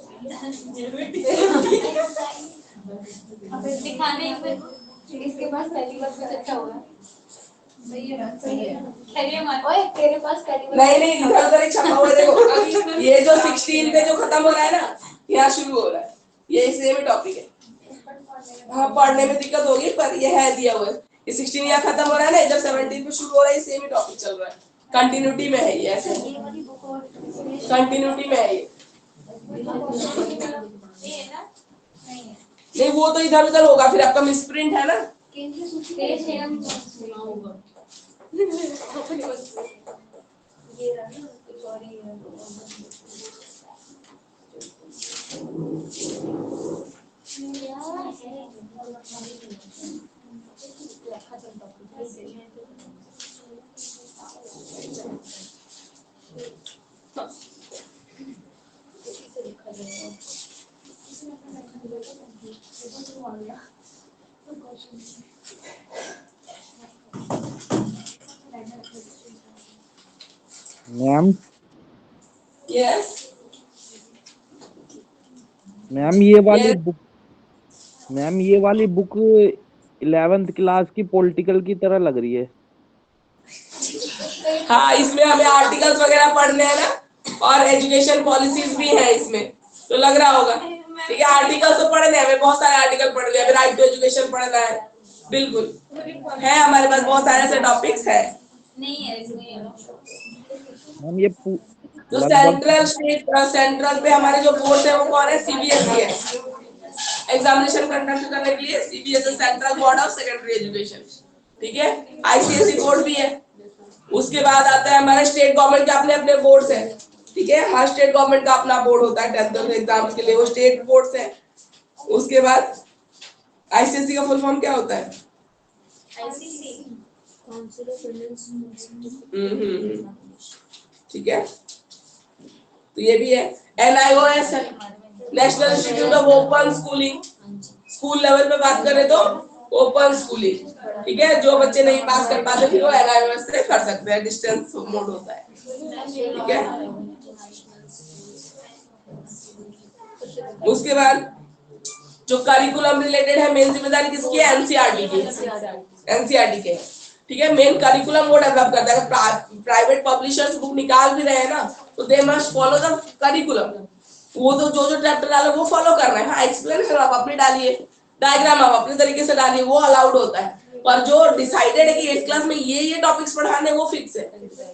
दिखाने फिर इसके पास पहली बार में अच्छा हुआ। सही है ना, सही है। खैरिए मत। ओए तेरे पास पहली बार नहीं नहीं, इधर उधर एक छपा हुआ है, देखो अभी ये जो 16 पे जो खत्म हो रहा है ना, यहाँ शुरू हो रहा है, ये सेम ही टॉपिक है। हाँ पढ़ने में दिक्कत होगी पर ये है दिया हुआ है, ये 16 यहाँ खत्म हो रहा है ना, जब 17 पे शुरू हो रहा है, सेम ही टॉपिक चल रहा है, कंटिन्यूटी में है ये, ऐसे ये वाली बुक और कंटिन्यूटी में है ये। ये है ना, नहीं है। नहीं वो तो इधर उधर होगा, फिर आपका मिसप्रिंट है ना। केंद्रीय सूची पेज है हम सुना होगा। ये रहा ना कुछ और ही है। मैम यस मैम ये वाली Yes. बुक मैम ये वाली बुक 11th क्लास की पॉलिटिकल की तरह लग रही है। हाँ इसमें हमें आर्टिकल्स वगैरह पढ़ने हैं ना, और एजुकेशन पॉलिसीज भी है इसमें, तो लग रहा होगा। ठीक है, आर्टिकल तो पढ़ने हमें बहुत सारे आर्टिकल पढ़ लिया, राइट टू एजुकेशन पढ़ना है, बिल्कुल है हमारे पास बहुत सारे ऐसे टॉपिक्स है। नहीं है इसमें। मैम ये जो लगभग सेंट्रल स्टेट सेंट्रल पे हमारे जो बोर्ड है वो कौन है? सीबीएसई है। एग्जामिनेशन कंडक्ट करने के लिए CBSE, central board of secondary education. ठीक है, आईसीएसई बोर्ड भी है। उसके बाद आता है हमारे स्टेट गवर्नमेंट के अपने अपने बोर्ड्स हैं। ठीक है, हर स्टेट गवर्नमेंट का अपना बोर्ड होता है 10th एग्जाम्स के लिए, वो स्टेट बोर्ड्स है। उसके बाद आईसीएसई का फुल फॉर्म क्या होता है? ICC council of Indian. ठीक है, तो ये भी है। एनआईओएस है, national institute of open schooling. School level पे बात करें तो ओपन स्कूलिंग। ठीक है, जो बच्चे नहीं पास कर पाते फिर वो एनआईओएस से कर सकते हैं, डिस्टेंस मोड होता है। ठीक है, उसके बाद जो करिकुलम रिलेटेड है, मेन जिम्मेदारी किसकी है? एनसीईआरटी की। एनसीईआरटी के। ठीक है, मेन करिकुलम वो डेवलप करता है। प्राइवेट पब्लिशर्स बुक निकाल भी रहे हैं ना, तो they must follow the curriculum. वो तो जो जो चैप्टर डालो वो फॉलो करना है। हाँ, एक्सप्लेनेशन आप अपनी डालिए, डायग्राम आप अपने तरीके से डालिए, वो अलाउड होता है। पर जो डिसाइडेड है कि 8th क्लास में ये टॉपिक्स पढ़ाने, वो फिक्स है।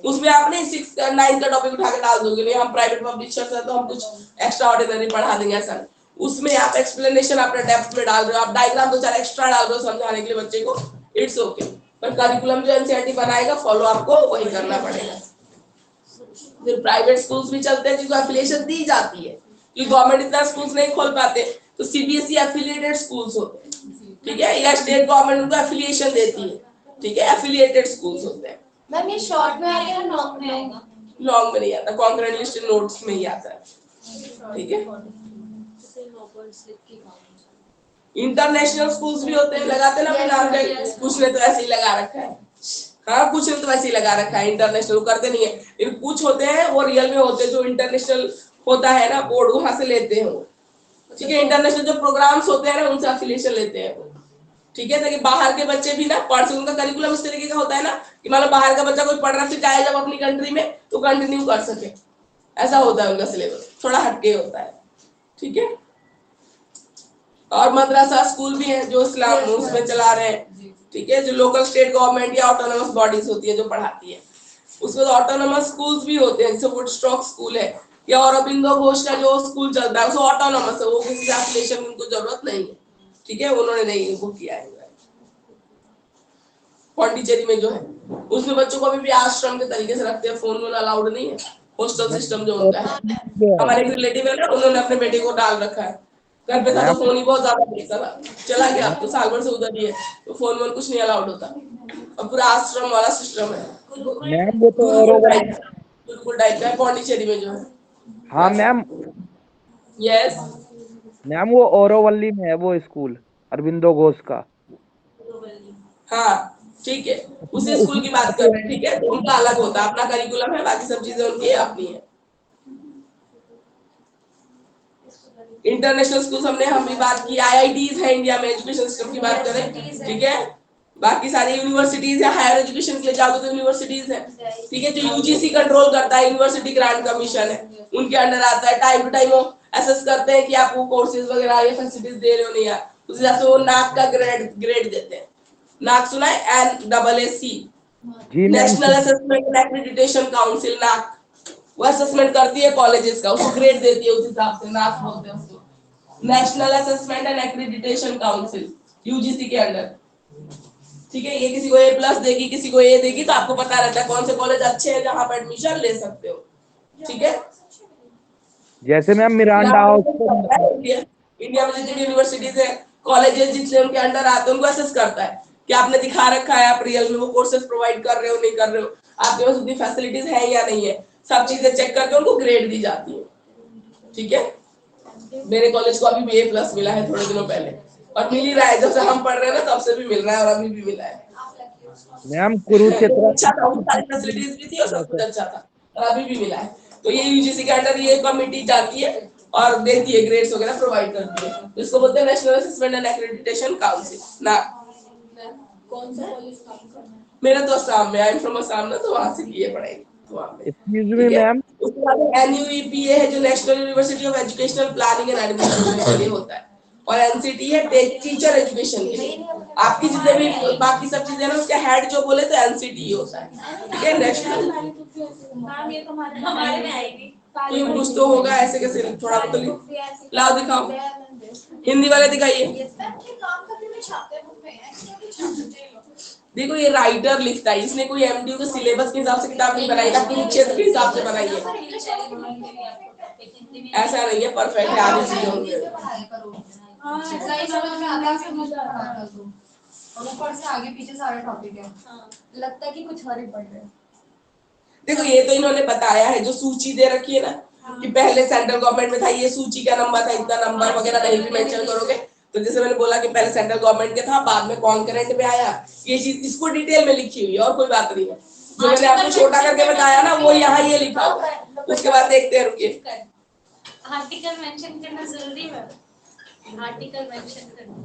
उसमें आपने 6th 9th का टॉपिक उठा के डाल दोगे, नहीं हम प्राइवेट पब्लिशर्स है तो हम कुछ एक्स्ट्रा ऑर्डिनरी पढ़ा देंगे, ऐसा नहीं। उसमें आप एक्सप्लेनेशन अपने डेप्थ में डाल रहे हो, आप डायग्राम 2-4 एक्स्ट्रा डाल रहे हो समझाने के लिए बच्चे को, इट्स ओके। पर करिकुलम जो एनसीईआरटी बनाएगा फॉलो आपको वही करना पड़ेगा। फिर प्राइवेट स्कूल्स भी चलते हैं जिनको एफिलिएशन दी जाती है, क्योंकि गवर्नमेंट इतना स्कूल्स नहीं खोल पाते, तो सीबीएसई एफिलिएटेड स्कूल्स होते हैं। ठीक है, या स्टेट गवर्नमेंट उनको एफिलिएशन देती है। ठीक है, एफिलिएटेड स्कूल्स होते हैं। मैम ये शॉर्ट में आएगा या लॉन्ग में आएगा? लॉन्ग में नहीं आता, कॉन्करेंट लिस्ट नोट्स में ही आता है। ठीक है, इंटरनेशनल स्कूल्स भी होते हैं, लगाते ना नाम पे, कुछ ने तो ऐसे ही लगा रखा है। हाँ, कुछ ने तो ऐसे ही लगा रखा है, इंटरनेशनल करते नहीं है। लेकिन कुछ होते हैं वो रियल में होते हैं, जो इंटरनेशनल होता है ना बोर्ड, वहां से लेते हैं वो। ठीक है, इंटरनेशनल जो प्रोग्राम्स होते हैं ना उनसे एफिलिएशन लेते हैं वो। ठीक है, ताकि बाहर के बच्चे भी ना पढ़ सकें। उनका करिकुलम इस तरीके का होता है ना कि मान लो बाहर का बच्चा कोई पढ़ना से चाहे जब अपनी कंट्री में तो कंटिन्यू कर सके, ऐसा होता है उनका सिलेबस, थोड़ा हटके होता है। ठीक है, और मदरसा स्कूल भी है जो इस्लाम उसमें चला रहे हैं। ठीक है, जो लोकल स्टेट गवर्नमेंट या ऑटोनोमस बॉडीज होती है जो पढ़ाती है, उसमें तो ऑटोनोमस स्कूल्स भी होते हैं, जैसे वुडस्टॉक स्कूल है या औरबिंदो घोष का जो स्कूल चलता है वो ऑटोनोमस है, वो किसी से एफिलिएशन की उनको जरूरत नहीं है। ठीक है, उन्होंने नहीं वो किया है। पौंडीचेरी में जो है उसमें बच्चों को अभी भी आश्रम के तरीके से रखते हैं, फोन वोन अलाउड नहीं है, हॉस्टल सिस्टम जो उनका है। हमारे एक रिलेटिव है ना, उन्होंने अपने बेटे को डाल रखा है, घर पे था तो फोन ही बहुत ज्यादा देखता था, चला गया अब तो साल भर से उधर ही है, तो फोन वोन कुछ नहीं अलाउड होता। अब पूरा आश्रम वाला सिस्टम है। मैम वो तो गुरुकुल टाइप का है पौंडीचेरी में जो है। हाँ मैम, यस मैम वो ओरोवल्ली में है वो स्कूल, अरविंदो घोष का। हाँ, ठीक है, उसी स्कूल की बात कर रहे हैं। ठीक है, तो उनका अलग होता है, अपना करिकुलम है, बाकी सब चीजें उनकी अपनी है। इंटरनेशनल स्कूल हमने हम भी बात की, आईआईटीज है इंडिया में, एजुकेशन सिस्टम की बात करें। ठीक है, बाकी सारी यूनिवर्सिटीज है, हायर एजुकेशन के लिए जाओगे तो यूनिवर्सिटीज है। ठीक है, जो यूजीसी कंट्रोल करता है, यूनिवर्सिटी ग्रांट कमीशन है, उनके अंडर आता है। टाइम टू टाइम वो असेस करते हैं कि आप वो कोर्सेज वगैरह ये फैसिलिटीज दे रहे हो नहीं यार, उस हिसाब से वो नाक का ग्रेड देते हैं। नाक सुना है? NAAC, national assessment and accreditation council. नाक वो असेसमेंट करती है कॉलेजेस का, उसको ग्रेड देती है उस हिसाब से, नाक बोलते हैं उसको, national assessment and accreditation council, UGC के अंडर। ठीक है, ये किसी को A+ देगी, किसी को A देगी, तो आपको पता रहता है कौन से कॉलेज अच्छे हैं जहां पर एडमिशन ले सकते हो। ठीक है, जैसे मैम मिरांडा इंडिया में जितनी यूनिवर्सिटीज है, कॉलेजेस जितने उनके अंडर आते हैं, उनको असेस करता है कि आपने दिखा रखा है आप रियल में वो कोर्सेज प्रोवाइड कर रहे हो नहीं कर रहे हो, आपके पास उतनी फैसिलिटीज है या नहीं है, सब चीजें चेक करके उनको ग्रेड दी जाती है। ठीक है, मेरे कॉलेज को अभी भी A+ मिला है थोड़े दिनों पहले, और मिल ही रहा है, जब से हम पढ़ रहे हैं ना तब से भी मिल रहा है, और अभी भी मिला है। मैम कुरुक्षेत्र अच्छा था, सारी फैसिलिटीज भी थी और सब कुछ अच्छा था, और अभी भी मिला है। तो ये यूजीसी के अंडर ये कमिटी जाती है और देती है, ग्रेड्स वगैरह प्रोवाइड करती है, इसको बोलते हैं national assessment and accreditation council ना। कौन सा कॉलेज काम करना है? मेरा तो असम में, आई एम फ्रॉम असम ना, तो वहां से किए पढ़ाई। वहाँ पे। एक्सक्यूज मी ठीक है, मैम, उसके बाद NUEPA है जो national university of educational planning and administration के लिए होता है, और NCT है टीचर एजुकेशन के लिए। आपकी जितने भी बाकी सब चीजें ना उसका हेड जो बोले तो NCT ही होता है। ठीक है, नेशनल मैम ये तो हमारे में आएगी। कुछ तो होगा, ऐसे कैसे थोड़ा बहुत लाओ दिखाओ, हिंदी वाले दिखाइए। देखो ये राइटर लिखता है, इसने कोई MDU के सिलेबस के हिसाब से किताब नहीं बनाई, अपने क्षेत्र के हिसाब से बनाई है। ऐसा नहीं है परफेक्ट है, आधी चीजें होंगी। और ऊपर से आगे पीछे सारे टॉपिक है, लगता है कि कुछ और ही पढ़ रहे हैं। देखो ये तो इन्होंने बताया है, जो सूची दे रखी है ना कि पहले सेंट्रल गवर्नमेंट में था, ये सूची का नंबर था, इतना नंबर वगैरह नहीं भी मेंशन करोगे तो जैसे मैंने बोला कि पहले सेंट्रल गवर्नमेंट के था, बाद में कॉन्करेंट में आया, ये चीज इसको डिटेल में लिखी हुई है और कोई बात नहीं है। जो मैंने आपको छोटा करके बताया ना वो यहाँ ये लिखा हुआ है, उसके बाद देखते हैं, रुकिए। आर्टिकल मेंशन करना जरूरी है, आर्टिकल मेंशन करना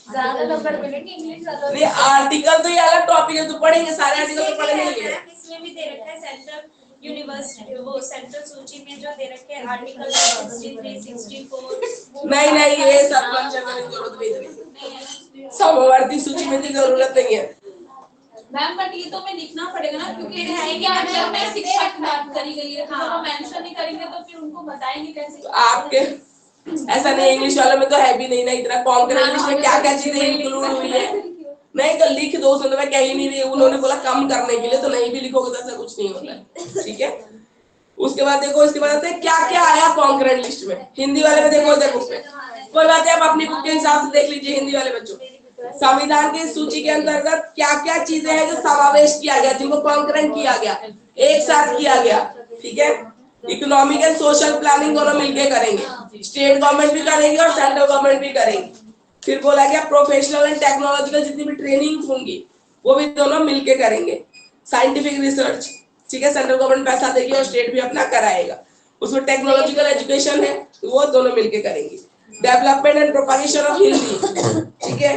ज्यादा नंबर मिलेंगे इंग्लिश ज्यादा। नहीं आर्टिकल तो ये अलग टॉपिक है, तो पढ़ेंगे सारे आर्टिकल तो पढ़ेंगे नहीं। इसमें भी दे रखा है सेंट्रल यूनिवर्सिटी, वो सेंट्रल सूची में जो दे रखे हैं आर्टिकल 63 64। नहीं ये सब मेंशन करने की जरूरत नहीं है, समवर्ती सूची में की जरूरत नहीं है मैम। बट ये तो हमें लिखना पड़ेगा ना, क्योंकि है कि अंदर में शिक्षा की बात करी गई है, तो वो मेंशन नहीं करेंगे तो फिर उनको बताएंगे कैसे। आपके ऐसा नहीं, इंग्लिश वाले में तो है भी नहीं ना इतना कॉन्करेंट, इंग्लिश में क्या क्या चीजें इंक्लूड हुई है। नहीं तो लिख दो, उसमें मैं कह ही नहीं रही, उन्होंने बोला कम करने के लिए, तो नहीं भी लिखोगे तो ऐसा कुछ नहीं होता है। ठीक है, उसके बाद देखो, इसके बाद क्या क्या आया कॉन्करेंट लिस्ट में। हिंदी वाले में देखो इधर बुक में, कोई बात है, आप अपनी बुक के हिसाब से देख लीजिए। हिंदी वाले बच्चों, संविधान की सूची के अंतर्गत क्या क्या चीजें हैं जो समावेश किया गया, जिनको कॉन्करेंट किया गया, एक साथ किया गया। ठीक है, इकोनॉमिक एंड सोशल प्लानिंग दोनों मिलके करेंगे, स्टेट गवर्नमेंट भी करेंगे और सेंट्रल गवर्नमेंट भी करेंगे। फिर बोला गया प्रोफेशनल एंड टेक्नोलॉजिकल जितनी भी ट्रेनिंग होंगी वो भी दोनों मिलके करेंगे। साइंटिफिक रिसर्च, ठीक है, सेंट्रल गवर्नमेंट पैसा देगी और स्टेट भी अपना कराएगा। उसमें टेक्नोलॉजिकल एजुकेशन है, वो दोनों मिलके करेंगे। Development and propagation of Hindi, ठीक है।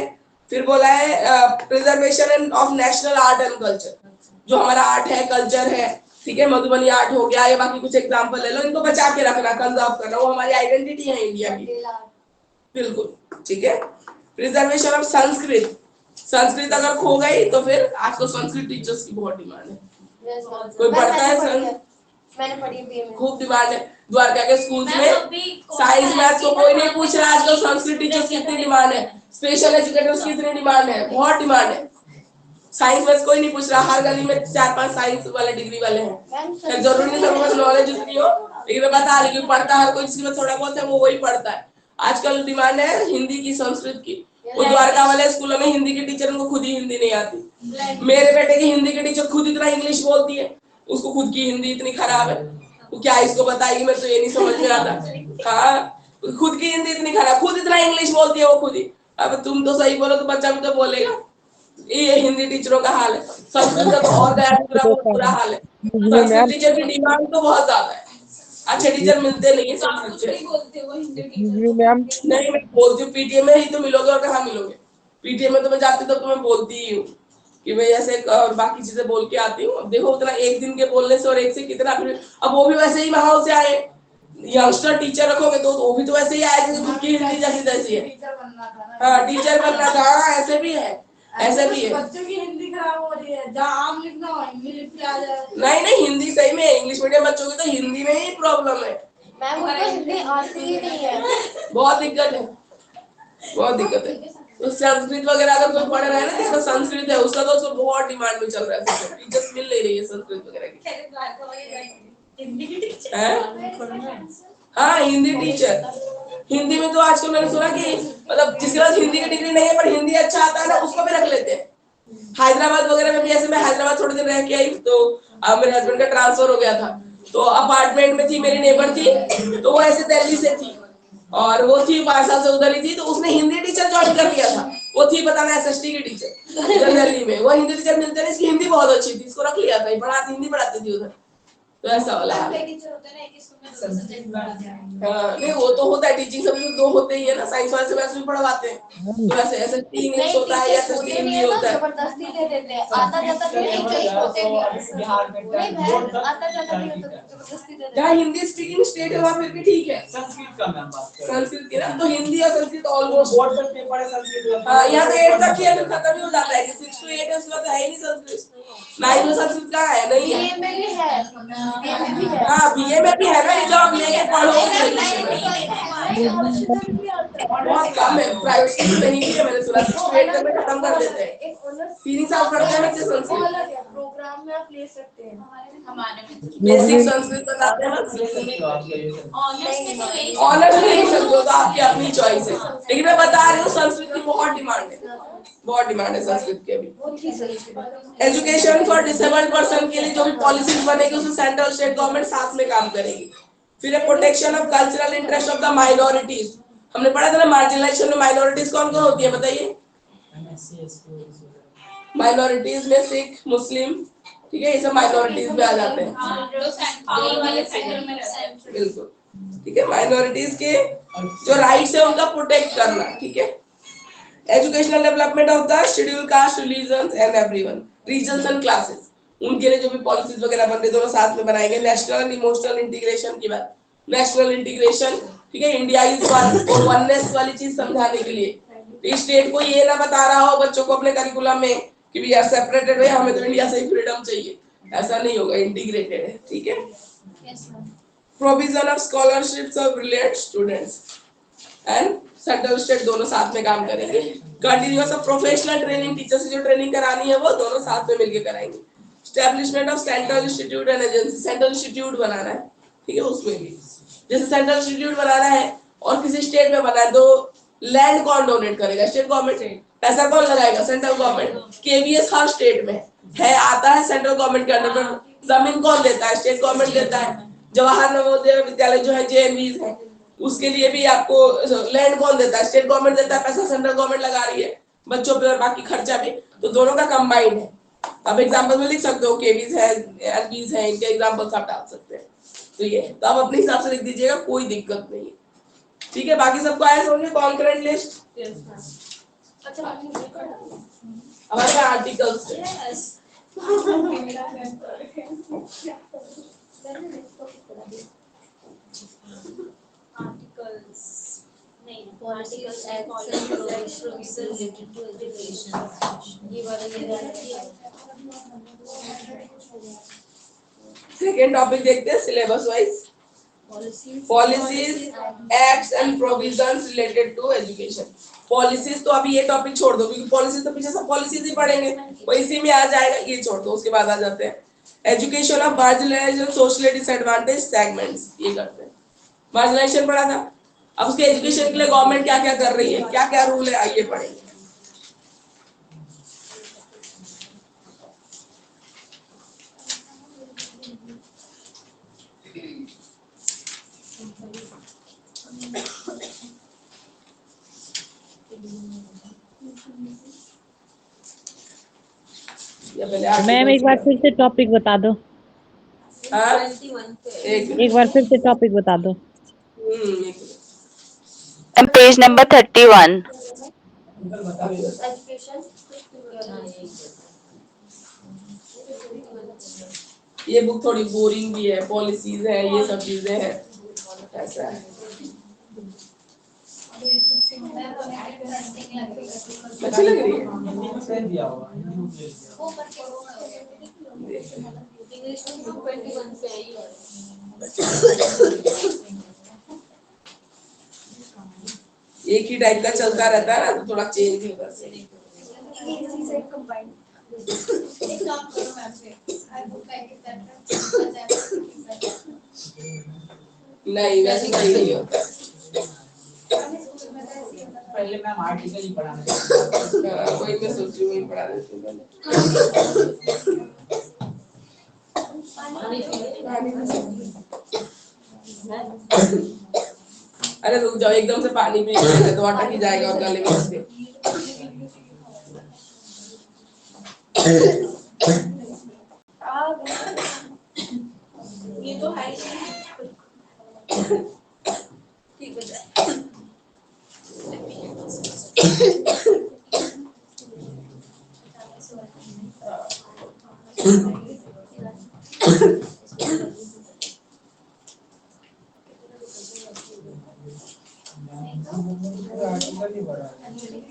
फिर बोला है preservation end of national art and culture, जो हमारा आर्ट है, कल्चर है, ठीक है, मधुबनी आर्ट हो गया, या बाकी कुछ एग्जांपल ले लो, इनको बचा के रखना, कंजर्व करना, वो हमारी आइडेंटिटी है इंडिया की, बिल्कुल। ठीक है, प्रिजर्वेशन ऑफ संस्कृत, संस्कृत अगर खो गई तो फिर आज तो संस्कृत टीचर्स की बहुत डिमांड है। कोई पढ़ता है? मैंने पढ़ी है, खूब डिमांड है। द्वारका के स्कूल में साइंस मैथ्स को कोई नहीं पूछ रहा आजकल, संस्कृत टीचर्स की कितनी डिमांड है, स्पेशल एजुकेटर्स की कितनी डिमांड है, बहुत डिमांड है। साइंस मैथ्स कोई नहीं पूछ रहा, हर गली में 4-5 साइंस वाले डिग्री वाले हैं। जरूरी नहीं सबके पास नॉलेज उतनी हो, लेकिन मैं बता रही हूँ पढ़ता हर कोई, जिसके पास थोड़ा बहुत है वो वही पढ़ता है। आजकल डिमांड है हिंदी की, संस्कृत की। वो द्वारका वाले स्कूलों में हिंदी की टीचर, उनको खुद ही हिंदी नहीं आती। मेरे बेटे की हिंदी की टीचर खुद इतना इंग्लिश बोलती है, उसको खुद की हिंदी इतनी खराब है, वो क्या इसको बताएगी, मैं तो ये नहीं समझ में आता। हाँ, खुद की हिंदी इतनी खराब, खुद इतना इंग्लिश बोलती है वो खुद ही। अब तुम तो सही बोलो तो बच्चा भी तो बोलेगा। ये हिंदी टीचरों का हाल है, संस्कृत का तो और बुरा हाल है। संस्कृत टीचर की डिमांड तो बहुत ज्यादा है, अच्छे टीचर मिलते नहीं है संस्कृत के। नहीं, मैं बोलती हूँ पीटीए में ही तो मिलोगे, और कहाँ मिलोगे। पीटीए में तो मैं जाती तो मैं बोलती ही हूँ कि मैं ऐसे और बाकी चीजें बोल के आती हूँ। अब देखो उतना एक दिन के बोलने से और एक से कितना, अब वो भी वैसे ही माहौल से आए। यंगस्टर टीचर रखोगे तो वो भी तो वैसे ही आए जैसे खुद की हिंदी जैसी तैसी है। हाँ, टीचर बनना था, ऐसे भी है, ऐसे भी है। बच्चों की हिंदी खराब हो रही है, जहाँ आम लिखना हो इंग्लिश लिख के आ जाए। नहीं हिंदी सही में, इंग्लिश मीडियम बच्चों की तो हिंदी में ही प्रॉब्लम है। मैम उनको हिंदी आती ही नहीं है, बहुत दिक्कत है, बहुत दिक्कत है। तो संस्कृत वगैरह अगर कोई पढ़ रहा है ना, जैसा संस्कृत है उसका तो उसको बहुत डिमांड में चल रहा है, टीचर्स मिल नहीं रही है संस्कृत वगैरह की। हाँ, हिंदी टीचर, हिंदी में तो आजकल मैंने सुना कि मतलब जिसके पास हिंदी की डिग्री नहीं है पर हिंदी अच्छा आता है ना, उसको भी रख लेते हैं। हैदराबाद वगैरह में भी ऐसे, मैं हैदराबाद थोड़े दिन रह के आई तो मेरे हस्बैंड का ट्रांसफर हो गया था, तो अपार्टमेंट में थी, मेरी नेबर थी, तो वो ऐसे दिल्ली से थी और वो थी 5 साल से उधर ही थी, तो उसने हिंदी टीचर ज्वाइन कर लिया था। वो थी पता नहीं SST की टीचर दिल्ली में, वो हिंदी टीचर मिलते नहीं, इसकी हिंदी बहुत अच्छी थी, इसको रख लिया था, हिंदी पढ़ाती थी उधर। तो ऐसा वाला हाल है। टीचर होते हैं ना, एक स्कूल में 2 सब्जेक्ट पढ़ाते हैं। नहीं वो तो होता है, टीचिंग सब्जेक्ट तो 2 होते ही है ना, साइंस वाले से वैसे भी पढ़वाते हैं, तो वैसे ऐसा इंग्लिश होता है या हिंदी होता है। जबरदस्ती दे देते हैं, आता जाता भी नहीं, कहीं होते भी नहीं। बिहार में नहीं बहन, आता जाता भी होता, जबरदस्ती दे देते जहाँ हिंदी स्पीकिंग स्टेट है वहाँ फिर भी ठीक है। संस्कृत का मैम बात कर रहे हैं। संस्कृत की ना, तो हिंदी और संस्कृत ऑलमोस्ट बोर्ड तक पेपर है संस्कृत का। हाँ, यहाँ तो 8 तक ही है, फिर खत्म ही हो जाता है कि 6 to 8 है, उसके बाद है ही नहीं संस्कृत। 9 में संस्कृत कहाँ है, नहीं है। बीए में भी है, बीए में भी है। हाँ बीए में भी है ना, ये जो आप लेके पढ़ोगे बहुत कम है, प्राइवेट स्कूल में नहीं है, मैंने सुना 6 to 8 तक में खत्म कर देते हैं। 3 साल पढ़ते हैं बच्चे संस्कृत, प्रोग्राम में आप ले सकते हैं। हमारे में बेसिक संस्कृत बताते हैं। ऑनर्स ले नहीं सकते हो तो आपकी अपनी चॉइस है, लेकिन मैं बता रही हूँ संस्कृत की बहुत डिमांड है, बहुत डिमांड है संस्कृत की अभी। एजुकेशन फॉर डिसेबल्ड पर्सन के लिए जो भी पॉलिसीज बनेगी उसमें सेंट्रल स्टेट गवर्नमेंट साथ में काम करेगी। फिर protection of cultural interest of the minorities, हमने पढ़ा था ना मार्जिनलाइजेशन में माइनॉरिटीज कौन कौन होती है बताइए। माइनॉरिटीज में सिख, मुस्लिम, ठीक है, ये सब माइनॉरिटीज में आ जाते हैं। बिल्कुल ठीक है, माइनॉरिटीज के जो राइट्स है उनका प्रोटेक्ट करना, ठीक है। Educational development of the schedule caste, religion and everyone, regions and classes, उनके लिए जो भी पॉलिसीज वगैरह बन रहे दोनों साथ में बनाएंगे। नेशनल एंड इमोशनल इंटीग्रेशन की बात, नेशनल इंटीग्रेशन, ठीक है, इंडिया इज वन और वननेस वाली चीज समझाने के लिए स्टेट को ये ना बता रहा हो बच्चों को अपने करिकुलम में कि वी आर सेपरेटेड है, हमें तो इंडिया से ही फ्रीडम चाहिए, ऐसा नहीं होगा, इंटीग्रेटेड है, ठीक है। Provision of scholarships of brilliant students and central state दोनों साथ में काम करेंगे। Continuous of professional training, teacher से जो ट्रेनिंग करानी है वो दोनों साथ में मिलकर कराएंगे। Establishment of central institute and agency, central institute बनाना है, ठीक है, उसमें भी जैसे सेंट्रल इंस्टीट्यूट बनाना है और किसी स्टेट में बनाना है तो लैंड कौन डोनेट करेगा, स्टेट गवर्नमेंट, पैसा कौन लगाएगा, सेंट्रल गवर्नमेंट। केवीएस हर स्टेट में है, आता है सेंट्रल गवर्नमेंट के अंडर, पर जमीन कौन देता है, स्टेट गवर्नमेंट देता है। जवाहर नवोदय विद्यालय जो है जेएनवीज है, उसके लिए भी आपको लैंड कौन देता है, स्टेट गवर्नमेंट देता है, पैसा सेंट्रल गवर्नमेंट लगा रही है बच्चों पे और बाकी खर्चा भी, तो दोनों का कंबाइंड है। आप एग्जांपल में लिख सकते हो, केवीज है, एलबीज है, इनके एग्जांपल्स आप डाल सकते हैं। तो ये तो आप अपने हिसाब से लिख दीजिएगा, कोई दिक्कत नहीं है, ठीक है। बाकी सबको आया समझ में कॉन्करेंट लिस्ट। हमारे आर्टिकल्स सेकेंड टॉपिक देखते हैं syllabus wise, policies acts and provisions related to education. Policies तो अभी ये टॉपिक छोड़ दो क्योंकि पॉलिसीज तो पीछे सब पॉलिसीज ही पढ़ेंगे, वो इसी में आ जाएगा, ये छोड़ दो, उसके बाद आ जाते हैं education of marginalised and socially disadvantage segments, ये करते हैं। मार्जिनलाइजेशन पढ़ा था, अब उसके एजुकेशन के लिए गवर्नमेंट क्या क्या कर रही है, क्या क्या रूल है, आइए पढ़ेंगे। मैम एक बार फिर से टॉपिक बता दो। एक बार फिर से टॉपिक बता दो। Page number 31। ये बुक थोड़ी बोरिंग भी है, पॉलिसीज है, ये सब चीजें हैं, ऐसा है। अच्छी लग रही है, एक ही टाइप का चलता रहता है ना, तो थोड़ा चेंज भी कर सकते। नहीं वैसे सही नहीं होता, पहले मैम आर्टिकल ही पढ़ाना वही मैं सोच रही हूँ, वही पढ़ा देती हूँ। अरे रुक जाओ, एकदम से पानी पी लेते तो अटक ही जाएगा और गले में से। आर्टिकल ही बड़ा है।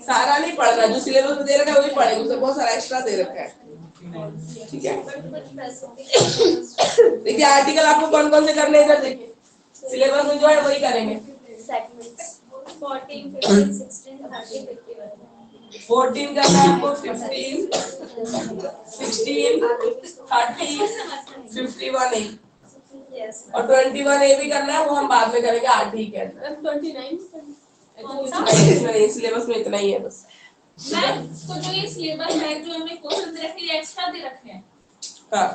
सारा नहीं पढ़ना, जो सिलेबस में दे रखा है वही पढ़ेंगे, उसमें बहुत सारा एक्स्ट्रा दे रखा है। ठीक है, देखिए आर्टिकल आपको कौन कौन से करने हैं, इधर देखिए सिलेबस में जो है वही करेंगे। 14, 15, 16, 13, 51 14 करना है आपको, 15, 16, 30, 51 नहीं, और 21 ए भी करना है, वो हम बाद में करेंगे आरटी के अंदर। 29 सिलेबस में इतना ही है बस। मैम तो जो ये सिलेबस है, जो हमें क्वेश्चन दे रखे हैं, एक्स्ट्रा दे रखे हैं। हाँ,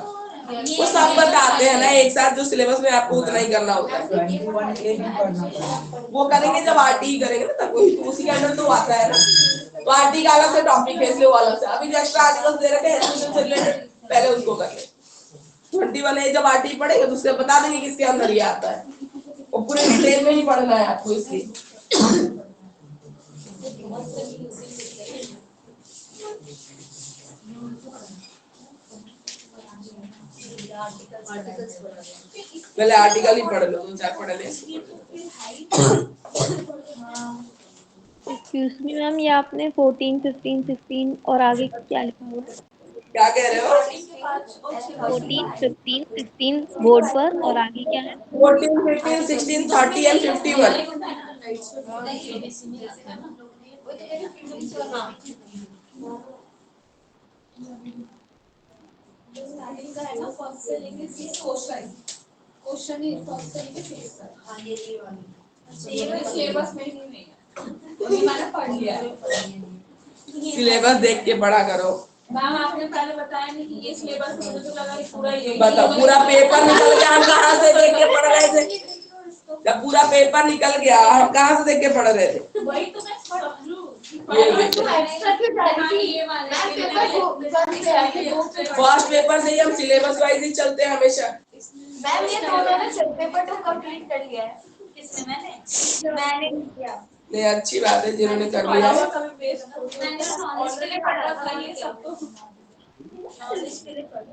वो सब बताते हैं ना एक साथ, जो सिलेबस में आपको उतना ही करना होता है। 21A भी करना पड़ेगा। वो करेंगे जब आरटी करेंगे ना, तब वही तो उसी के अंदर तो आता है ना। तो आरटी का अलग से टॉपिक है, इसलिए वो अलग से। अभी जो एक्स्ट्रा आर्टिकल्स दे रखे हैं एजुकेशन से रिलेटेड, पहले उसको कर ले। 21A जब आरटी पढ़ेंगे तो उसके बता देंगे किसके अंदर ये आता है, वो पूरे डिटेल में ही पढ़ना है आपको, इसलिए। पहले आर्टिकल ही पढ़ लो, 2-4 पढ़ ले। एक्सक्यूज मी मैम, ये आपने 14, 15, 16 और आगे क्या लिखा हुआ है? क्या कह रहे हो? 14, 15, 16 बोर्ड पर, और आगे क्या है? 14, 15, 16, 30 एंड 51। क्वेश्चन ही फर्स्ट से लेके 6 तक। हां ये वाली सिलेबस में ही नहीं है, तो मैंने पढ़ लिया है। सिलेबस देख के पढ़ा करो। मैम आपने पहले बताया नहीं कि ये सिलेबस मुझे तो लगा कि पूरा ही है। बता, पूरा पेपर निकल गया, हम कहाँ से देख के पढ़ रहे थे? जब पूरा पेपर निकल गया, हम कहाँ से देख के पढ़ रहे थे? वही तो मैं समझूं। ये देखो, फर्स्ट पेपर से ही हम सिलेबस वाइज ही चलते हैं हमेशा। मैम ये दोनों ने पेपर 2 कंप्लीट कर लिया है। किसने? मैंने किया। नहीं, अच्छी बात है जिन्होंने कर लिया है। मैंने नॉलेज के लिए पढ़ा था ये सब, तो नॉलेज के लिए पढ़ा।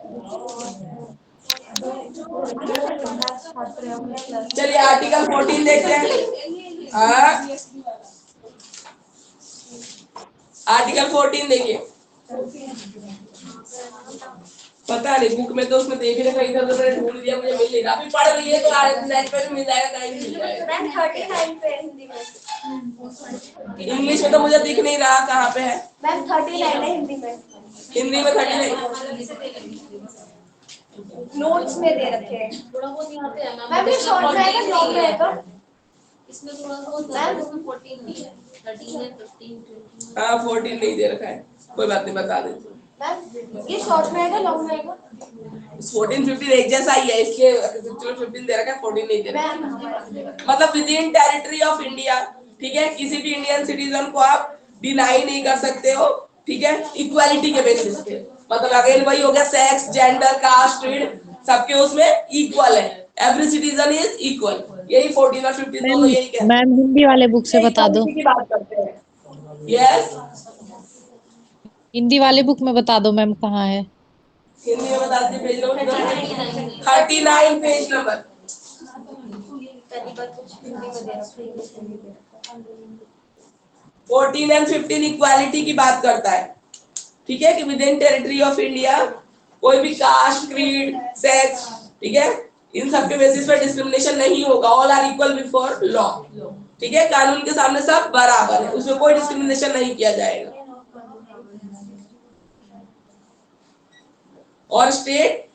चलिए आर्टिकल 14 देखते हैं। आर्टिकल 14 देखिए। पता नहीं बुक में तो उसमें देख रहे कहीं इधर उधर ढूंढ दिया, मुझे मिल नहीं रहा। अभी पढ़ लिए तो नेट पे भी मिल जाएगा, कहीं भी मिल जाएगा। मैम 39 पे हिंदी में। इंग्लिश में तो मुझे दिख नहीं रहा कहाँ पे है। मैम 39 है हिंदी में। हिंदी में 39 नोट्स में दे रखे हैं। थोड़ा बहुत यहाँ पे है मैम ये शॉर्ट में आएगा, लॉन्ग में आएगा? इसमें थोड़ा बहुत मैम इसमें 14 नहीं है, 13 है, 15, 20। हाँ 14 नहीं दे रखा है, कोई बात नहीं, बता देते। मैम ये शॉर्ट में आएगा, लॉन्ग में आएगा? 14, 15 एक जैसा ही है, इसलिए 15 दे रखा है, 14 नहीं दे रखा है। मतलब with in territory of India, ठीक है, किसी भी इंडियन सिटीजन को आप डिनाई नहीं कर सकते हो, ठीक है, इक्वालिटी के बेसिस पे। मतलब अगेन वही हो गया, सेक्स, जेंडर, कास्ट, क्रीड, सबके उसमें इक्वल है, एवरी सिटीजन इज इक्वल। यही 14 और 15 दोनों यही कहते हैं। मैम हिंदी वाले बुक से बता दो। की बात करते हैं। यस, हिंदी वाले बुक में बता दो मैम, कहाँ है? हिंदी में बता दीजिए, पेज नंबर 39 पेज नंबर। पहली बार कुछ हिंदी में दे रखा है। 14 एंड 15 इक्वालिटी की बात करता है, ठीक है, कि with in territory of India कोई भी कास्ट, क्रीड, सेक्स, ठीक है, इन सब के बेसिस पे डिस्क्रिमिनेशन नहीं होगा। All are equal before law, ठीक है, कानून के सामने सब बराबर है, उसमें कोई डिस्क्रिमिनेशन नहीं किया जाएगा। और स्टेट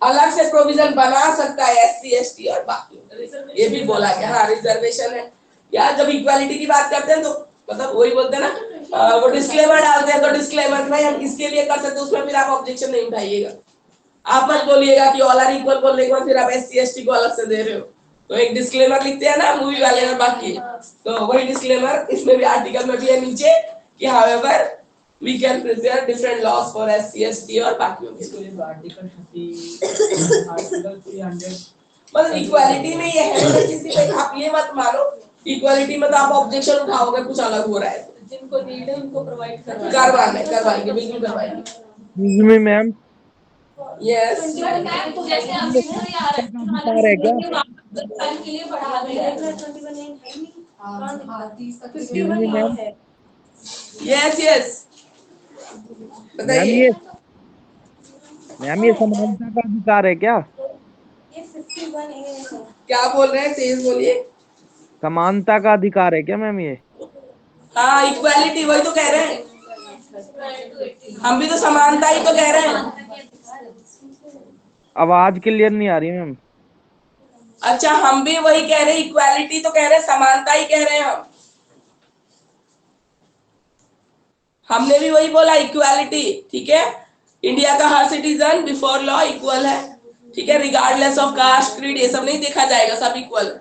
अलग से प्रोविजन बना सकता है एससी, एसटी और बाकी, ये भी बोला गया। हाँ रिजर्वेशन है, या जब इक्वालिटी की बात करते हैं तो मतलब वही बोलते हैं ना, वो डिस्क्लेमर डालते हैं, तो डिस्क्लेमर भाई हम इसके लिए कर सकते हैं, उसमें फिर आप ऑब्जेक्शन नहीं उठाइएगा। आप मत बोलिएगा कि ऑल आर इक्वल बोलने के बाद फिर आप एससी, एसटी को अलग से दे रहे हो। तो एक डिस्क्लेमर लिखते हैं ना मूवी वाले और बाकी, तो वही डिस्क्लेमर इसमें भी आर्टिकल में भी है नीचे कि however we can prepare different laws for SC, ST और बाकियों के लिए। आर्टिकल 30, आर्टिकल 300, मतलब इक्वालिटी में ये है कि किसी पे आप ये मत मानो, इक्वालिटी में तो आप ऑब्जेक्शन उठाओगे कुछ अलग हो रहा है। जिनको नीड है उनको प्रोवाइड करवाएंगे, बिल्कुल करवाएंगे। मैम यस जैसे अभी कोई आ रहा है अधिकार है क्या? कल के लिए बढ़ा दिया है। Excuse me, ma'am. Yes yes ma'am बताइए। ये समानता का अधिकार है क्या? ये 51A है। क्या बोल रहे हैं, तेज बोलिए। समानता का अधिकार है क्या मैम ये? हाँ इक्वालिटी, वही तो कह रहे हैं, हम भी तो समानता ही तो कह रहे हैं। आवाज क्लियर नहीं आ रही मैम। अच्छा हम भी वही कह रहे हैं, इक्वालिटी तो कह रहे हैं, समानता ही कह रहे हैं हम। हमने भी वही बोला, इक्वालिटी। ठीक है, इंडिया का हर सिटीजन बिफोर लॉ इक्वल है। ठीक है, रिगार्डलेस ऑफ कास्ट क्रीड ये सब नहीं देखा जाएगा, सब इक्वल है।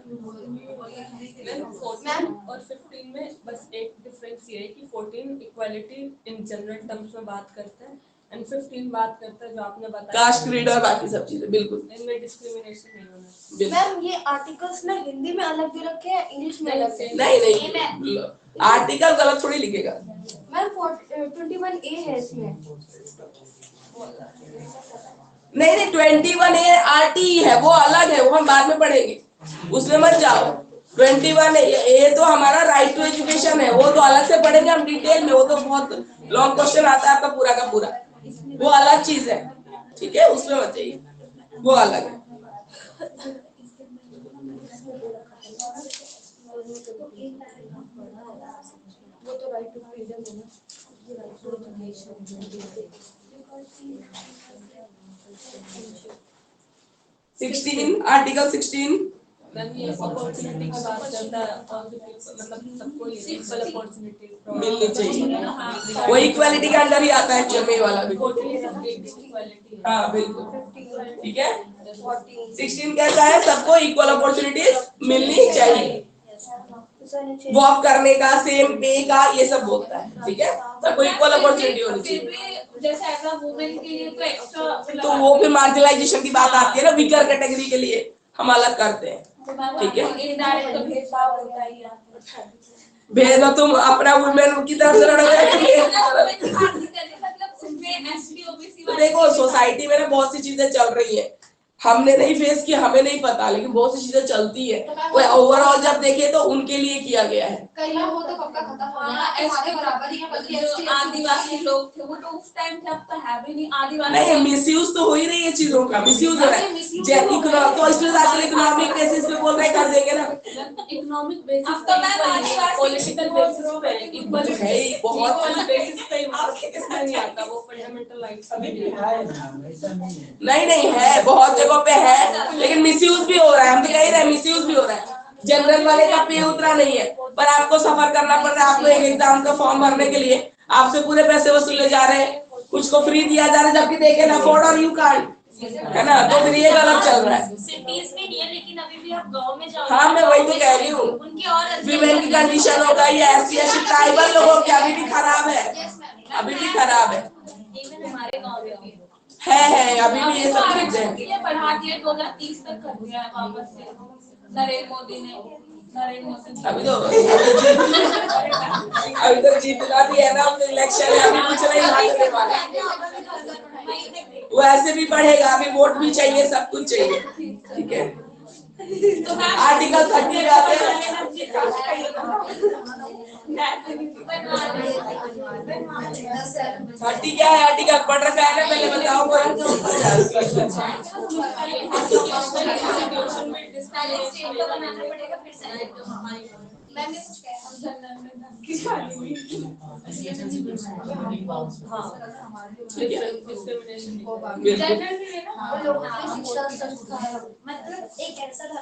और 15 में बस एक डिफरेंस ये है कि 14 इक्वालिटी इन जनरल टर्म्स में बात करता है एंड 15 बात करता है जो आपने बताया कास्ट क्रीड और बाकी सब चीजें, बिल्कुल इनमें डिस्क्रिमिनेशन नहीं होना। मैम ये आर्टिकल्स ना हिंदी में अलग दे रखे हैं, इंग्लिश में अलग है। नहीं आर्टिकल गलत थोड़ी लिखेगा। मैम 21A है इसमें। नहीं 21A RT है, वो अलग है, वो हम बाद में पढ़ेंगे, उसमें मत जाओ। 21A तो हमारा राइट टू एजुकेशन है, वो तो अलग से पढ़ेंगे हम डिटेल में, वो तो बहुत लॉन्ग क्वेश्चन आता है आपका पूरा का पूरा, वो अलग चीज है। ठीक है, उसमें मत जाइए, वो अलग है। वो तो राइट टू फ्रीडम है ना, right to education. 16 article 16 ma'am ये अपॉर्चुनिटी की बात करता है, मतलब सबको इक्वल अपॉर्चुनिटी मिलनी चाहिए, वो इक्वालिटी के अंदर ही आता है एक्चुअली वाला भी। हाँ बिल्कुल, ठीक है। 16 कहता है सबको इक्वल अपॉर्चुनिटीज मिलनी चाहिए, वॉक करने का, सेम पे का, ये सब बोलता है। ठीक है, सबको इक्वल अपॉर्चुनिटी होनी चाहिए। जैसे एज अ वुमेन के लिए तो एक्स्ट्रा, तो वो फिर मार्जिनलाइजेशन की बात आती है ना, वीकर कैटेगरी के लिए हम अलग करते हैं। ठीक है, इनडायरेक्ट भेदभाव होता ही है। भेदो तुम अपना वुमेन की तरफ से लड़ोगे। तो देखो सोसाइटी में ना बहुत सी चीजें चल रही है, हमने नहीं फेस की, हमें नहीं पता, लेकिन बहुत सी चीजें चलती है, वो ओवरऑल जब देखे तो उनके लिए किया गया है। कहीं वो तो पक्का खत्म होना है, हमारे बराबर ही है, बल्कि जो आदिवासी लोग थे वो तो उस टाइम पे, अब तो है भी नहीं आदिवासी। नहीं मिसयूज तो हो ही रही है, चीजों का मिसयूज हो रहा है, तो इसलिए आजकल इकोनॉमिक बेसिस पे बोल रहे कर देंगे ना। इकोनॉमिक बेसिस अब तो मैं आदिवासी पॉलिटिकल बेसिस पे इक्वल है ही बहुत बेसिस पे इसमें नहीं आता, वो फंडामेंटल राइट्स नहीं है, बहुत जगहों पे है, लेकिन मिसयूज भी हो रहा है, हम तो कह ही रहे हैं मिसयूज भी हो रहा है। जनरल वाले का पे उतना नहीं है, पर आपको सफर करना पड़ रहा है, आपको एक एग्जाम का फॉर्म भरने के लिए आपसे पूरे पैसे वसूले जा रहे हैं, कुछ को फ्री दिया जा रहा है जबकि दे कैन अफोर्ड और यू कांट, है ना, तो फिर ये गलत चल रहा है। सिटीज में नहीं है, लेकिन अभी भी आप गांव में जाओ। हाँ मैं वही तो कह रही हूँ, उनकी और विमेन की कंडीशन होगा या एससी ट्राइबल लोगों की अभी भी खराब है, अभी भी खराब है। इवन हमारे गांव में भी है अभी भी ये सब चीजें बढ़ा दिया, 2030 तक कर दिया है वापस से नरेंद्र मोदी ने। अभी तो जीतना भी है ना, इलेक्शन है, अभी कुछ नहीं हारने वाला, वो ऐसे भी बढ़ेगा, अभी वोट भी चाहिए, सब कुछ चाहिए। ठीक है, आर्टिकल 30 पे आते हैं। 30 क्या है, आर्टिकल पढ़ रखा है ना, पहले बताओ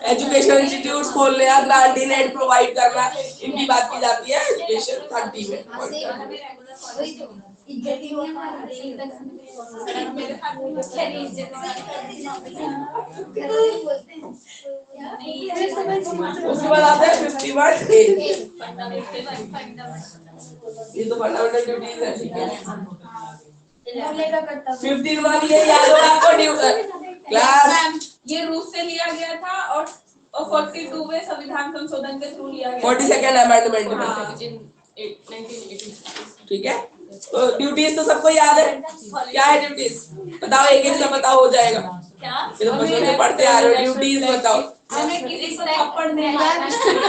एजुकेशन इंस्टीट्यूट खोलने, ग्रांट इन एड प्रोवाइड करना, इनकी बात की जाती है एजुकेशन 30 में। उसके बाद आता है 51A, ये तो फंडामेंटल ड्यूटीज है। ठीक है, 51 ये याद होगा आपको, क्लास ये रूस से लिया गया था और 42वें संविधान संशोधन के थ्रू लिया गया। 42nd अमेंडमेंट में। इन 1980। ठीक है, तो ड्यूटीज तो सबको याद है, क्या है ड्यूटीज? बताओ एक एक से बताओ, हो जाएगा। क्या ये तो बचपन से पढ़ते आ रहे हो। ड्यूटीज बताओ। हमें किसी को थप्पड़ नहीं मारना चाहिए,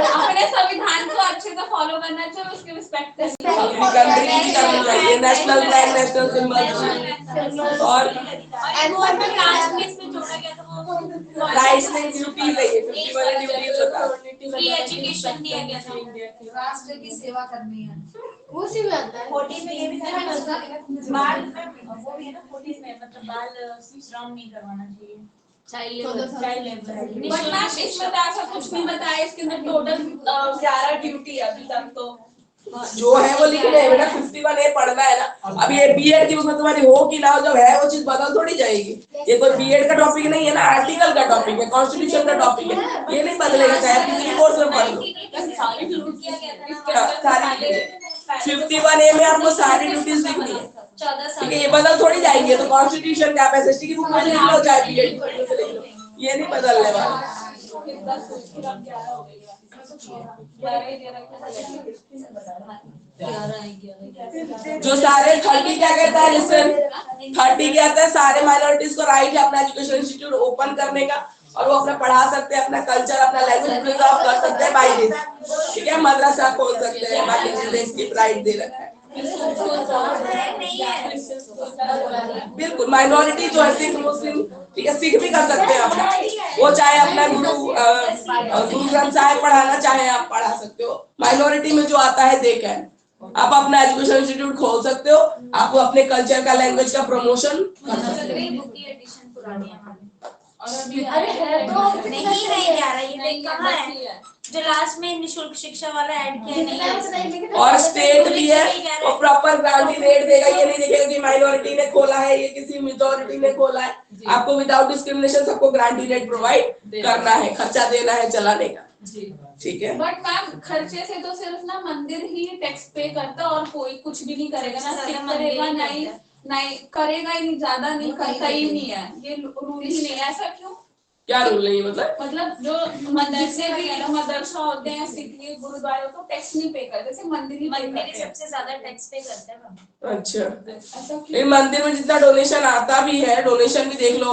अपने संविधान को अच्छे से फॉलो करना चाहिए, उसकी रिस्पेक्ट अपनी कंट्री की करनी चाहिए। नेशनल फ्लैग, नेशनल सिंबल और क्लास में इसमें जोड़ा गया था वो राइट्स एंड ड्यूटीज है। ये 50 वाले ड्यूटीज बताओ। फ्री एजुकेशन दिया गया था, राष्ट्र की सेवा करनी है, वो सी में आता है। 40 में ये भी था बाल में, वो भी है ना 40 में, मतलब बाल श्रम नहीं करवाना चाहिए, चाइल्ड लेबर। बट मैम इसमें तो ऐसा कुछ नहीं बताया, इसके अंदर टोटल 11 ड्यूटी है अभी तक तो। जो है वो लिखने है बेटा, 51A पढ़ना है ना। अब ये बीएड की उसमें तुम्हारी हो कि ना हो, जब है वो चीज बदल थोड़ी जाएगी। ये कोई बीएड का टॉपिक नहीं है ना, आर्टिकल का टॉपिक है, कॉन्स्टिट्यूशन का टॉपिक है, ये नहीं बदलेगा चाहे आप किसी कोर्स में पढ़ लो। 51A में आपको सारी ड्यूटीज लिखनी है, ठीक है, ये बदल थोड़ी जाएंगे। तो कॉन्स्टिट्यूशन का आप एसएसटी की बुक में लिख लो, चाहे बीएड की बुक में लिख लो, ये नहीं बदलने वाला। जो सारे 30 क्या कहता है, लिसन 30 कहता है सारे माइनॉरिटीज को राइट है अपना एजुकेशन इंस्टीट्यूट ओपन करने का, और वो अपना पढ़ा सकते हैं, अपना कल्चर अपना लैंग्वेज प्रिजर्व कर सकते हैं बाई दिस, ठीक है, मदरसा खोल सकते हैं, बाकी चीजें इसकी राइट दे रखा है। बिल्कुल माइनॉरिटी जो है सिख मुस्लिम, ठीक है, सिख भी कर सकते हैं अपना, वो चाहे अपना गुरु ग्रंथ साहिब पढ़ाना चाहे आप पढ़ा सकते हो। माइनॉरिटी में जो आता है देख है, आप अपना एजुकेशन इंस्टीट्यूट खोल सकते हो, आप अपने कल्चर का लैंग्वेज का प्रमोशन कर सकते हो। अरे है तो नहीं आ रहा, ये कहाँ है जो लास्ट में निशुल्क शिक्षा वाला ऐड किया नहीं। और स्टेट भी है, वो प्रॉपर ग्रांटी रेट देगा, ये नहीं देखेगा कि माइनॉरिटी ने खोला है, ये किसी मेजॉरिटी ने खोला है। आपको विदाउट डिस्क्रिमिनेशन सबको ग्रांटी रेट प्रोवाइड करना है, खर्चा देना है चलाने का, ठीक है। बट मैम खर्चे से तो सिर्फ ना मंदिर ही टैक्स पे करता, और कोई कुछ भी नहीं करेगा ना, सिर्फ करेगा नहीं करेगा ही नहीं, ज्यादा नहीं करता ही नहीं है, ये रूल ही नहीं है। ऐसा क्यों? क्या रूल नहीं मतलब जो मंदिर से भी मदरसा होते हैं, सिख गुरुद्वारे को टैक्स नहीं पे करते, सिर्फ मंदिर ही सबसे ज्यादा टैक्स पे करते हैं। अच्छा, मंदिर में जितना डोनेशन आता भी है, डोनेशन भी देख लो,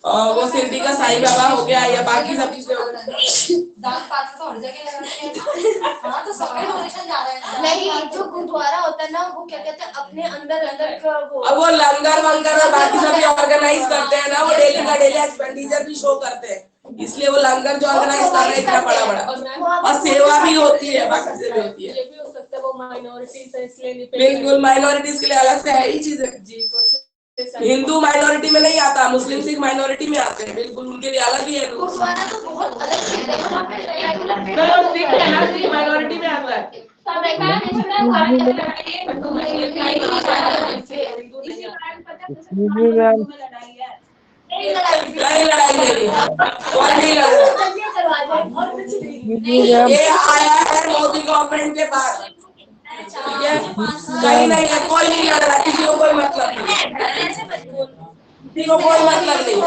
वो शिरडी का साईं बाबा हो गया या बाकी सब चीजें हो गई, दान पात्र तो हर जगह लगाते हैं। हाँ तो सबके डोनेशन जा रहे हैं। नहीं, जो गुरुद्वारा होता है ना, वो क्या कहते हैं अपने अंदर का वो, अब वो लंगर वंगर और बाकी सब ऑर्गेनाइज करते हैं ना, वो डेली का डेली एक्सपेंडिचर भी शो करते हैं, इसलिए वो लंगर जो ऑर्गेनाइज कर रहे हैं इतना बड़ा बड़ा, और सेवा भी होती है, बाकी चीजें भी होती है। ये भी हो सकता है वो माइनॉरिटीज है इसलिए नहीं पे बिल्कुल माइनॉरिटीज के लिए अलग से है ही चीजें जी। हिंदू माइनॉरिटी में नहीं आता, मुस्लिम सिख माइनॉरिटी में आते हैं, बिल्कुल उनके लिए अलग ही है। गुरुद्वारा तो बहुत अलग चीज है, सिख है ना, सिख माइनॉरिटी में आता है। नहीं लड़ाई नहीं, कोई नहीं लड़ रहा, ये आया है मोदी गवर्नमेंट के बाद, ठीक है, कहीं नहीं है, कोई नहीं लड़ रहा, किसी को कोई मतलब नहीं, किसी को कोई मतलब नहीं,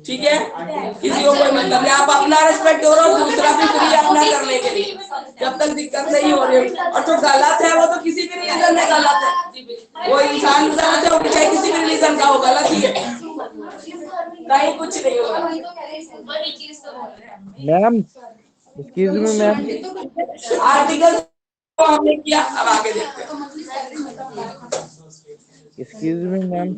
ठीक है, किसी को कोई मतलब नहीं। आप अपना रिस्पेक्ट करो, दूसरा भी फ्री अपना करने के लिए, जब तक दिक्कत नहीं हो रही। और जो गलत है वो तो किसी भी रिलीजन में गलत है, वो इंसान गलत है, वो चाहे किसी भी रिलीजन का हो, गलत ही है, नहीं कुछ नहीं होगा। Ma'am excuse me ma'am, article हमने किया, अब आगे देखते हैं। एक्सक्यूज मी मैम,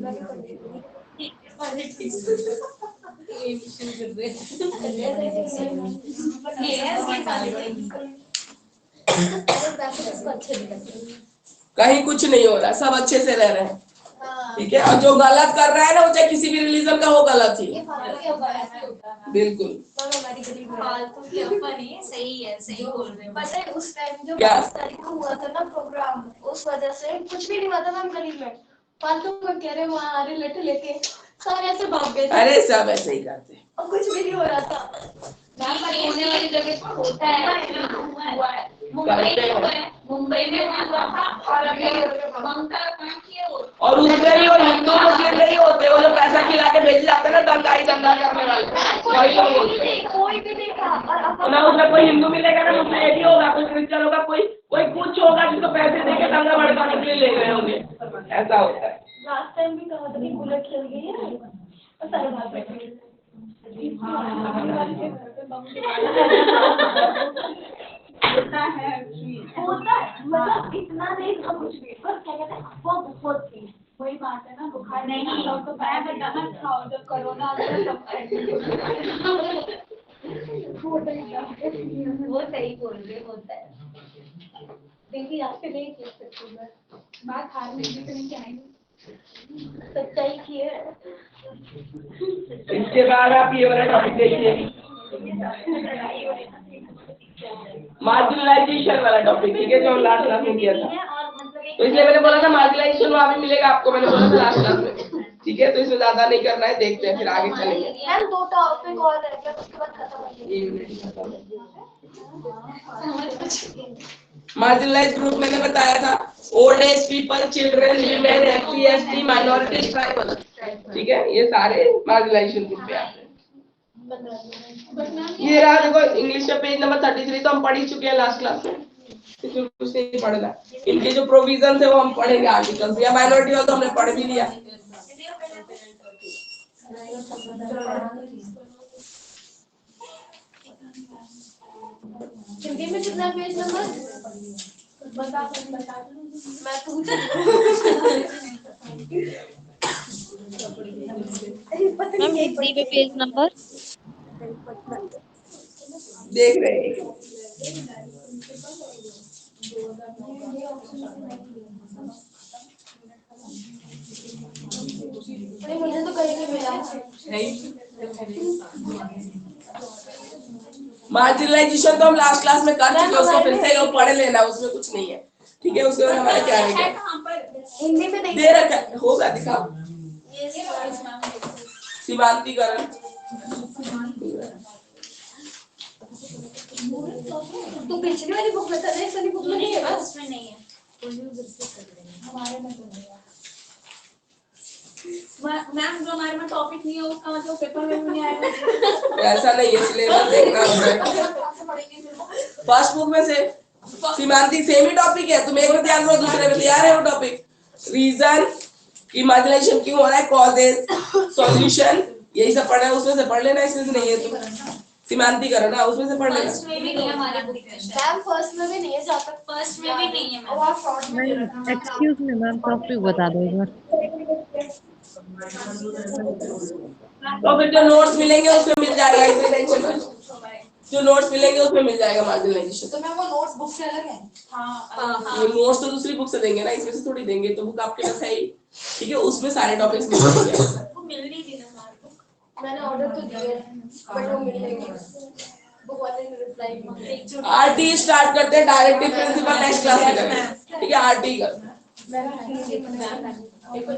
कहीं कुछ नहीं हो रहा, सब अच्छे से रह रहे हैं, ठीक है। और जो गलत कर रहा है ना, वो चाहे किसी भी रिलीजन का हो, गलत ही बिल्कुल। सही है, सही बोल रहे हैं। पता है उस टाइम जो क्या? 22 तारीख को हुआ था ना प्रोग्राम, उस वजह से कुछ भी नहीं हुआ था मैम गली में, फालतू का कह रहे वहाँ आ रहे लेटे लेके सारे ऐसे भाग गए थे। अरे सब ऐसे ही करते हैं, और कुछ भी नहीं हो रहा था। होने वाली जगह पर होता है, मुंबई में हुआ था, और अभी बंका काम किया वो, और उसमें भी वो हिंदू मुस्लिम नहीं होते, वो जो पैसा खिला के भेजे जाते हैं ना दंगाई दंगा करने वाले, वही लोग होते हैं। कोई भी देखा ना उसमें कोई हिंदू मिलेगा ना, उसमें एक ही होगा, कोई क्रिश्चियन होगा, कोई कुछ होगा जिसको पैसे देके दंगा भड़काने के लिए ले गए होंगे, ऐसा होता है। लास्ट टाइम भी कहा था कि बुलेट चल गई है और सारे भाग बैठे होता है मतलब इतना नहीं था कुछ भी, बस क्या कहते हैं वो बहुत थी। वही बात है ना, बुखार नहीं तो मैं बताना खाओ जब कोरोना आ गया तब वो सही बोल रहे होता है। देखिए यहाँ पे नहीं कह सकती मैं बात हार में भी तो नहीं आएगी। सच्चाई की है। इसके बाद आप ये वाला टॉपिक देखिए, मार्जिनलाइजेशन वाला टॉपिक, ठीक है, जो लास्ट क्लास में किया था। तो इसलिए मैंने बोला था मार्जिनलाइजेशन वहाँ भी मिलेगा आपको, मैंने बोला था लास्ट क्लास में, ठीक है। तो इसमें ज्यादा नहीं करना है, देखते हैं फिर आगे चलेंगे। मैम 2 टॉपिक और रह गया, उसके बाद खत्म हो मार्जिनलाइज्ड ग्रुप मैंने बताया था, old age people, children, women, SC, ST, minority, tribal, ठीक है, ये सारे मार्जिनलाइजेशन ग्रुप में आते हैं। ये रहा देखो इंग्लिश का पेज नंबर 33, तो हम पढ़ ही चुके हैं लास्ट क्लास में, इसमें कुछ नहीं पढ़ना। इनके जो प्रोविजन है वो हम पढ़ेंगे आर्टिकल्स, या माइनॉरिटी वाला तो हमने पढ़ भी लिया। हिंदी में कितना पेज नंबर बता मैं पूछ मैम हिंदी में पेज नंबर देख रहे हैं। मुझे तो कहीं नहीं मिला। मार्जिनलाइजेशन तो हम लास्ट क्लास में कर चुके हैं, उसको फिर से पढ़ लेना, उसमें कुछ नहीं है, ठीक है। उसके बाद हमारा क्या है, हिंदी में नहीं दे रखा होगा, दिखाओ। सीमांतीकरण, तो पिछली वाली बुक में था, इस वाली बुक में नहीं है, बस उसमें नहीं है, हमारे में तो नहीं है। मैम जो हमारे में टॉपिक नहीं है उसका मतलब पेपर में नहीं आएगा। ऐसा नहीं है, सिलेबस देखना होता है। फर्स्ट बुक में से सीमांतिक सेम ही टॉपिक है, तुम एक में ध्यान दो, दूसरे में तैयार है वो टॉपिक। रीजन की मार्जिनलाइजेशन क्यों हो रहा है, कॉजेज, सॉल्यूशन, यही सब पढ़ना है, उसमें से पढ़ लेना, इसमें से नहीं है तो सीमांतीकरण ना, उसमें से पढ़ लेना। फर्स्ट में भी नहीं है हमारे बुक में, मैम फर्स्ट में भी नहीं है, जहाँ तक फर्स्ट में भी नहीं है मैम। और आप शॉर्ट में दे रखा है। एक्सक्यूज मी मैम, टॉपिक बता दो एक बार। तो फिर जो नोट्स मिलेंगे उसमें मिल जाएगा, इसमें टेंशन मत लो। जो नोट्स मिलेंगे उसमें मिल जाएगा मार्जिनलाइजेशन। तो मैम वो नोट्स बुक से अलग है? ये नोट्स तो दूसरी बुक से देंगे ना, इसमें से थोड़ी देंगे, तो बुक आपके पास है ही, ठीक है, उसमें सारे टॉपिक्स मिल जाएंगे। वो मिल नहीं थी ना हमारे बुक, मैंने ऑर्डर तो दिए बट वो मिल नहीं गए, बुक वाले ने रिप्लाई नहीं। आरटी स्टार्ट करते हैं, डायरेक्टिव प्रिंसिपल नेक्स्ट क्लास में करेंगे, ठीक है। आरटी कर पेपर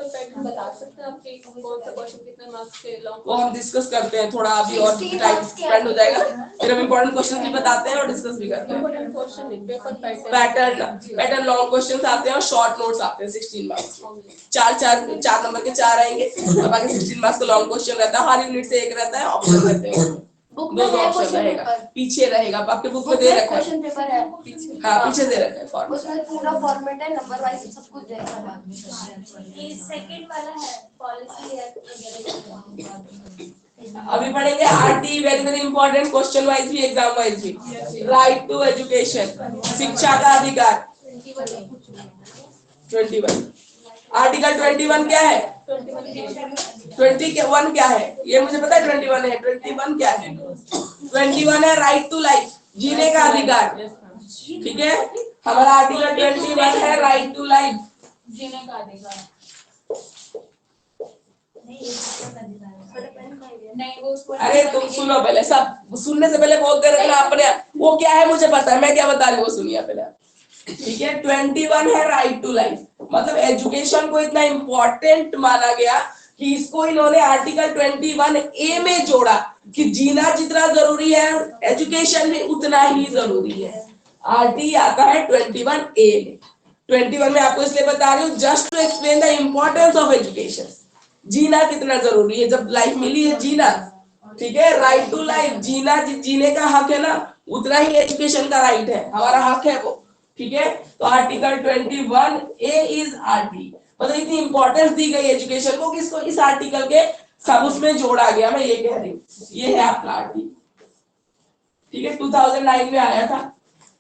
पैटर्न बता सकते हैं आपके कौन सा क्वेश्चन कितने मार्क्स के लॉन्ग, वो हम डिस्कस करते हैं थोड़ा, अभी और टाइम स्पेंड हो जाएगा, फिर हम इंपॉर्टेंट क्वेश्चन भी बताते हैं और डिस्कस भी करते हैं। इंपॉर्टेंट क्वेश्चन नहीं, पेपर पैटर्न लॉन्ग क्वेश्चंस आते हैं और शॉर्ट नोट्स आते हैं 16 मार्क्स, चार नंबर के 4 आएंगे और बाकी 16 मार्क्स का लॉन्ग क्वेश्चन रहता है, हर यूनिट से एक रहता है, ऑप्शन रहते हैं, बुक दो में है ऑप्शन क्वेश्चन रहेगा, पेपर, पीछे रहेगा, आपके बुक में दे रखा है, क्वेश्चन पेपर है हाँ पीछे दे रखा है फॉर्म, उसमें पूरा फॉर्मेट है, नंबर वाइज सब कुछ दे रखा है। ये सेकंड वाला है पॉलिसी वगैरह। अभी पढ़ेंगे RT, very very important, question wise भी, एग्जाम वाइज भी। राइट टू एजुकेशन, शिक्षा का अधिकार, 21। आर्टिकल 21 क्या है, 21 क्या है, ये मुझे पता है 21 है, 21 क्या है, 21 है राइट टू लाइफ, जीने का अधिकार, ठीक है। हमारा आर्टिकल 21 है राइट टू लाइफ, जीने का अधिकार। नहीं वो उसको, अरे तुम सुनो पहले, सब सुनने से पहले बोलते रहना अपने, वो क्या है मुझे पता है, मैं क्या बता रही हूँ वो सुनिए पहले, ठीक है। 21 है राइट टू लाइफ, मतलब एजुकेशन को इतना इम्पोर्टेंट माना गया कि इसको इन्होंने आर्टिकल 21A में जोड़ा कि जीना जितना जरूरी है एजुकेशन भी उतना ही जरूरी है। आरटी आता है 21A में, 21 में आपको इसलिए बता रही हूँ just to explain the importance of education, जीना कितना जरूरी है, जब लाइफ मिली है जीना, ठीक है। राइट टू लाइफ, जीना जीने का हक है ना, उतना ही एजुकेशन का राइट है, हमारा हक है वो, ठीक है। तो आर्टिकल 21A इज आरटी, मतलब इतनी इंपॉर्टेंस दी गई एजुकेशन को कि इसको इस आर्टिकल के सब उसमें जोड़ा गया। मैं ये कह रही हूँ, ये है आपका आर्टिकल, ठीक है, 2009 में आया था,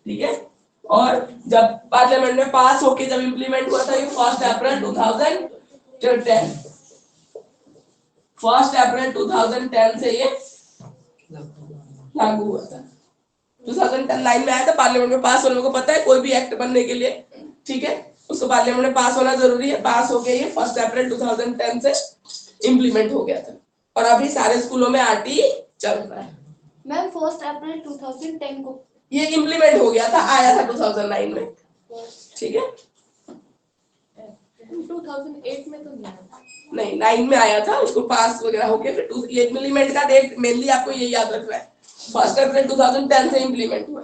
ठीक है। और जब पार्लियामेंट में पास होके जब इम्प्लीमेंट हुआ था ये 1 अप्रैल 2010, 1 अप्रैल 2010 से ये लागू हुआ था। 2009 में आया था, पार्लियामेंट में पास होने को पता है कोई भी एक्ट बनने के लिए, ठीक है, उसको पार्लियामेंट में पास होना जरूरी है। पास हो गया ये 1 अप्रैल 2010 से इम्प्लीमेंट हो गया था और अभी सारे स्कूलों में आरटी चल रहा है। मैम 1 अप्रैल 2010 को ये इम्प्लीमेंट हो गया था, आया था 2009 में, ठीक है। 2008 में तो नहीं आया, नहीं 9 में आया था, उसको पास वगैरह हो गया फिर ये इम्प्लीमेंट का डेट मेनली आपको ये याद रखना है, 1 अप्रैल 2010 से इम्प्लीमेंट हुआ।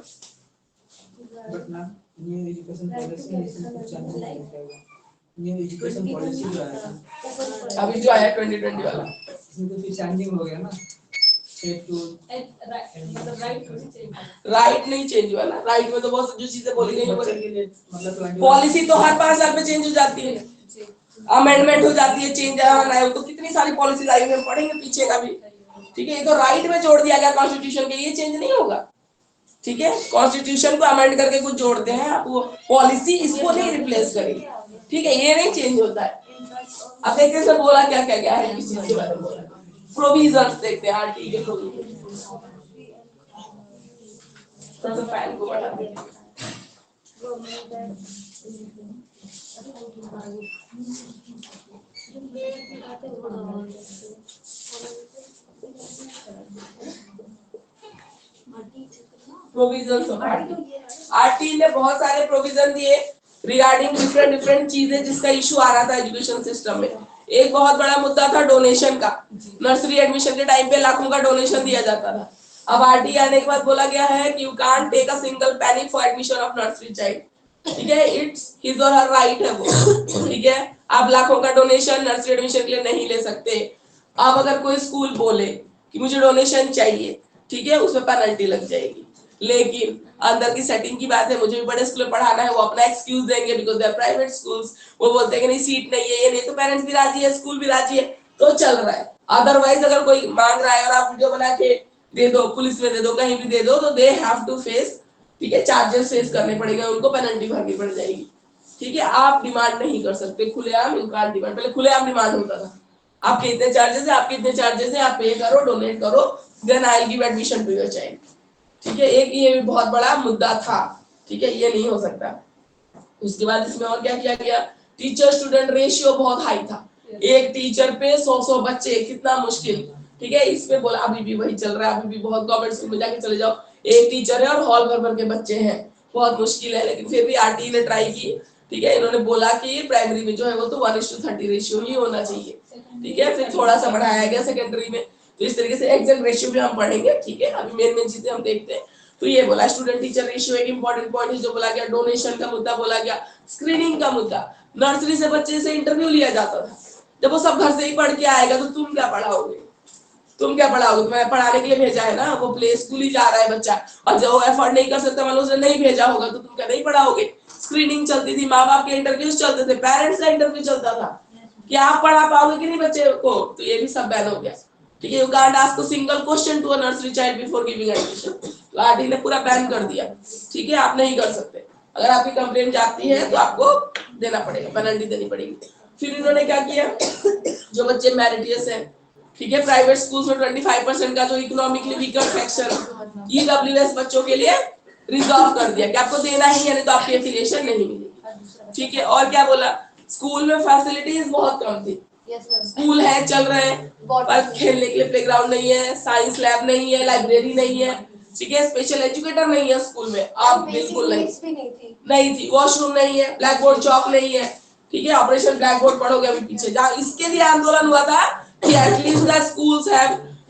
But ma'am new education policy में इसमें कुछ चेंज नहीं होगा। न्यू एजुकेशन पॉलिसी जो आया था अभी जो आया 2020 वाला, इसमें तो फिर चेंजिंग हो गया ना, स्टेट टू मतलब राइट नहीं चेंज हुआ ना, राइट में तो बहुत जो चीजें बोली गई मतलब पॉलिसी तो हर 5 साल में चेंज हो जाती है, अमेंडमेंट हो जाती है, चेंज आना है, तो कितनी सारी पॉलिसीज आई हुई पढ़ेंगे पीछे का भी, ठीक है। ये तो राइट में जोड़ दिया गया कॉन्स्टिट्यूशन के, ये चेंज नहीं होगा, ठीक है। कॉन्स्टिट्यूशन को अमेंड करके कुछ जोड़ते हैं आप, वो पॉलिसी इसको नहीं रिप्लेस करेगी, ठीक है, ये नहीं चेंज होता है। अब देखते हैं सर बोला क्या क्या क्या है, किस चीज के बारे में बोला, प्रोविजंस देखते हैं आरटी के प्रोविजन। तो फैन को बढ़ा देते हैं। प्रोविजंस ऑफ आरटी ने बहुत सारे प्रोविजन दिए रिगार्डिंग डिफरेंट चीजें जिसका इशू आ रहा था एजुकेशन सिस्टम में। एक बहुत बड़ा मुद्दा था डोनेशन का, नर्सरी एडमिशन के टाइम पे लाखों का डोनेशन दिया जाता था। अब आरटी आने के बाद बोला गया है कि you can't take a single penny for admission of nursery child, ठीक है, इट्स हिज और हर राइट है वो, ठीक है। आप लाखों का डोनेशन नर्सरी एडमिशन के लिए नहीं ले सकते। अब अगर कोई स्कूल बोले कि मुझे डोनेशन चाहिए, ठीक है, उसमें पेनल्टी लग जाएगी, लेकिन अंदर की सेटिंग की बात है, मुझे भी बड़े स्कूल में पढ़ाना है, वो अपना एक्सक्यूज देंगे because they are private schools, वो बोलते हैं कि नहीं सीट नहीं है, ये नहीं, तो पेरेंट्स भी राजी है, स्कूल भी राजी है, तो चल रहा है। अदरवाइज अगर कोई मांग रहा है और आप वीडियो बना के दे दो, पुलिस में दे दो, कहीं भी दे दो, तो दे हैव टू फेस, ठीक है, चार्जेस फेस करने पड़ेंगे उनको, पेनल्टी भरनी पड़ जाएगी, ठीक है। आप डिमांड नहीं कर सकते खुलेआम, यू कांट डिमांड, पहले खुलेआम डिमांड होता था, आपके इतने चार्जेस है, आपके इतने चार्जेस है, आप पे करो, डोनेट करो, then I will give admission to your child, ठीक है। एक ये भी बहुत बड़ा मुद्दा था, ठीक है, ये नहीं हो सकता। उसके बाद इसमें और क्या किया गया, टीचर स्टूडेंट रेशियो बहुत हाई था, एक टीचर पे 100 बच्चे, कितना मुश्किल, ठीक है। इस पे बोला अभी भी वही चल रहा है, अभी भी बहुत गवर्नमेंट स्कूल में जाके चले जाओ, एक टीचर है और हॉल भर भर के बच्चे हैं, बहुत मुश्किल है। लेकिन फिर भी आरटी ने ट्राई की, ठीक है, इन्होंने बोला कि प्राइमरी में जो है वो तो 1:30 रेशियो ही होना चाहिए, ठीक है। फिर थोड़ा सा बढ़ाया गया सेकेंडरी में, तो इस तरीके से एग्जैक्ट रेशियो भी हम पढ़ेंगे, ठीक है। अभी मेन चीजें हम देखते हैं। तो ये बोला स्टूडेंट टीचर रेशियो एक इंपॉर्टेंट पॉइंट है जो बोला गया, डोनेशन का मुद्दा बोला गया, स्क्रीनिंग का मुद्दा, नर्सरी से बच्चे से इंटरव्यू लिया जाता था, जब वो सब घर से ही पढ़ के आएगा तो तुम क्या पढ़ाओगे, तुम्हें पढ़ाने के लिए भेजा है ना, वो प्ले स्कूल ही जा रहा है बच्चा, और जो एफर्ट नहीं कर सकता मतलब उसने नहीं भेजा होगा तो तुम क्या नहीं पढ़ाओगे। स्क्रीनिंग चलती थी, माँ बाप के इंटरव्यूज चलते थे, पेरेंट्स का इंटरव्यू चलता था कि आप पढ़ा पाओगे कि नहीं बच्चे को, तो ये भी सब बैन हो गया, ठीक है। You can't ask a single question to a nursery child before giving admission, तो आरटी ने पूरा बैन कर दिया, ठीक है, आप नहीं कर सकते। अगर आपकी कंप्लेंट जाती है तो आपको देना पड़ेगा, पेनल्टी देनी पड़ेगी। फिर इन्होंने क्या किया, जो बच्चे मेरिटियस है, ठीक है, प्राइवेट स्कूल्स में 25% का जो इकोनॉमिकली वीकर सेक्शन ईडब्ल्यूएस बच्चों के लिए रिजर्व कर दिया कि आपको देना ही है, नहीं तो आपकी एफिलिएशन नहीं मिलेगी, ठीक है। और क्या बोला, स्कूल में फैसिलिटीज बहुत कम थी, स्कूल है चल रहे हैं पर खेलने के लिए प्लेग्राउंड नहीं है, साइंस लैब नहीं है, लाइब्रेरी नहीं है, ठीक है, स्पेशल एजुकेटर नहीं है स्कूल में, आप बिल्कुल नहीं थी, वॉशरूम नहीं है, ब्लैक बोर्ड चौक नहीं है, ठीक है। ऑपरेशन ब्लैक बोर्ड पढ़ोगे अभी पीछे, जहाँ इसके लिए आंदोलन हुआ था कि at least the schools have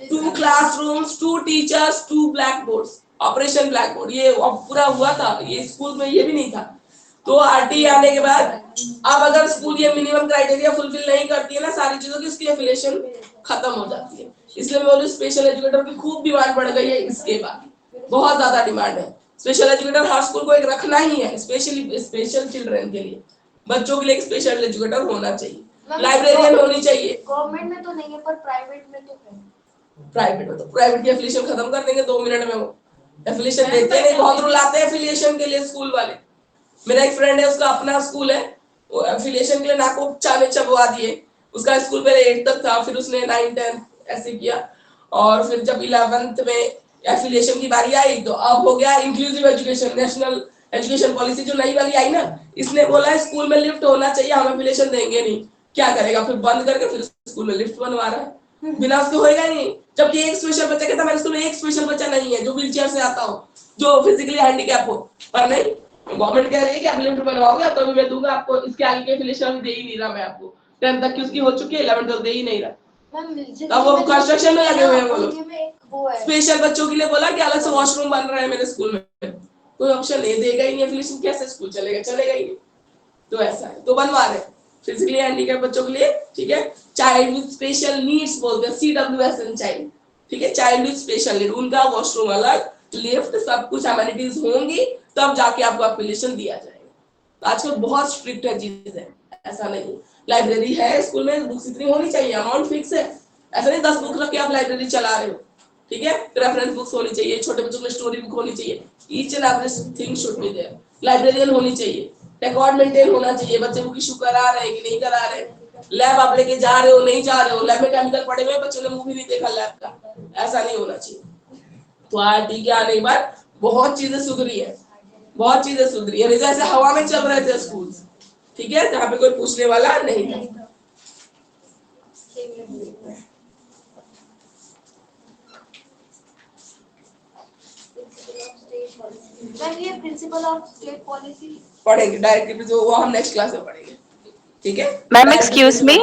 2 classrooms, 2 teachers, 2 black boards, operation black board, ये पूरा हुआ था, ये स्कूल में ये भी नहीं था। तो आरटी आने के बाद अब अगर स्कूल ये मिनिमम क्राइटेरिया फुलफिल नहीं करती है ना सारी चीजों की, उसकी एफिलिएशन खत्म हो जाती है। इसलिए मैं बोलूं स्पेशल एजुकेटर की खूब डिमांड बढ़ गई है, इसके बाद बहुत ज्यादा डिमांड है। स्पेशल एजुकेटर हर स्कूल को एक रखना ही है, स्पेशल चिल्ड्रन के लिए, बच्चों के लिए एक स्पेशल एजुकेटर होना चाहिए, लाइब्रेरियन होनी चाहिए। गवर्नमेंट में तो नहीं है पर प्राइवेट में तो है। प्राइवेट में तो प्राइवेट की एफिलिएशन खत्म कर देंगे 2 मिनट में, वो एफिलिएशन देते नहीं, बहुत रुलाते हैं एफिलिएशन के लिए स्कूल वाले। मेरा एक फ्रेंड है, उसका अपना स्कूल है, वो एफिलिएशन के लिए नाको चाने चबवा दिए। उसका स्कूल पहले 8 तक था, फिर उसने 9 10 ऐसे किया, और फिर जब 11th में एफिलिएशन की बारी आई तो अब हो गया inclusive education, national education policy जो नई वाली आई ना, इसने बोला स्कूल में लिफ्ट होना चाहिए, हम एफिलिएशन देंगे नहीं। क्या करेगा फिर, बंद करके फिर स्कूल में लिफ्ट बनवा रहा है, बिना उसके होएगा नहीं। जबकि एक स्पेशल बच्चा कहता है मेरे स्कूल में एक स्पेशल बच्चा नहीं है जो व्हीलचेयर से आता हो, जो फिजिकली हैंडीकैप हो, पर नहीं, गवर्नमेंट कह रही है कि आप लिफ्ट बनवाओगे तो भी मैं दूंगा आपको, इसके आगे के एफिलिएशन दे ही नहीं रहा मैं आपको। 10th तक की उसकी हो चुकी है, 11th तक दे ही नहीं रहा। अब वो कंस्ट्रक्शन में लगे हुए हैं वो लोग। स्पेशल बच्चों के लिए बोला कि अलग से वॉशरूम बन रहा है मेरे स्कूल में, कोई ऑप्शन नहीं देगा ही नहीं, एफिलिएशन कैसे स्कूल चलेगा, चलेगा ही नहीं। तो ऐसा है, तो बनवा रहे फिजिकली हैंडीकैप बच्चों के लिए, ठीक है। चाइल्ड विद स्पेशल नीड्स बोलते हैं, CWSN चाइल्ड, ठीक है, चाइल्ड विद स्पेशल नीड, उनका वॉशरूम अलग, लिफ्ट, सब कुछ एमिनिटीज होंगी, तब जाके आपको एफिलिएशन दिया जाएगा। आजकल बहुत स्ट्रिक्ट है चीजें, ऐसा नहीं। लाइब्रेरी है स्कूल में, बुक्स इतनी होनी चाहिए, अमाउंट फिक्स है, ऐसा नहीं 10 बुक रख के आप लाइब्रेरी चला रहे हो, ठीक है। रेफरेंस बुक्स होनी चाहिए, छोटे बच्चों के लिए स्टोरी बुक होनी चाहिए, each and everything should be there. Librarian होनी चाहिए, रिकॉर्ड मेंटेन होना चाहिए, बच्चे बुक इशू करा रहे हैं कि नहीं करा रहे, लैब आप लेके जा रहे हो नहीं जा रहे हो, लैब में केमिकल पड़े हुए, बच्चों ने मूवी नहीं देखा लैब का, ऐसा नहीं होना चाहिए। तो आरटी के आने के बाद बहुत चीजें सुधरी है, बहुत चीजें सुधरी है, जैसे हवा में चल रहे थे स्कूल, ठीक है, जहाँ पे कोई पूछने वाला नहीं था। मैम ये प्रिंसिपल ऑफ स्टेट पॉलिसी पढ़ेंगे डायरेक्टली, जो वो हम नेक्स्ट क्लास में पढ़ेंगे, ठीक है। Ma'am excuse me,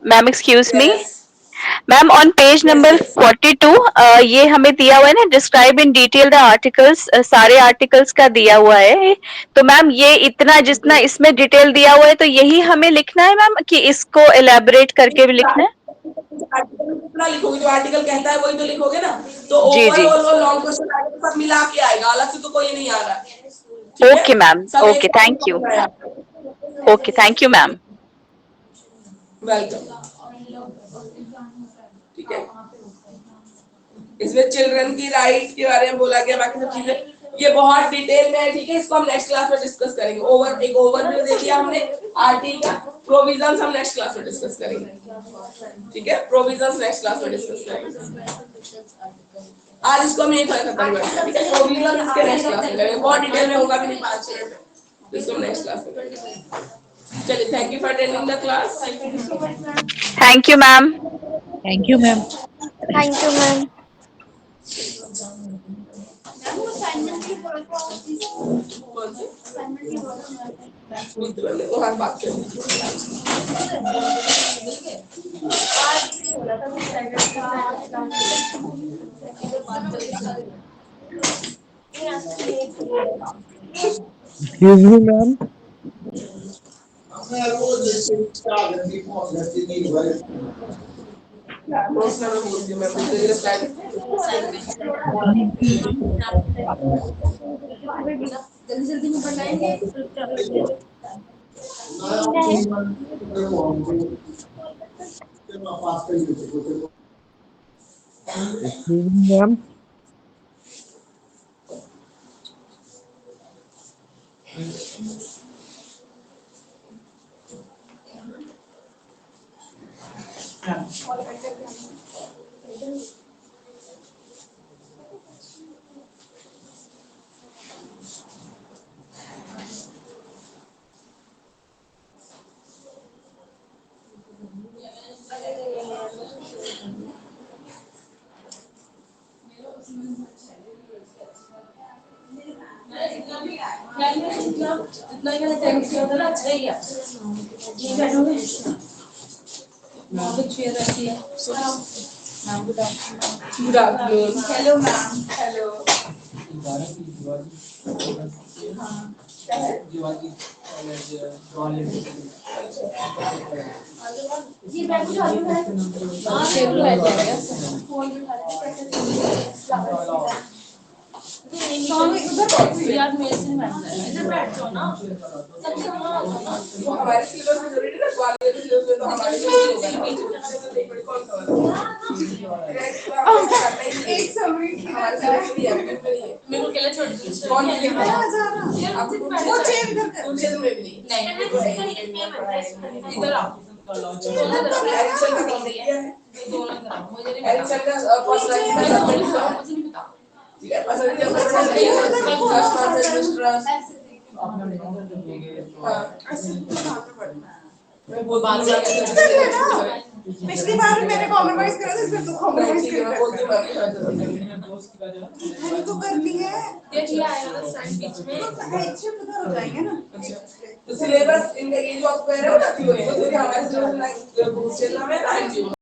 ma'am excuse me, ma'am on page number 42 ये हमें दिया हुआ है ना, describe in detail the articles, सारे आर्टिकल्स का दिया हुआ है। तो मैम ये इतना जितना इसमें डिटेल दिया हुआ है तो यही हमें लिखना है मैम, कि इसको एलैबोरेट करके भी लिखना है? आर्टिकल कितना लिखोगे, जो आर्टिकल कहता है वही तो लिखोगे ना, तो जी, जी। ओवरऑल और लॉन्ग क्वेश्चन आर्टिकल सब मिला के आएगा, अलग से तो कोई नहीं आ रहा है। Okay ma'am, okay, thank you, okay, thank you ma'am. Welcome, ठीक है। इसमें चिल्ड्रन की राइट के बारे में बोला गया, बाकी सब चीजें ये बहुत डिटेल में है, ठीक है। इसको हम नेक्स्ट क्लास में डिस्कस करेंगे। एक ओवरव्यू दे दिया हमने आरटी का, प्रोविजंस हम नेक्स्ट क्लास में डिस्कस करेंगे, ठीक है। प्रोविजंस नेक्स्ट क्लास में डिस्कस करेंगे। आज इसको हम यही खत्म करेंगे, ठीक है। प्रोविजंस इसके नेक्स्ट क्लास में करेंगे, बहुत डिटेल में होगा भी नहीं, 5 मिनट में, इसको नेक्स्ट क्लास में करेंगे। चलिए, thank you for attending the class. Thank you ma'am. Thank you ma'am. Thank you ma'am. कौन सी वहाँ बात करेंगे। एक्सक्यूज मी मैम, जल्दी में बनाएंगे। एक्सक्यूज मी मैम, जितना मैंने थैंक किया था ना, अच्छा ही है। ये बैठोगे, बहुत चेयर रखी है। Ma'am good afternoon. Good afternoon. Hello ma'am. Hello. जी मैं कुछ आगे मैं टेबल बैठ जाएगा। फोन उठा लेते हैं। यार मेरे से इधर बैठ जाओ ना। वो हमारे सिलेबस में जरूरी ना, ग्वालियर के सिलेबस में तो हमारे कौन सा एक समरी हमारे सिलेबस में है, मेरे को अकेले छोड़ दीजिए। कौन लिखा है वो चेंज करते हैं, चेंज में भी नहीं। इधर आओ, दोनों मुझे नहीं पता। ठीक है, वो बात पिछली बार मैंने कॉम्प्रोमाइज करा था, इसमें तो कॉम्प्रोमाइज कर तो करती है। ये किया आएगा ना स्टैंड बीच में। अच्छे पता हो जाएंगे ना। तो सिलेबस इनका ये जो आप कह रहे हो ना, थ्योरी हमारे सिलेबस में